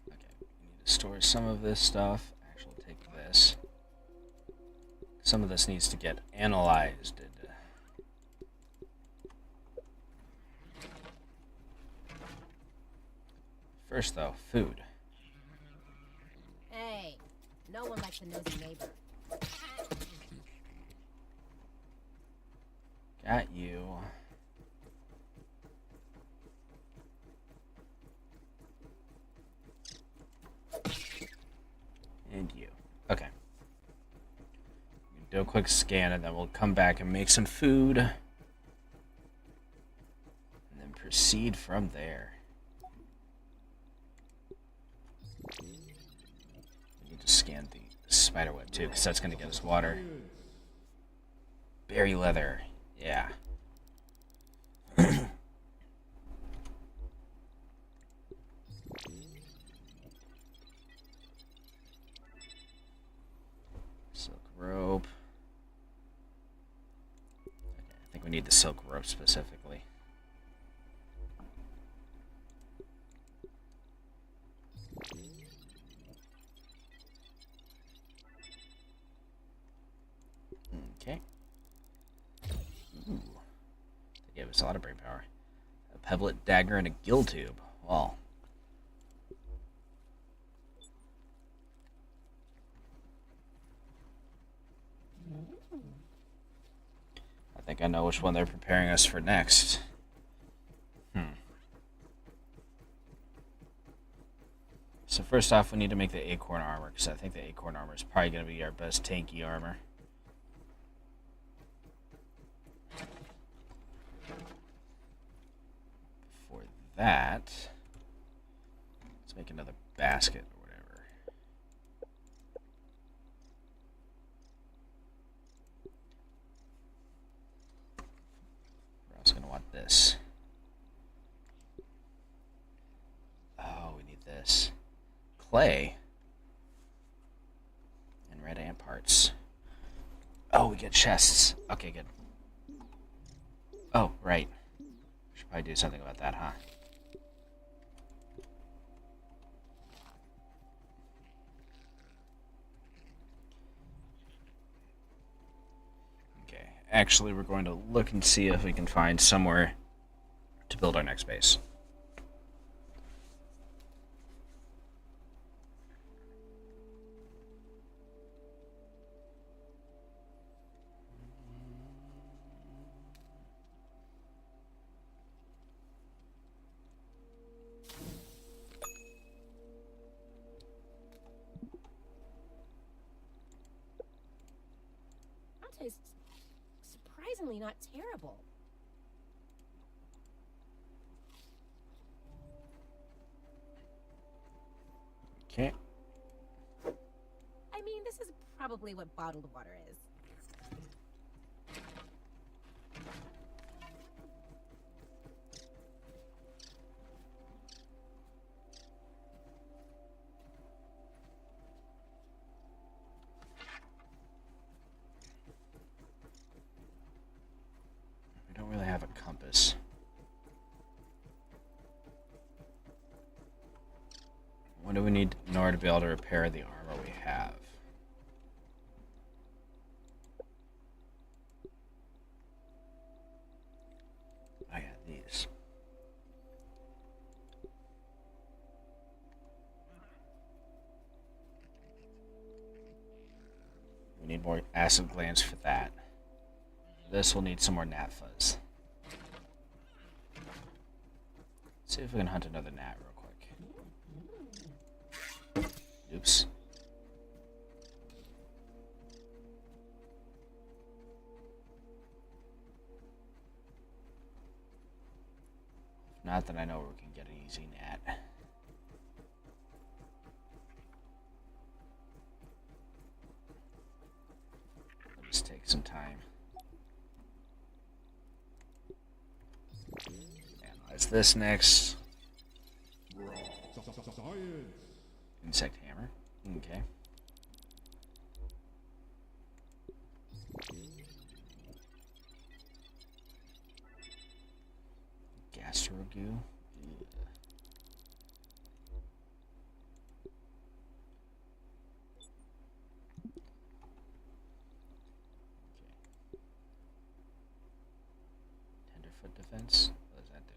Okay, we need to store some of this stuff. Actually, take this. Some of this needs to get analyzed. First, though, food. Hey, no one likes a nosy neighbor. Got you. And you. Okay. Do a quick scan and then we'll come back and make some food. And then proceed from there. We need to scan the spiderweb too, because that's going to get us water. Berry leather. Yeah. Silk rope. Okay, I think we need the silk rope specifically. Okay. Ooh. They gave us a lot of brain power. A pebblet dagger and a gill tube. Wow. I think I know which one they're preparing us for next. So first off, we need to make the acorn armor, because I think the acorn armor is probably going to be our best tanky armor. For that, let's make another basket or whatever. We're also going to want this. Oh, we need this. Clay. And red ant parts. Oh, we get chests. Okay, good. Oh, right. Should probably do something about that, huh? Okay. Actually, we're going to look and see if we can find somewhere to build our next base. Is surprisingly not terrible. Okay. I mean, this is probably what bottled water is. We don't really have a compass. What do we need in order to be able to repair the armor we have? Oh yeah, these. We need more acid glands for that. This will need some more gnat fuzz. Let's see if we can hunt another gnat real quick. Oops. Not that I know where we can get an easy gnat. It'll just take some time. Analyze this next. Insect hammer. Okay. Gastro goo. Tenderfoot defense. What does that do?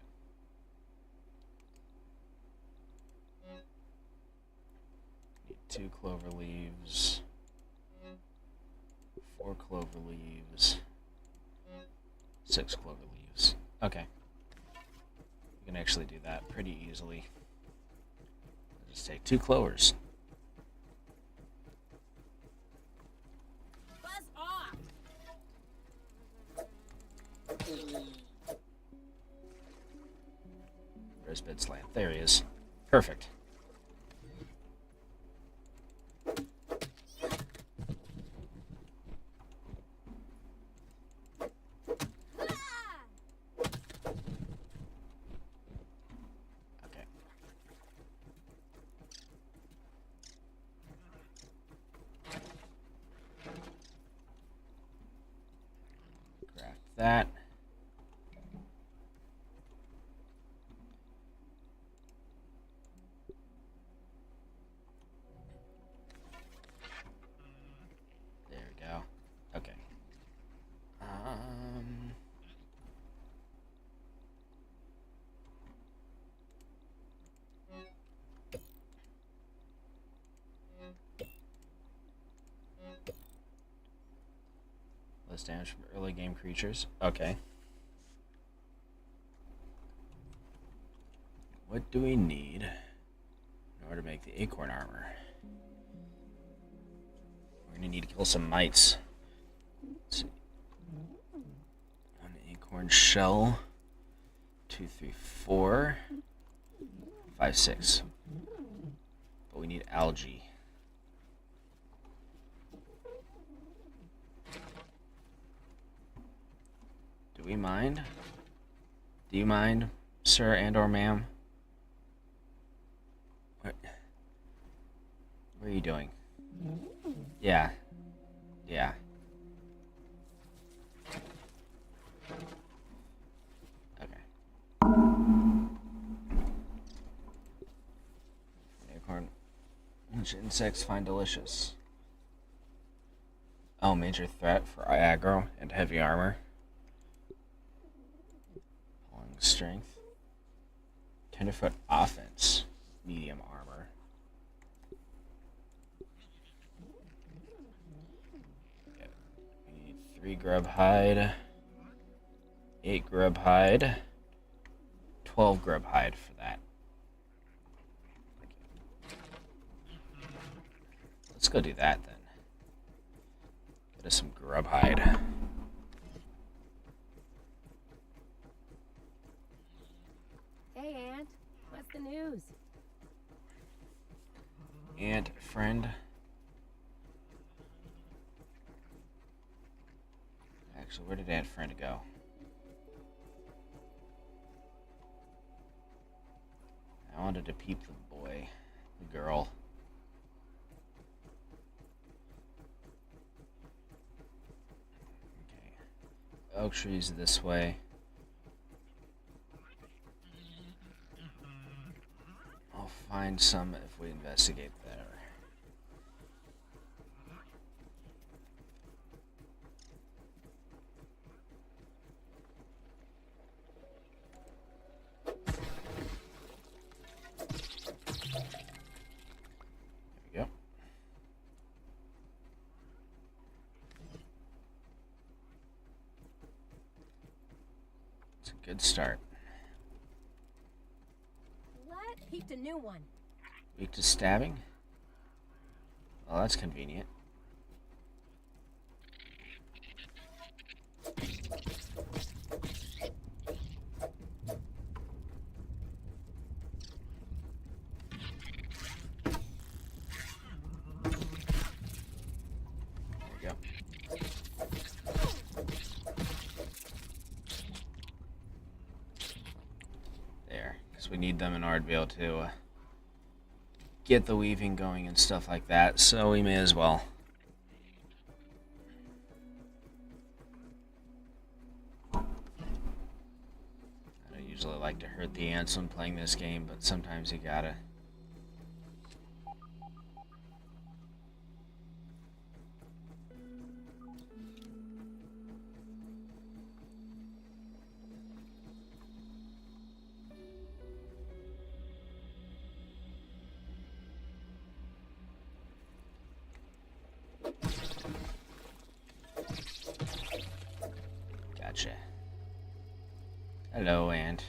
Need 2 clover leaves. 4 clover leaves. 6 clover leaves. Okay. We can actually do that pretty easily. I'll just take 2 clovers. Buzz off! Where's Bidslant? There he is. Perfect. Okay. Craft that. There we go. Okay. Less damage from early game creatures. Okay. What do we need in order to make the acorn armor? We're gonna need to kill some mites. Let's see. An acorn shell. 2, 3, 4, 5, 6. But we need algae. Do we mind? Do you mind, sir and or ma'am? What are you doing? Yeah. Yeah. Okay. Acorn. Which insects find delicious? Oh, major threat for aggro and heavy armor. Pulling strength. Tenderfoot offense. Medium armor. Okay. We need 3 grub hide. 8 grub hide. 12 grub hide for that. Let's go do that then. Get us some grub hide. Hey, Aunt. What's the news? Aunt, friend. Actually, where did Aunt Friend go? I wanted to peep the boy, the girl. Okay. Oak trees this way. I'll find some if we investigate there. There we go. It's a good start. peeped a new one. Weak to stabbing? Well, that's convenient. We need them in order to be able to get the weaving going and stuff like that, so we may as well. I don't usually like to hurt the ants when playing this game, but sometimes you gotta. Gotcha. Hello, ant.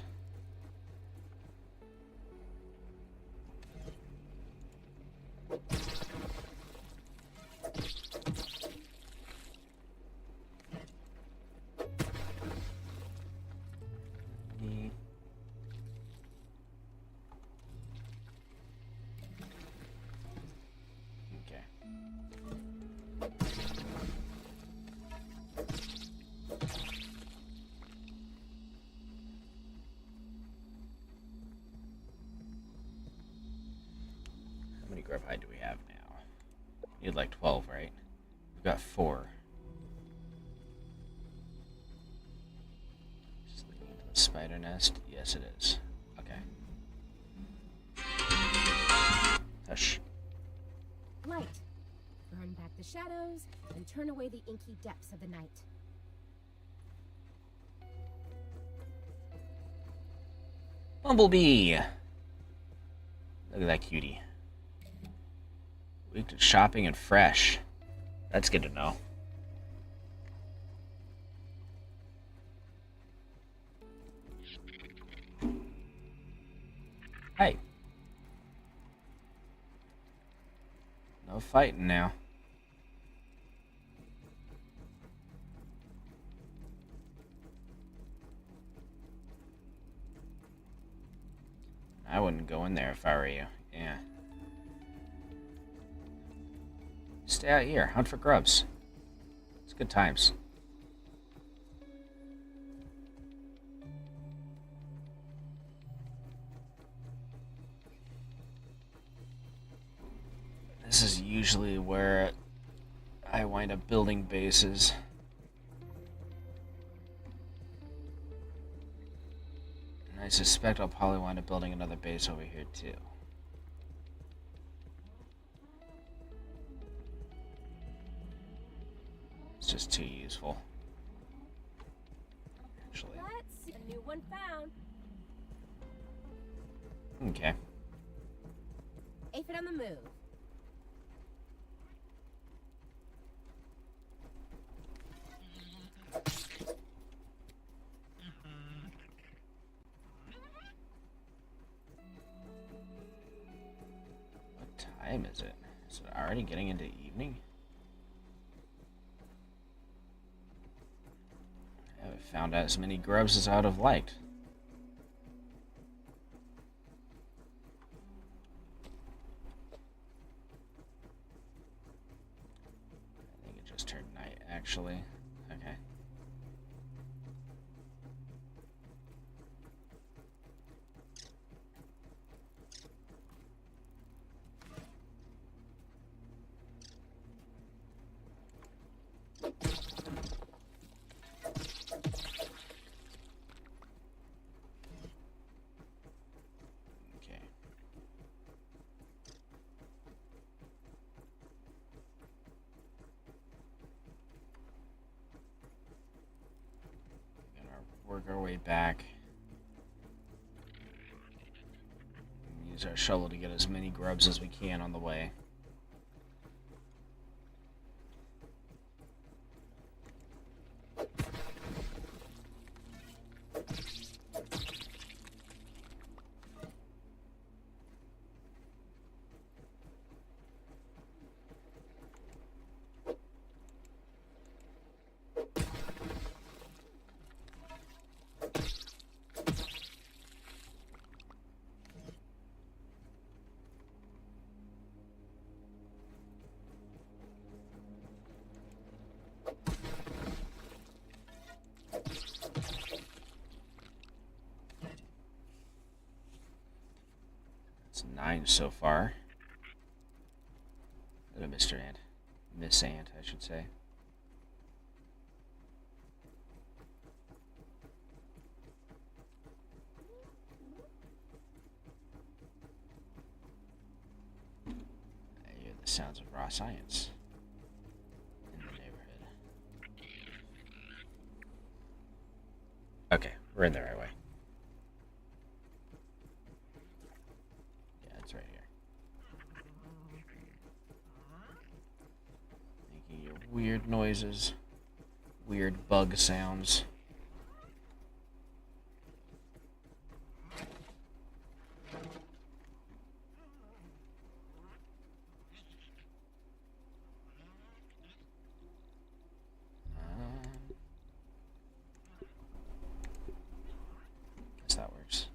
How many grub hide do we have now? We need like 12, right? We've got 4. Just leading to the spider nest? Yes, it is. Okay. Hush. Light. Burn back the shadows and turn away the inky depths of the night. Bumblebee! Look at that cutie. Week to shopping and fresh. That's good to know. Hey. No fighting now. I wouldn't go in there if I were you. Yeah. Stay out here. Hunt for grubs. It's good times. This is usually where I wind up building bases. And I suspect I'll probably wind up building another base over here too. It's just too useful. Actually. Let's see. A new one found. Okay. Aphid on the move. What time is it? Is it already getting into evening? I haven't found out as many grubs as I would have liked. I think it just turned night, actually. Okay. Okay. We're gonna work our way back. Use our shovel to get as many grubs as we can on the way. It's 9 so far. Mr. Ant. Miss Ant, I should say. I hear the sounds of raw science in the neighborhood. Okay, we're in the right way. Yeah, it's right here. Making your weird noises, weird bug sounds. Guess that works.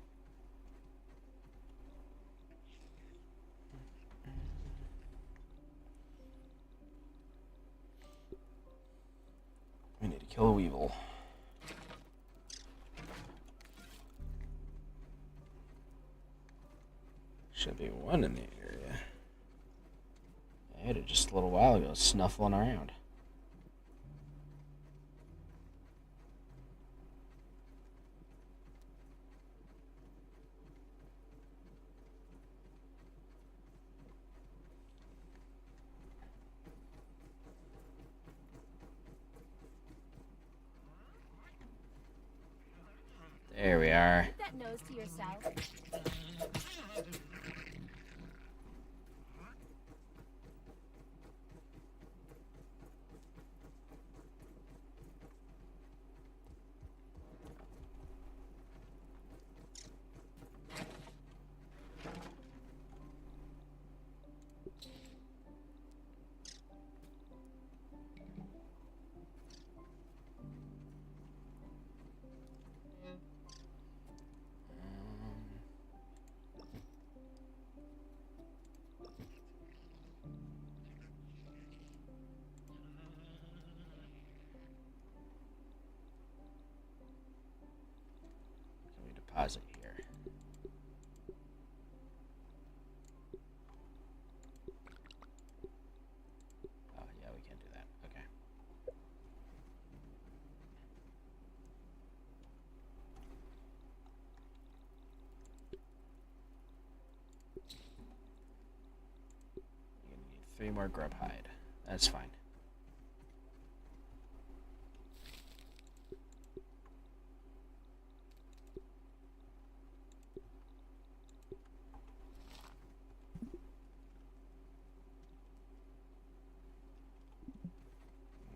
We need to kill a weevil. Should be one in the area. I had it just a little while ago, snuffling around. There we are. Keep that nose to yourself. Can we deposit here? Oh, yeah, we can do that. Okay. You're gonna need 3 more grub hide. That's fine.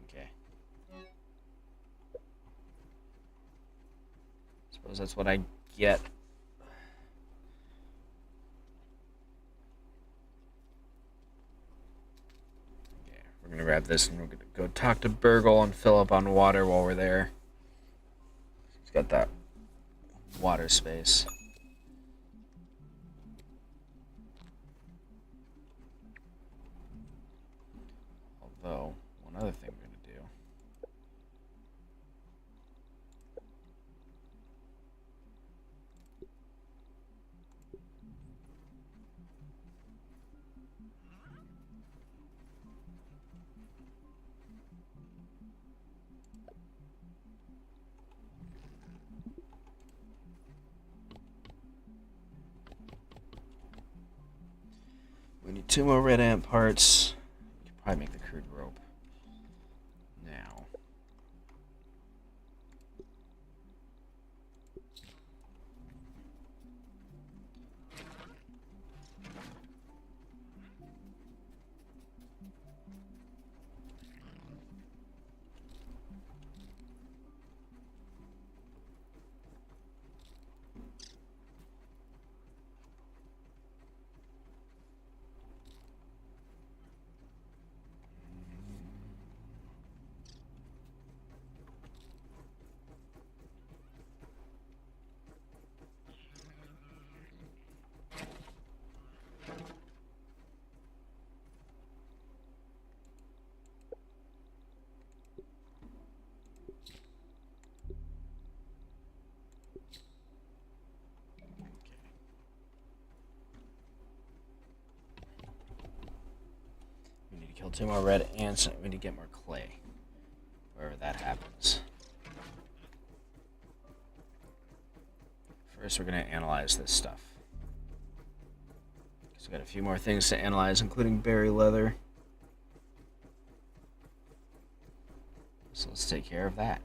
Okay. Suppose that's what I get. Okay, we're gonna grab this and we're gonna go talk to Burgle and fill up on water while we're there. He's got that water space. Although, one other thing we're gonna do. We need 2 more red ant parts. We could probably make the crude rope now. Kill 2 more red ants. We need to get more clay. Wherever that happens. First, we're going to analyze this stuff. So, we've got a few more things to analyze, including berry leather. So, let's take care of that.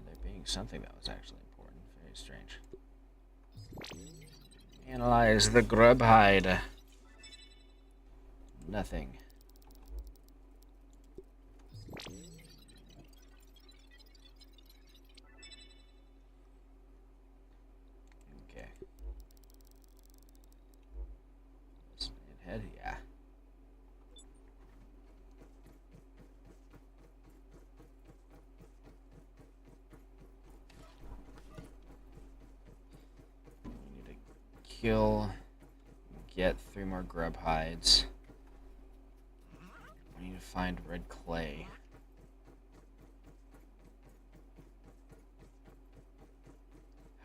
There being something that was actually important. Very strange. Analyze the grub hide. Nothing. Okay. Head, yeah. We need to kill, get 3 more grub hides. We need to find red clay.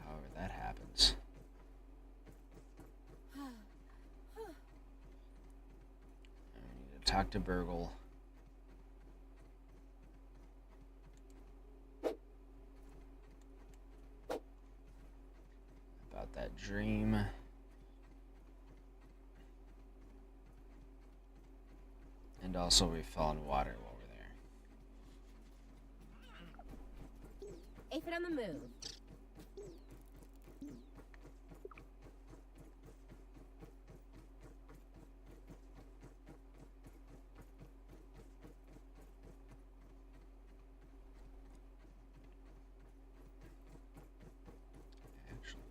However that happens. I need to talk to Burgle. About that dream. And also we fell in water while we're there. Aphid on the move. Actually.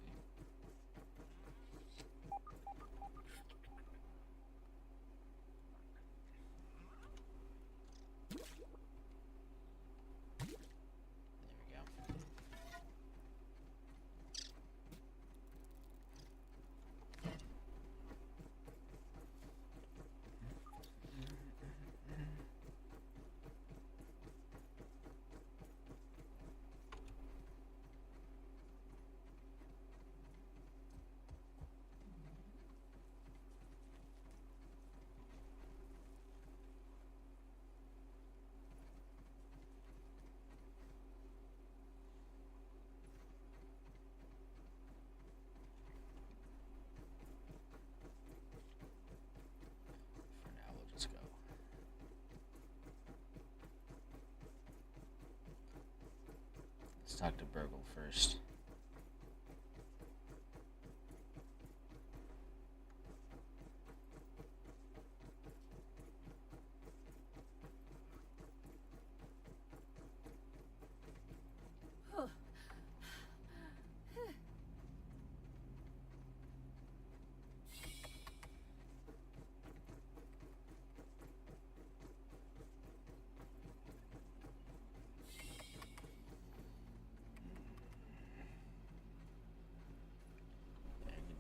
Let's go. Let's talk to Burgle first.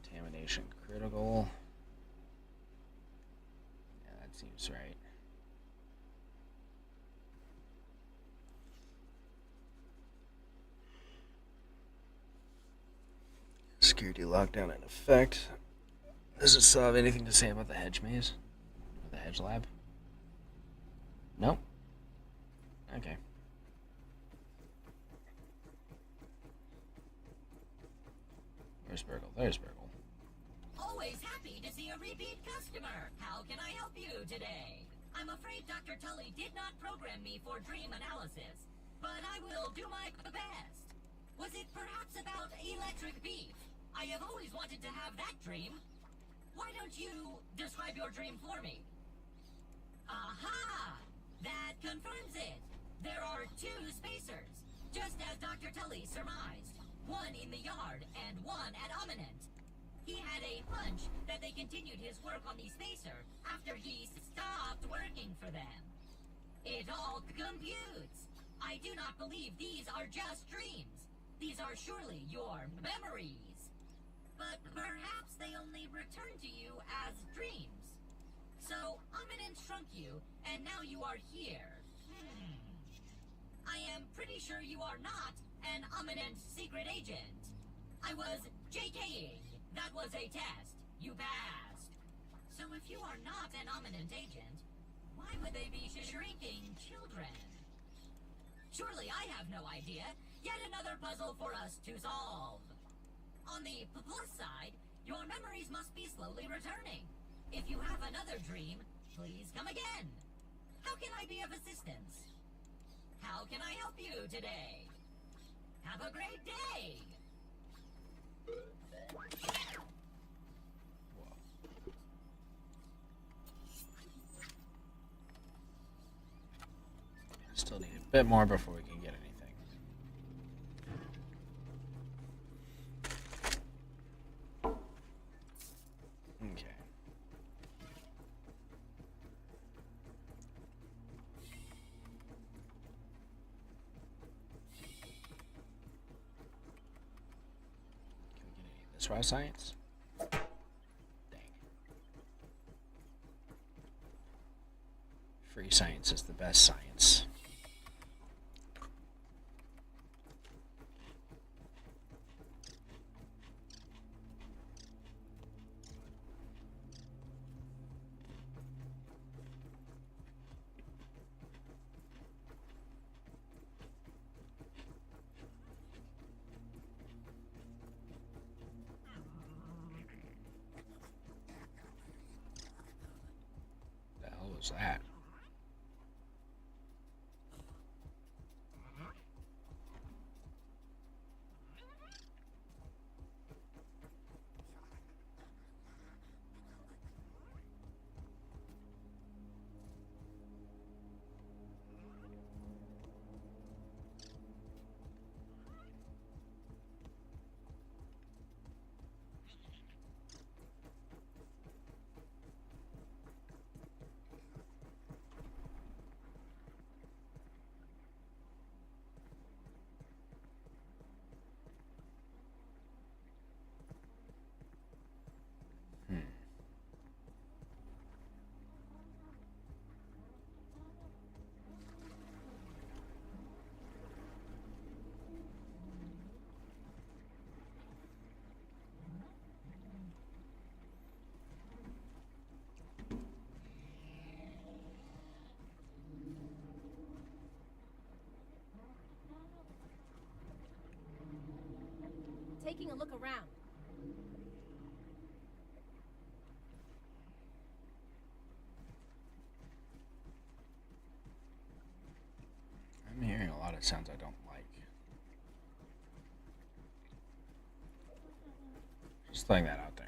Contamination critical. Yeah, that seems right. Security lockdown in effect. Does it still have anything to say about the hedge maze? Or the hedge lab? Nope. Okay. Where's Burgle? There's Burgle. Always happy to see a repeat customer. How can I help you today? I'm afraid Dr. Tully did not program me for dream analysis, but I will do my best. Was it perhaps about electric beef? I have always wanted to have that dream. Why don't you describe your dream for me? Aha! That confirms it. There are 2 spacers, just as Dr. Tully surmised. One in the yard and one at Eminent. He had a hunch that they continued his work on the spacer after he stopped working for them. It all computes. I do not believe these are just dreams. These are surely your memories. But perhaps they only return to you as dreams. So Eminent shrunk you, and now you are here. I am pretty sure you are not an eminent secret agent. I was JKing. That was a test. You passed. So if you are not an eminent agent, why would they be shrinking children? Surely I have no idea. Yet another puzzle for us to solve. On the plus side, your memories must be slowly returning. If you have another dream, please come again. How can I be of assistance? How can I help you today? Have a great day! Still need a bit more before we can get anything. Okay. Can we get any of this raw science? Dang. Free science is the best science. The hell was that? Taking a look around. I'm hearing a lot of sounds I don't like. Just throwing that out there.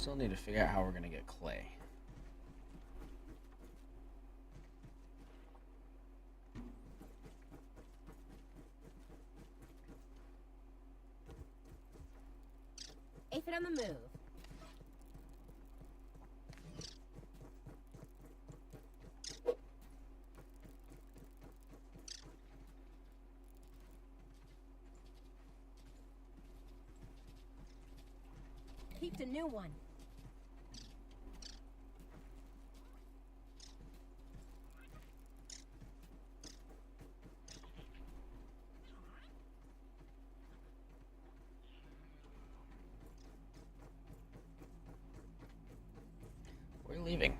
Still need to figure out how we're gonna get clay. Aphid on the move. Peeped a new one. We're leaving.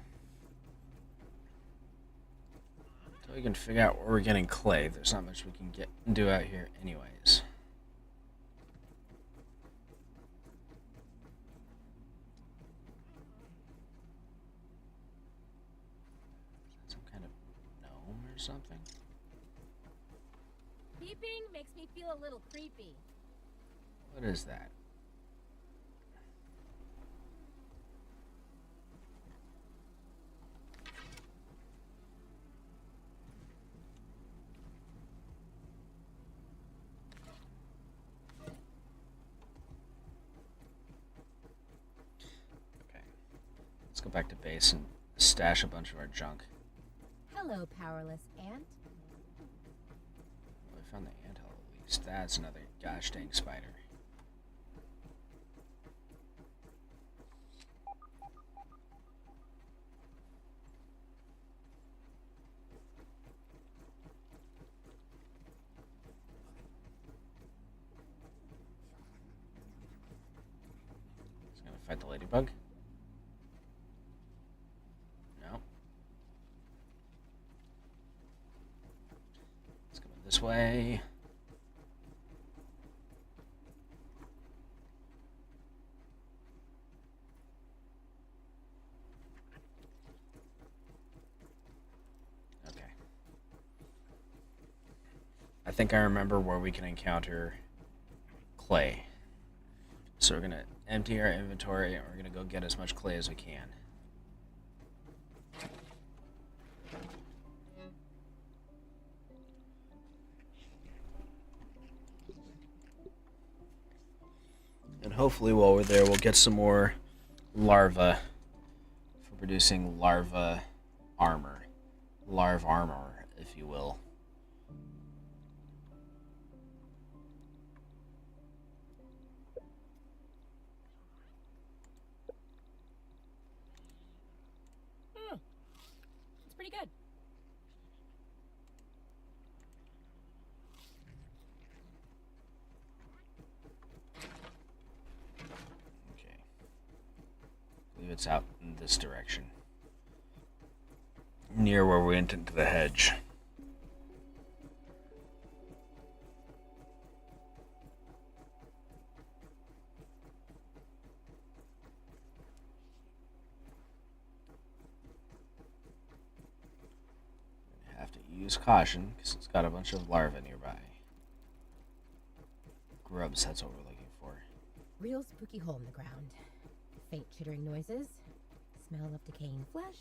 Until we can figure out where we're getting clay, there's not much we can do out here anyways. Some kind of gnome or something? Peeping makes me feel a little creepy. What is that? Let's go back to base and stash a bunch of our junk. Hello, powerless ant. Well, I found the anthill at least. That's another gosh dang spider. Just gonna fight the ladybug. This way. Okay. I think I remember where we can encounter clay. So we're going to empty our inventory and we're going to go get as much clay as we can. And hopefully while we're there, we'll get some more larvae for producing larva armor. Larva armor, if you will. It's pretty good. It's out in this direction, near where we went into the hedge. We have to use caution because it's got a bunch of larvae nearby. Grubs, that's what we're looking for. Real spooky hole in the ground. Faint chittering noises, smell of decaying flesh.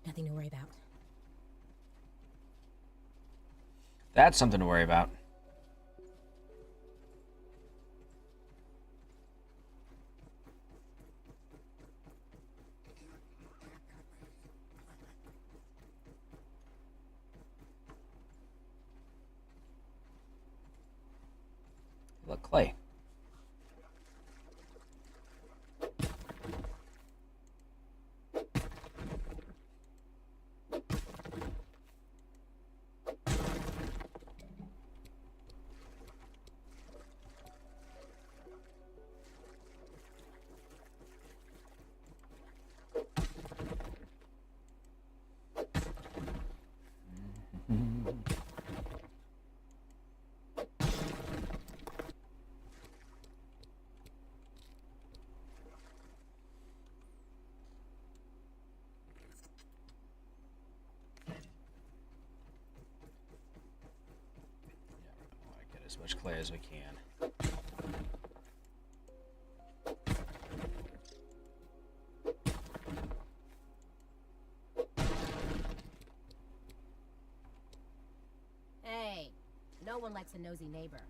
Nothing to worry about. That's something to worry about. Look, clay. As much clay as we can. one likes a nosy neighbor.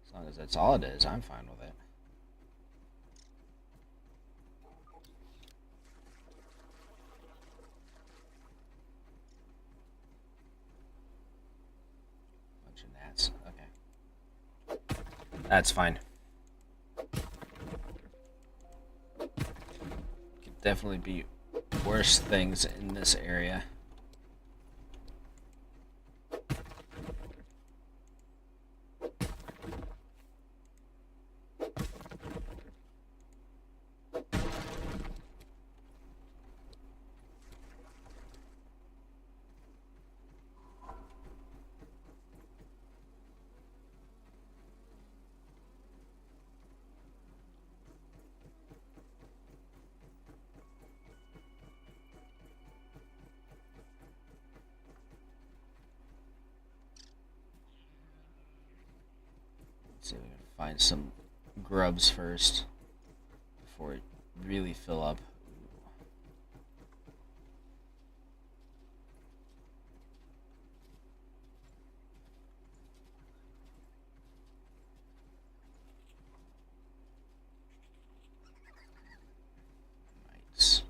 As long as that's all it is, I'm fine with it. Bunch of gnats. Okay. That's fine. Could definitely be worse things in this area. See if we can find some grubs first before it really fill up. Mites.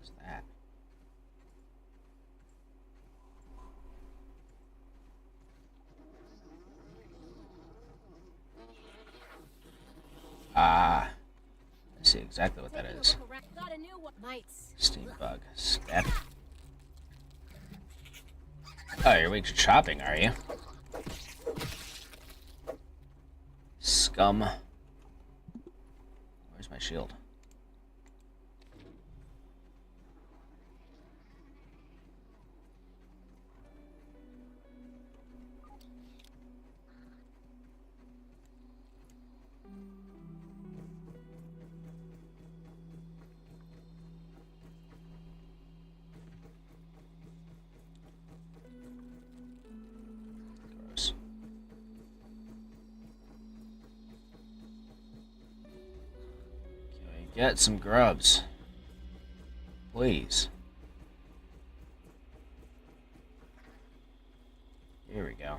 Is that? Ah, I see exactly what that is. Got a new one. Mites. Steam bug. Scat. Oh, you're weak to chopping, are you? Scum. Where's my shield? Gross. Can we get some grubs? Please. Here we go.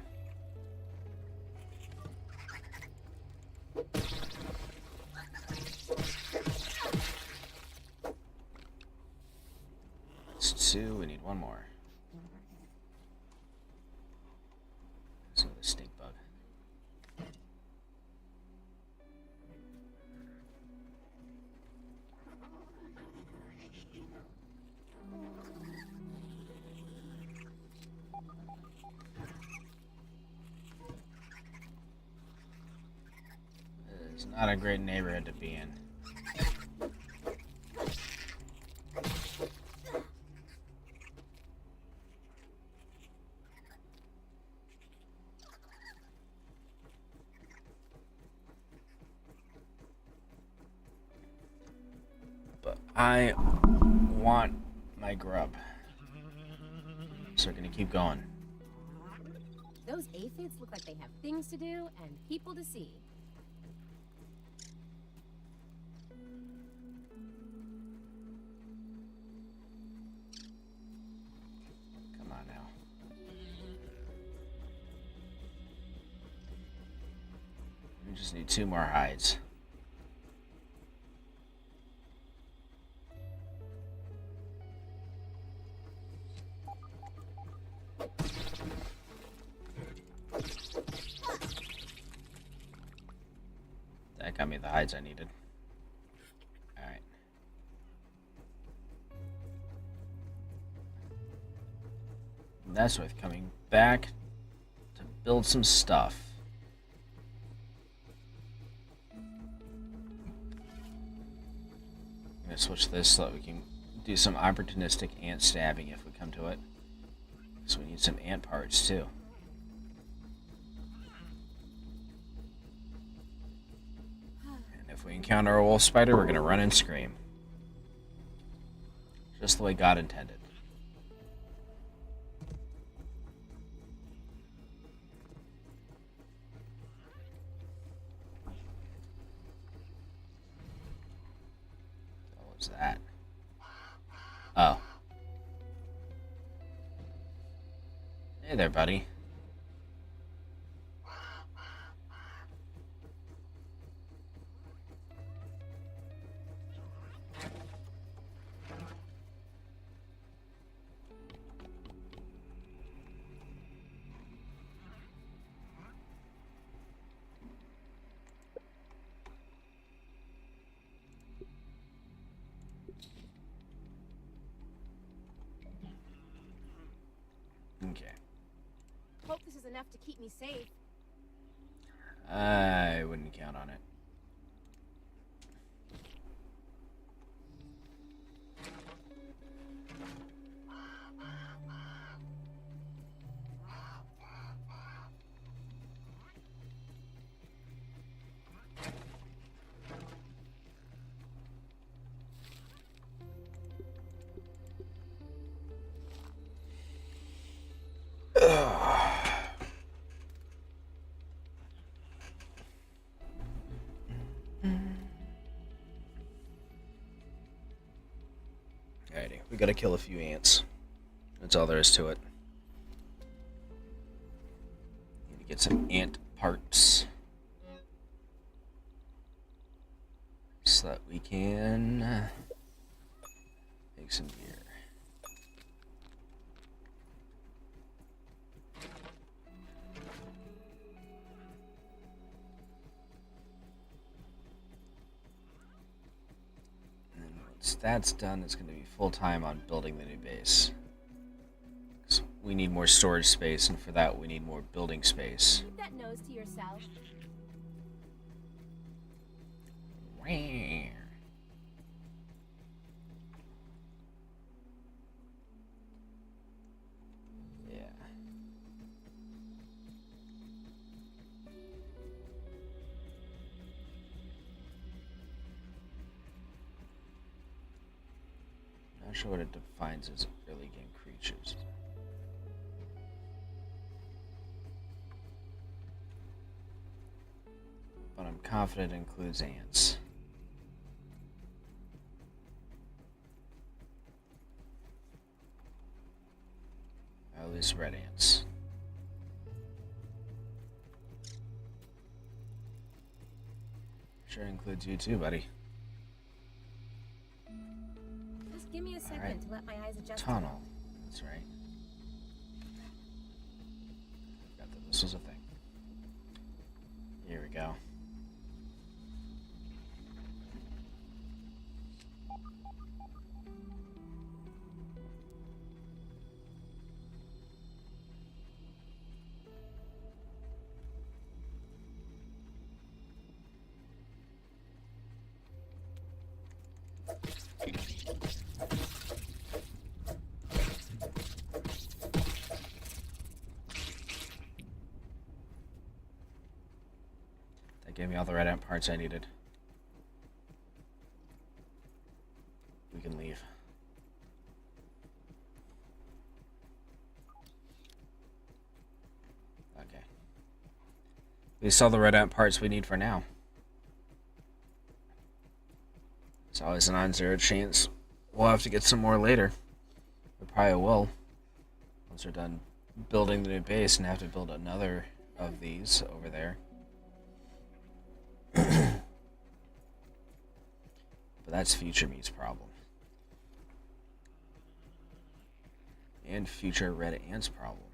That's two. We need one more. So the stink bug. It's not a great neighborhood to be in. But I want my grub. So we're gonna keep going. Those aphids look like they have things to do and people to see. Come on now. We just need 2 more hides. That got me the hides I needed. Alright. That's worth coming back to build some stuff. I'm gonna switch this so that we can do some opportunistic ant stabbing if we come to it. So we need some ant parts too. If we encounter a wolf spider, we're gonna run and scream. Just the way God intended. Oh. Hey there, buddy. Okay. Hope this is enough to keep me safe. I wouldn't count on it. Alrighty, we gotta kill a few ants. That's all there is to it. Need to get some ant parts so that we can make some gear. Once that's done, it's going to be full-time on building the new base. We need more storage space, and for that we need more building space. Keep that nose to yourself. Yeah. Not sure what it defines as early game creatures. But I'm confident it includes ants. Or at least red ants. Sure includes you too, buddy. Just give me a second to let my eyes adjust. Tunnel. That's right. Forgot that this was a thing. Here we go. That gave me all the red ant parts I needed. We can leave. Okay. We saw the red ant parts we need for now. It's always a non-zero chance. We'll have to get some more later. We probably will. Once we're done building the new base and have to build another of these over there. But that's future me's problem. And future red ants problem.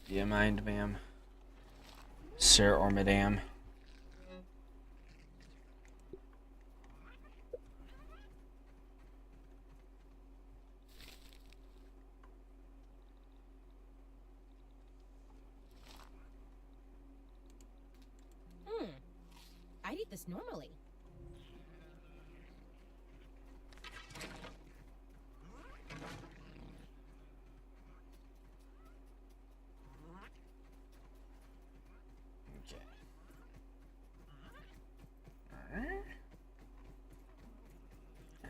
Do you mind, ma'am? Sir or madame? I'd eat this normally.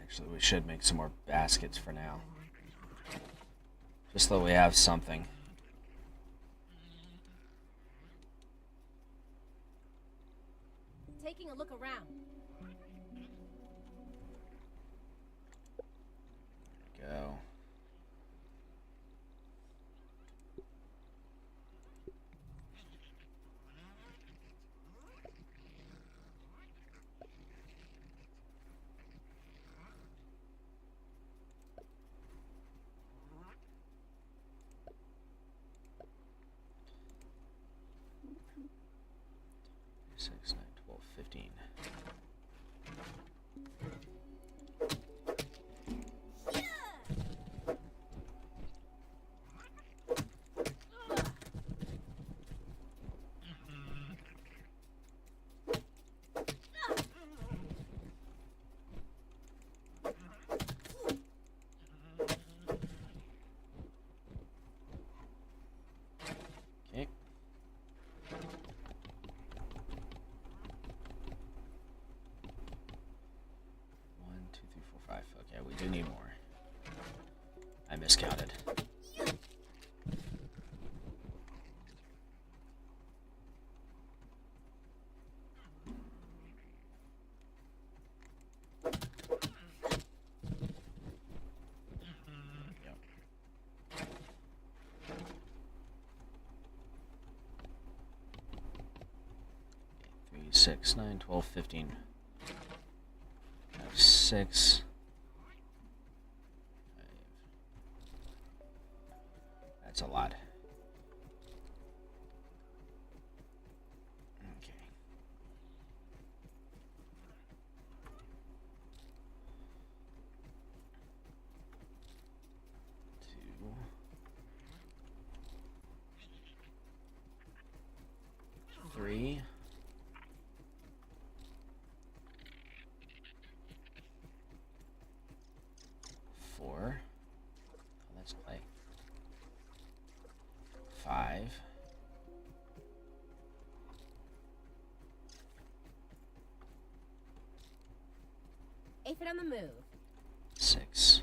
Actually, we should make some more baskets for now. Just so we have something. Taking a look around. Go. Six, 9, 12, 15. Okay. 1, 2, 3, 4, 5. Okay, we do need more. I miscounted. Yep. 3, 6, 9, 12, 15. 6. 5. That's a lot. Okay. 2. 3. 4. Oh, let's play. 5. Aphid on the move. 6.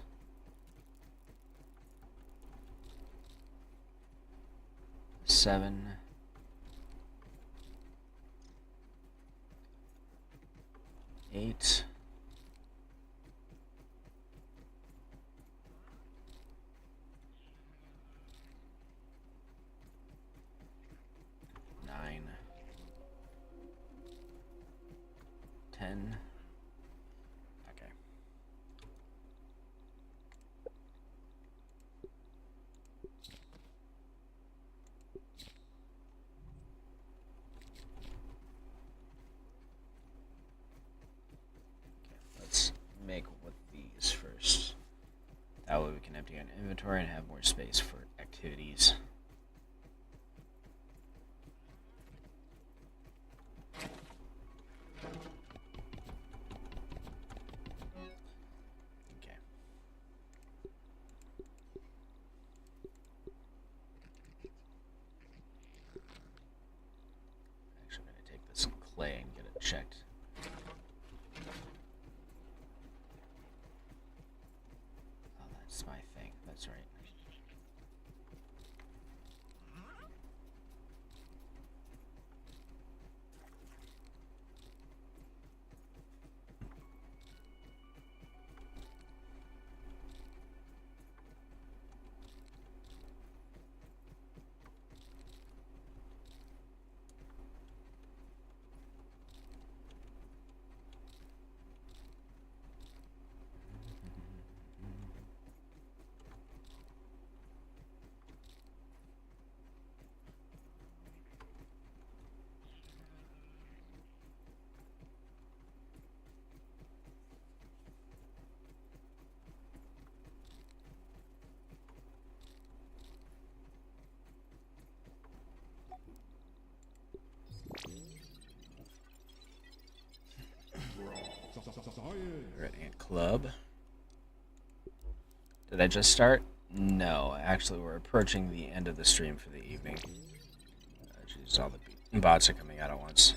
7. 8. 9. 10. Okay. Let's make with these first. That way we can empty an inventory and have more space for activities. Okay. Actually, I'm going to take this clay and get it checked. Oh, that's my thing. That's right. We're at Ant Club. Did I just start? No, actually we're approaching the end of the stream for the evening. Jeez, all the bots are coming out at once.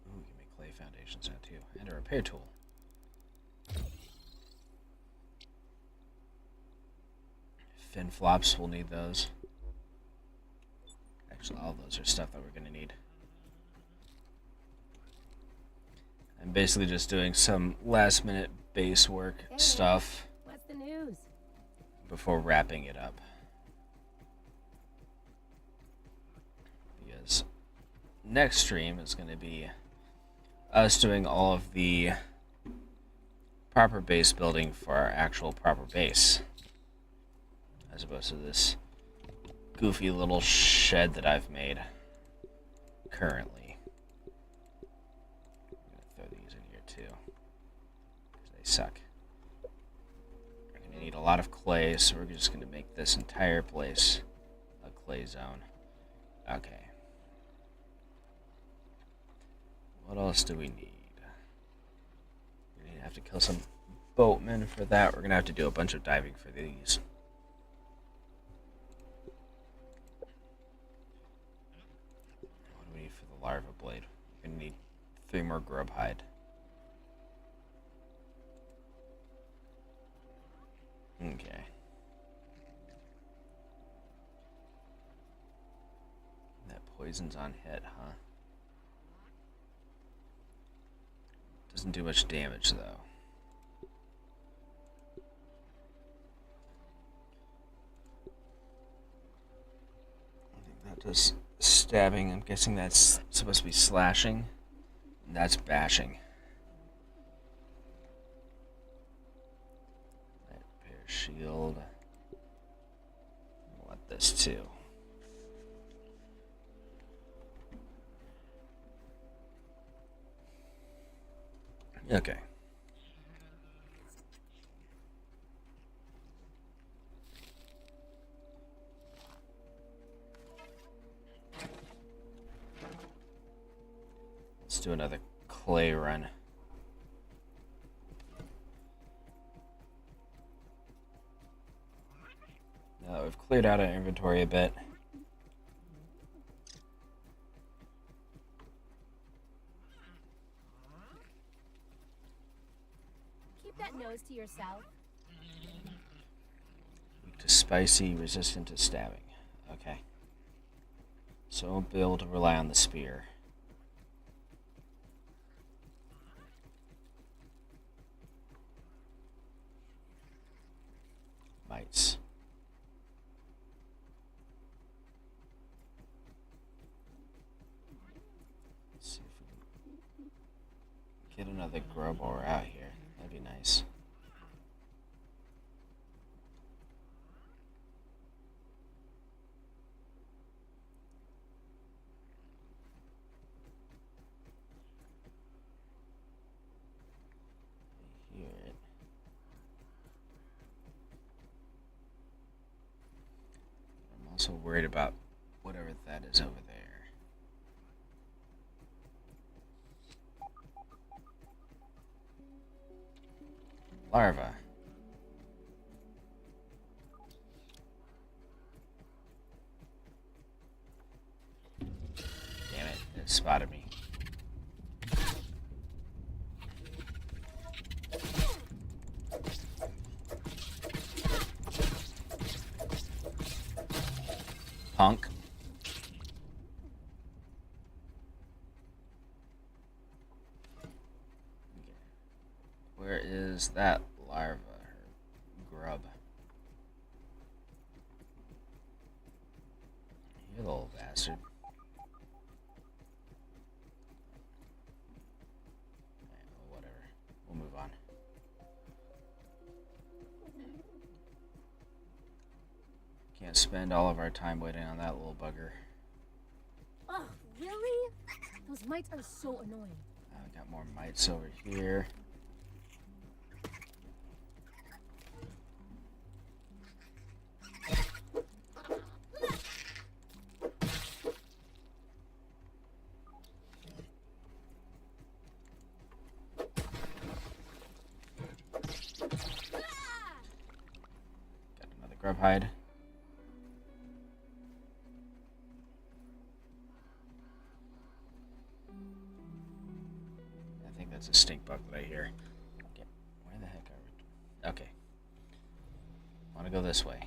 Ooh, give me clay foundations out too, and a repair tool. Fin flops, we'll need those. Actually, all of those are stuff that we're going to need. I'm basically just doing some last minute base work stuff. What's the news? Before wrapping it up. Because next stream is going to be us doing all of the proper base building for our actual proper base. As opposed to this goofy little shed that I've made currently. I'm going to throw these in here too, because they suck. We're going to need a lot of clay, so we're just going to make this entire place a clay zone. Okay. What else do we need? We're going to have to kill some boatmen for that. We're going to have to do a bunch of diving for these. For the larva blade, we're gonna need 3 more grub hide. Okay. That poison's on hit, huh? Doesn't do much damage though. I think that does stabbing. I'm guessing that's supposed to be slashing. And that's bashing. That repair shield. I'll let this too. Okay. Let's do another clay run. Now that we've cleared out our inventory a bit. Keep that nose to yourself. Weak to spicy, resistant to stabbing. Okay. So I won't be able to rely on the spear. Mites. Let's see if we can get another grub while we're out here. That'd be nice. Hear it. I'm also worried about whatever that is over there. Larva. Damn it, it spotted me. Punk. Where is that larva or grub? You little bastard. Alright, well, whatever. We'll move on. Can't spend all of our time waiting on that little bugger. Oh, really? Those mites are so annoying. I got more mites over here. Got another grub hide. that's a stink bug that I hear. Okay, where the heck are we? Okay. I want to go this way.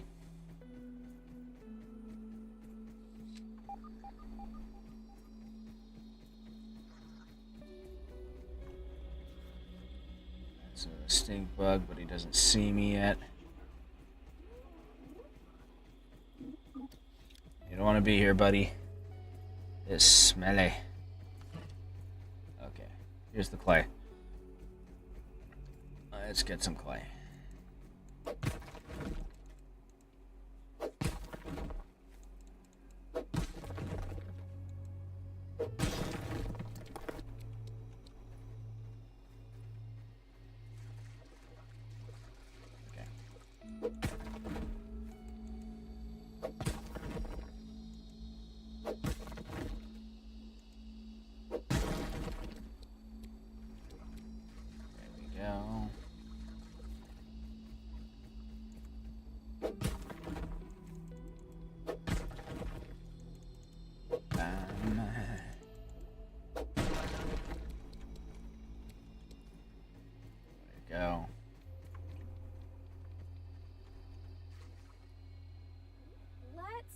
That's a stink bug, but he doesn't see me yet. You don't want to be here, buddy. It's smelly. Okay, here's the clay. Let's get some clay.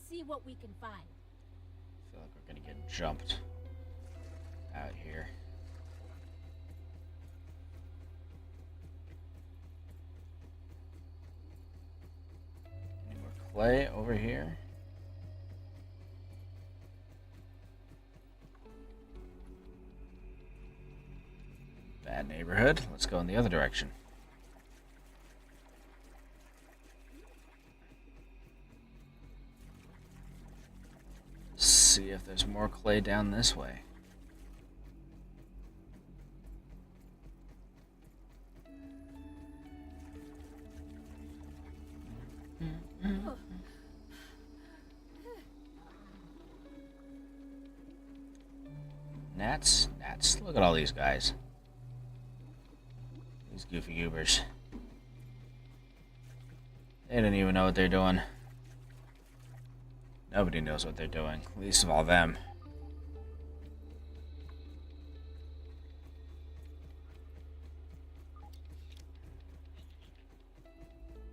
See what we can find. I feel like we're gonna get jumped out here. Any more clay over here? Bad neighborhood. Let's go in the other direction. See if there's more clay down this way. Gnats? Gnats. Look at all these guys. These goofy goobers. They didn't even know what they're doing. Nobody knows what they're doing, least of all them.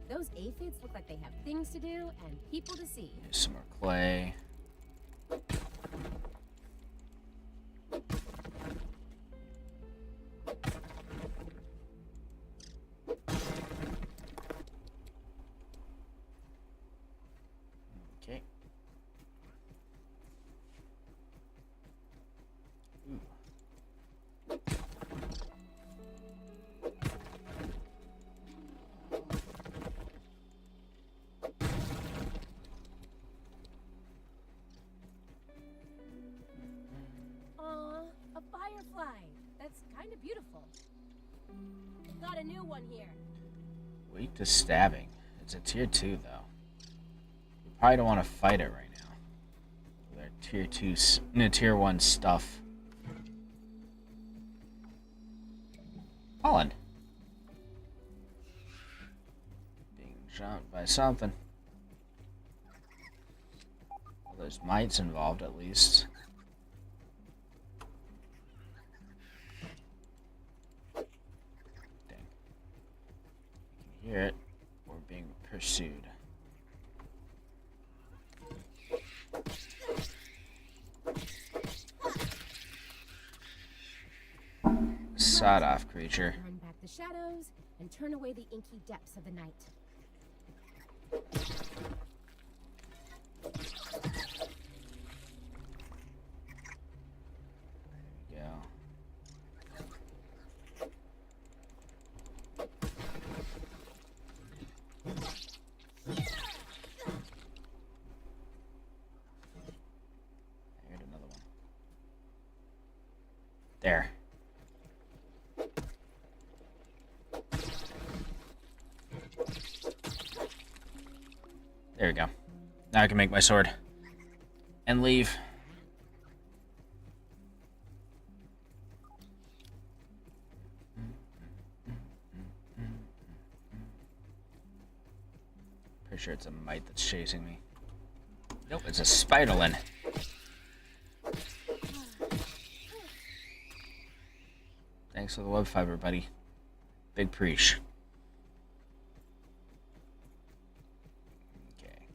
Those aphids look like they have things to do and people to see. Here's some more clay. Okay. A firefly. That's kind of beautiful. Got a new one here. Weak to stabbing. It's a tier 2 though. You probably don't want to fight it right now. They're tier 2, no, tier 1 stuff. Holland. Being jumped by something. Well, there's mites involved at least. Hear it. We're being pursued. Sawed-off creature. Run back the shadows and turn away the inky depths of the night. There we go. There. There we go. Now I can make my sword. And leave. Pretty sure it's a mite that's chasing me. Nope, it's a spiderlin. Thanks for the web fiber, buddy. Big preach. Okay.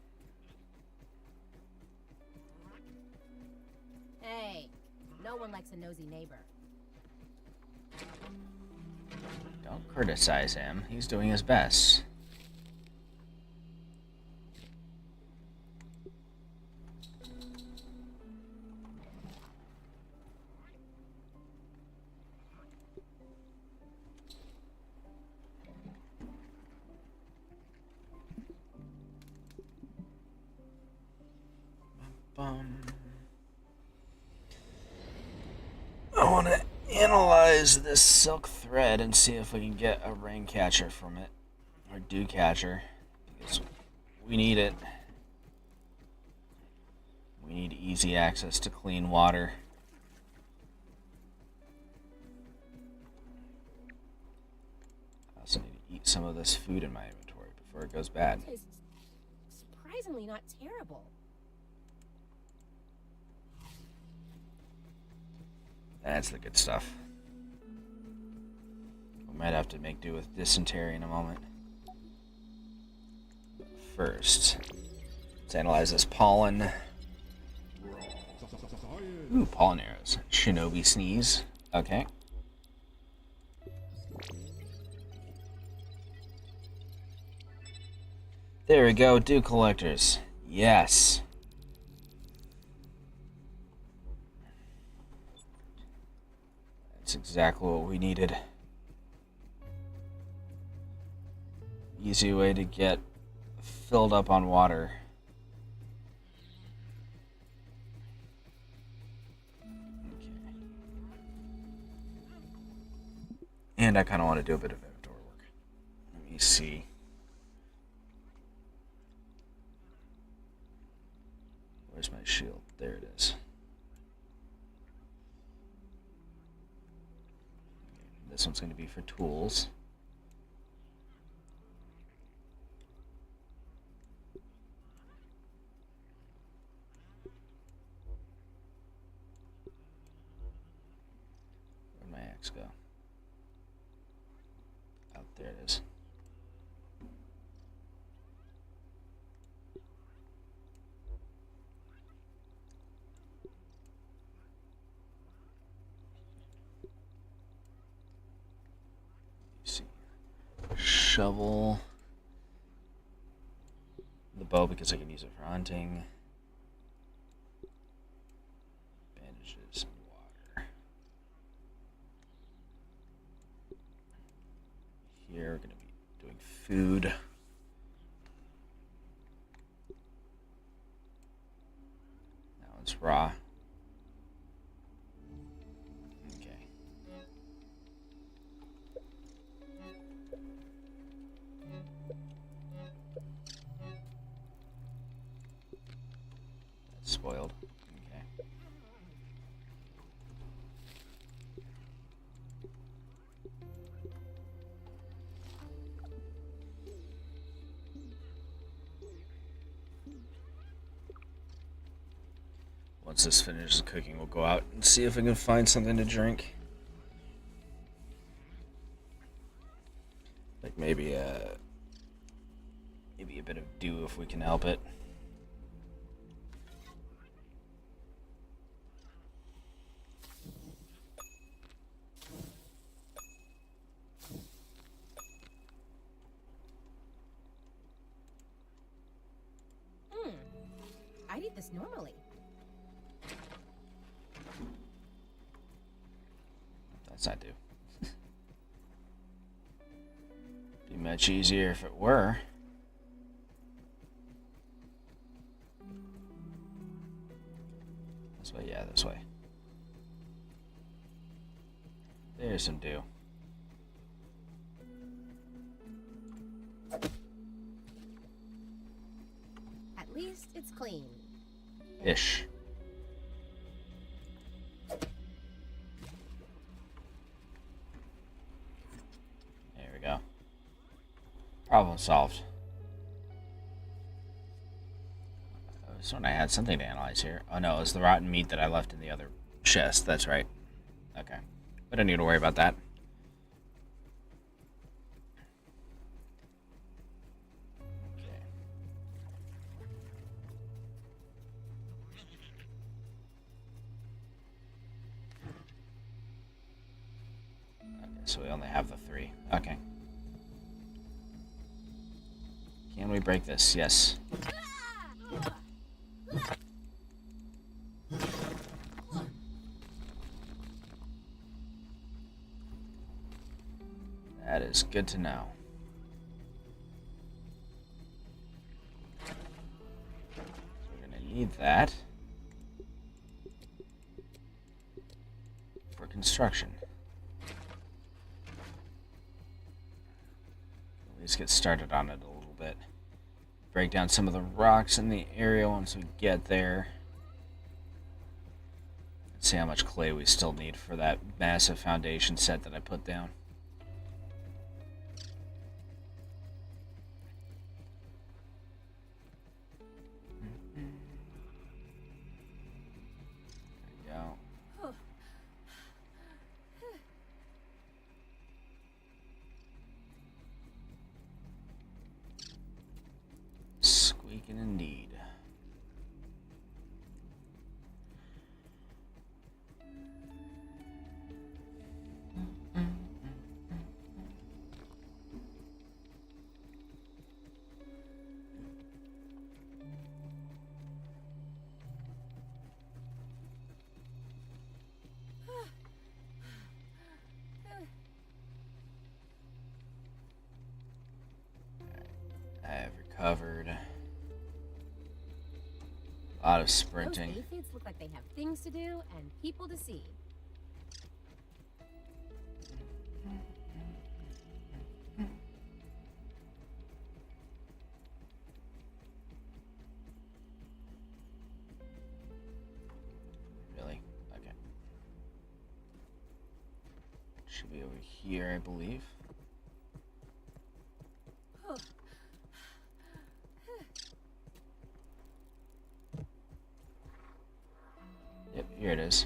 Hey, no one likes a nosy neighbor. Don't criticize him. He's doing his best. I want to analyze this silk thread and see if we can get a rain catcher from it, or dew catcher, because we need it. We need easy access to clean water. I also need to eat some of this food in my inventory before it goes bad. It tastes surprisingly not terrible. That's the good stuff. We might have to make do with dysentery in a moment. First, let's analyze this pollen. Ooh, pollen arrows. Shinobi sneeze. Okay. There we go, dew collectors. Yes. That's exactly what we needed. Easy way to get filled up on water. Okay. And I kind of want to do a bit of inventory work. Let me see. Where's my shield? There it is. This one's going to be for tools. Where'd my axe go? Out there it is. Shovel. The bow because I can use it for hunting. Bandages and water. Here we're going to be doing food. That one's raw. Spoiled. Okay. Once this finishes cooking, we'll go out and see if we can find something to drink. Like maybe a bit of dew if we can help it. I'd eat this normally. That's not due. Be much easier if it were. This way, yeah, this way. There's some dew. At least it's clean. Ish. There we go. Problem solved. So I had something to analyze here. Oh no, it was the rotten meat that I left in the other chest. That's right. Okay. We don't need to worry about that. Okay, so we only have the 3. Okay. Can we break this? Yes. That is good to know. So we're going to need that for construction. Let's get started on it a little bit. Break down some of the rocks in the area once we get there. Let's see how much clay we still need for that massive foundation set that I put down. Squeaking indeed. I have recovered. A lot of sprinting. Those aphids look like they have things to do and people to see. Really? Okay. Should be over here, I believe. Yep, here it is.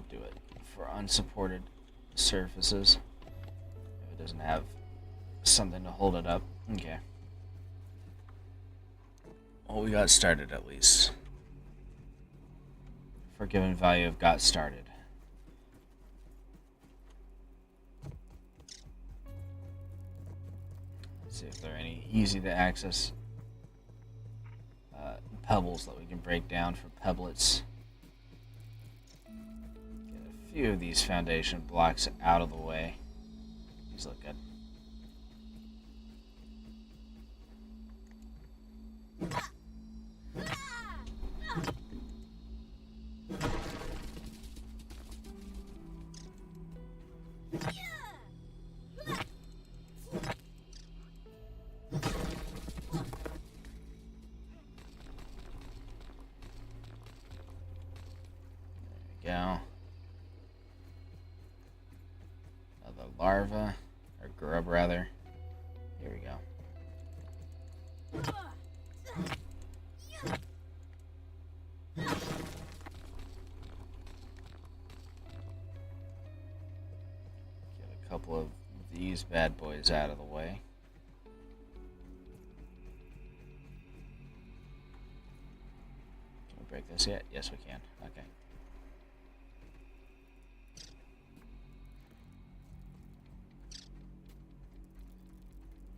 Do it for unsupported surfaces if it doesn't have something to hold it up. Okay. Well, we got started at least. Forgiven value of got started. Let's see if there are any easy to access pebbles that we can break down for pebblets. Few of these foundation blocks out of the way. These look good. There we go. Larva, or grub rather. Here we go. Get a couple of these bad boys out of the way. Can we break this yet? Yes, we can. Okay.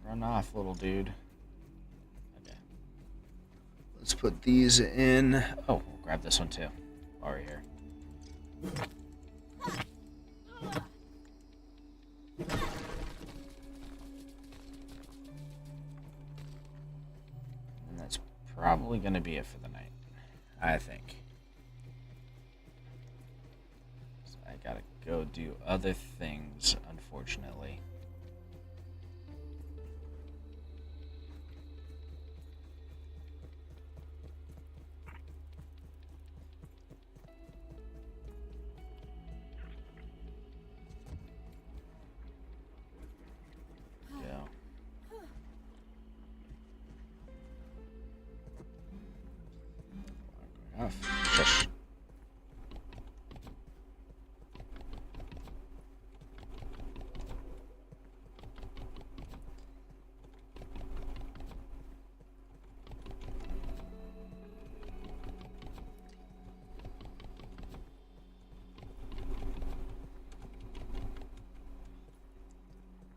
Run off, little dude. Okay. Let's put these in. Oh, we'll grab this one too while we're here. And that's probably going to be it for the night, I think. So I gotta go do other things, unfortunately. enough. Shush.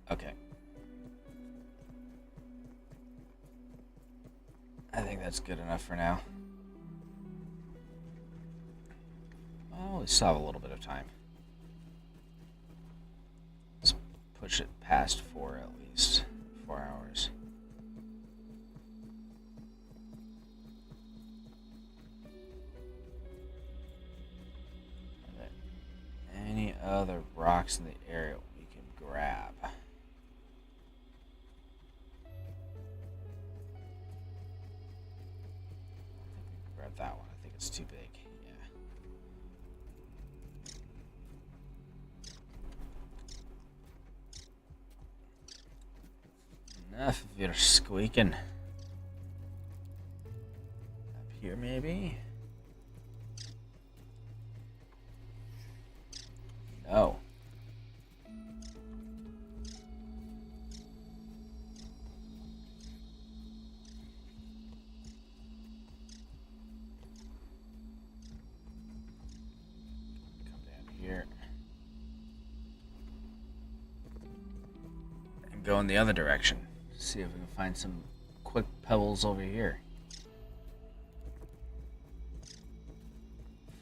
Okay. I think that's good enough for now. Well, we still have a little bit of time. Let's push it past 4 at least. 4 hours. Are there any other rocks in the area we can grab? That one. I think it's too big. Yeah. Enough of your squeaking. Up here, maybe? No. Go in the other direction. See if we can find some quick pebbles over here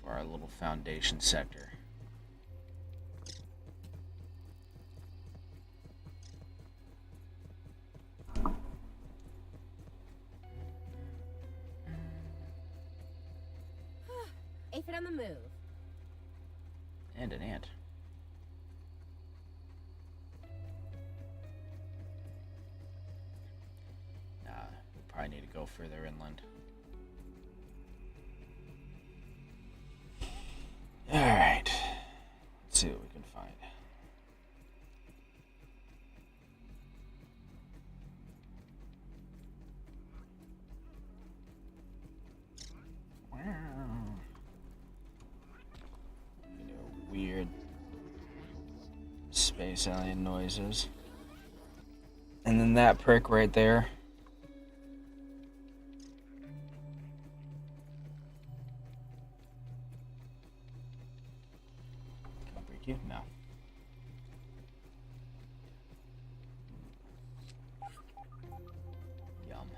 for our little foundation sector. Aphid on the move. And an ant. Probably need to go further inland. Alright. Let's see what we can find. Weird space alien noises. And then that prick right there. You? No. Yum.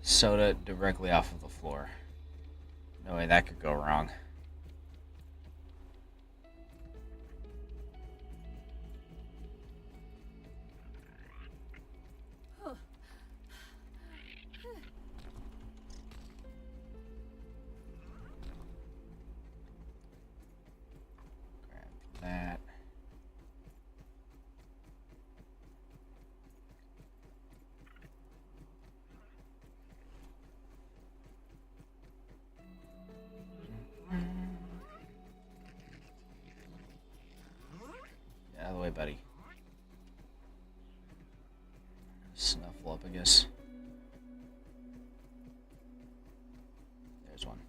Soda directly off of the floor. No way that could go wrong. That. Get out of the way, buddy. Snuffle up, I guess. There's one.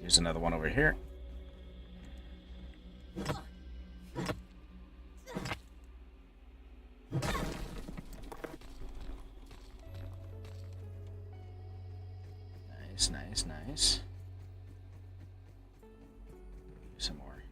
Here's another one over here. Nice, nice, nice. Some more.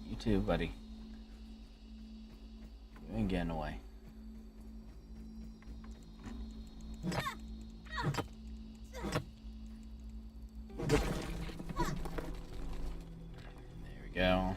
You too, buddy. You ain't getting away. There we go.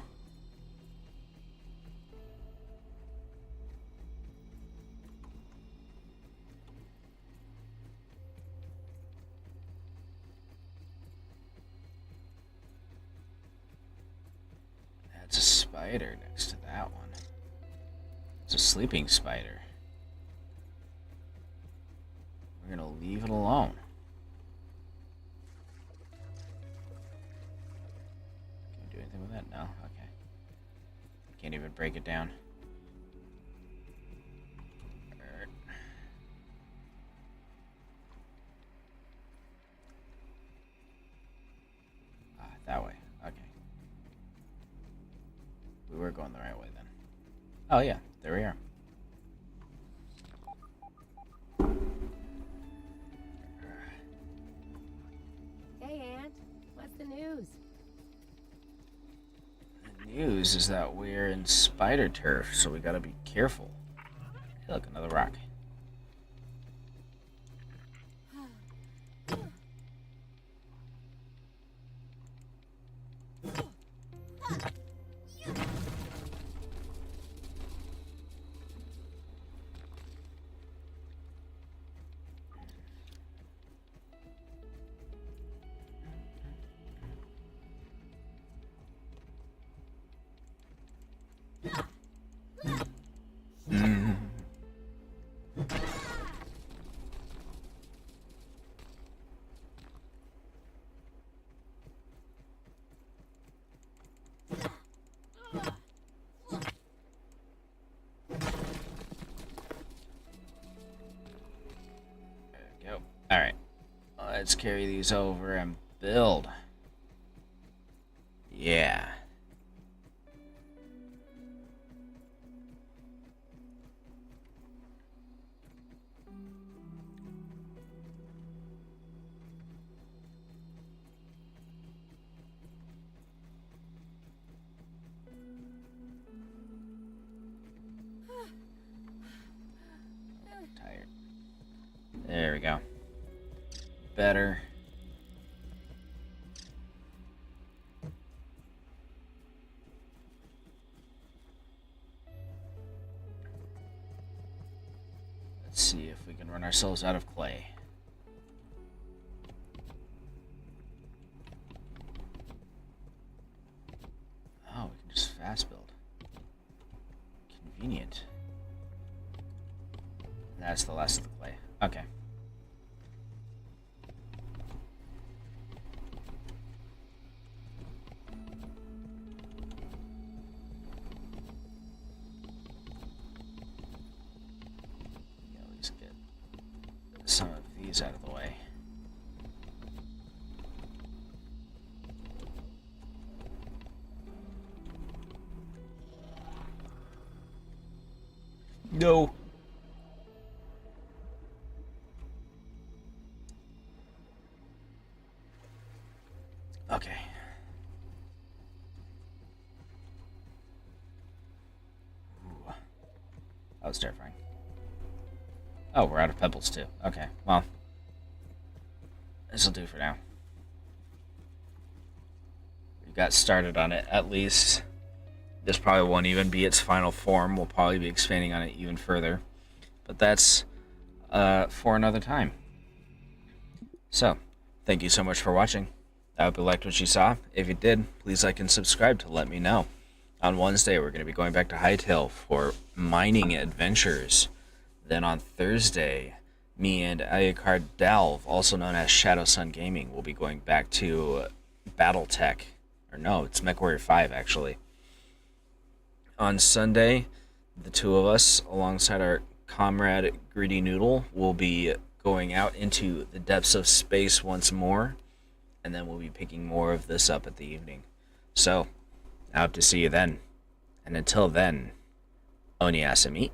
That's a spider next to that one. It's a sleeping spider. We're gonna leave it alone. Can we do anything with that? No? Okay. Can't even break it down. That way. Okay. We were going the right way then. Oh yeah, there we are. Hey, Aunt. What's the news? The news is that we're in spider turf, so we gotta be careful. Hey, look, another rock. Alright, let's carry these over and build. Yeah. Tired. There we go. Better. Let's see if we can run ourselves out of clay. Oh, we can just fast build. Convenient. That's the last of the clay. Okay. Some of these out of the way. No. Okay. Ooh. That was terrifying. Oh, we're out of pebbles too. Okay, well, this'll do for now. We got started on it, at least. This probably won't even be its final form. We'll probably be expanding on it even further. But that's for another time. So, thank you so much for watching. I hope you liked what you saw. If you did, please like and subscribe to let me know. On Wednesday, we're going to be going back to Hightail for mining adventures. Then on Thursday, me and Ayakard Dalv, also known as Shadow Sun Gaming, will be going back to Battletech. Or no, it's MechWarrior 5, actually. On Sunday, the two of us, alongside our comrade Greedy Noodle, will be going out into the depths of space once more. And then we'll be picking more of this up at the evening. So, I hope to see you then. And until then, Oniasami.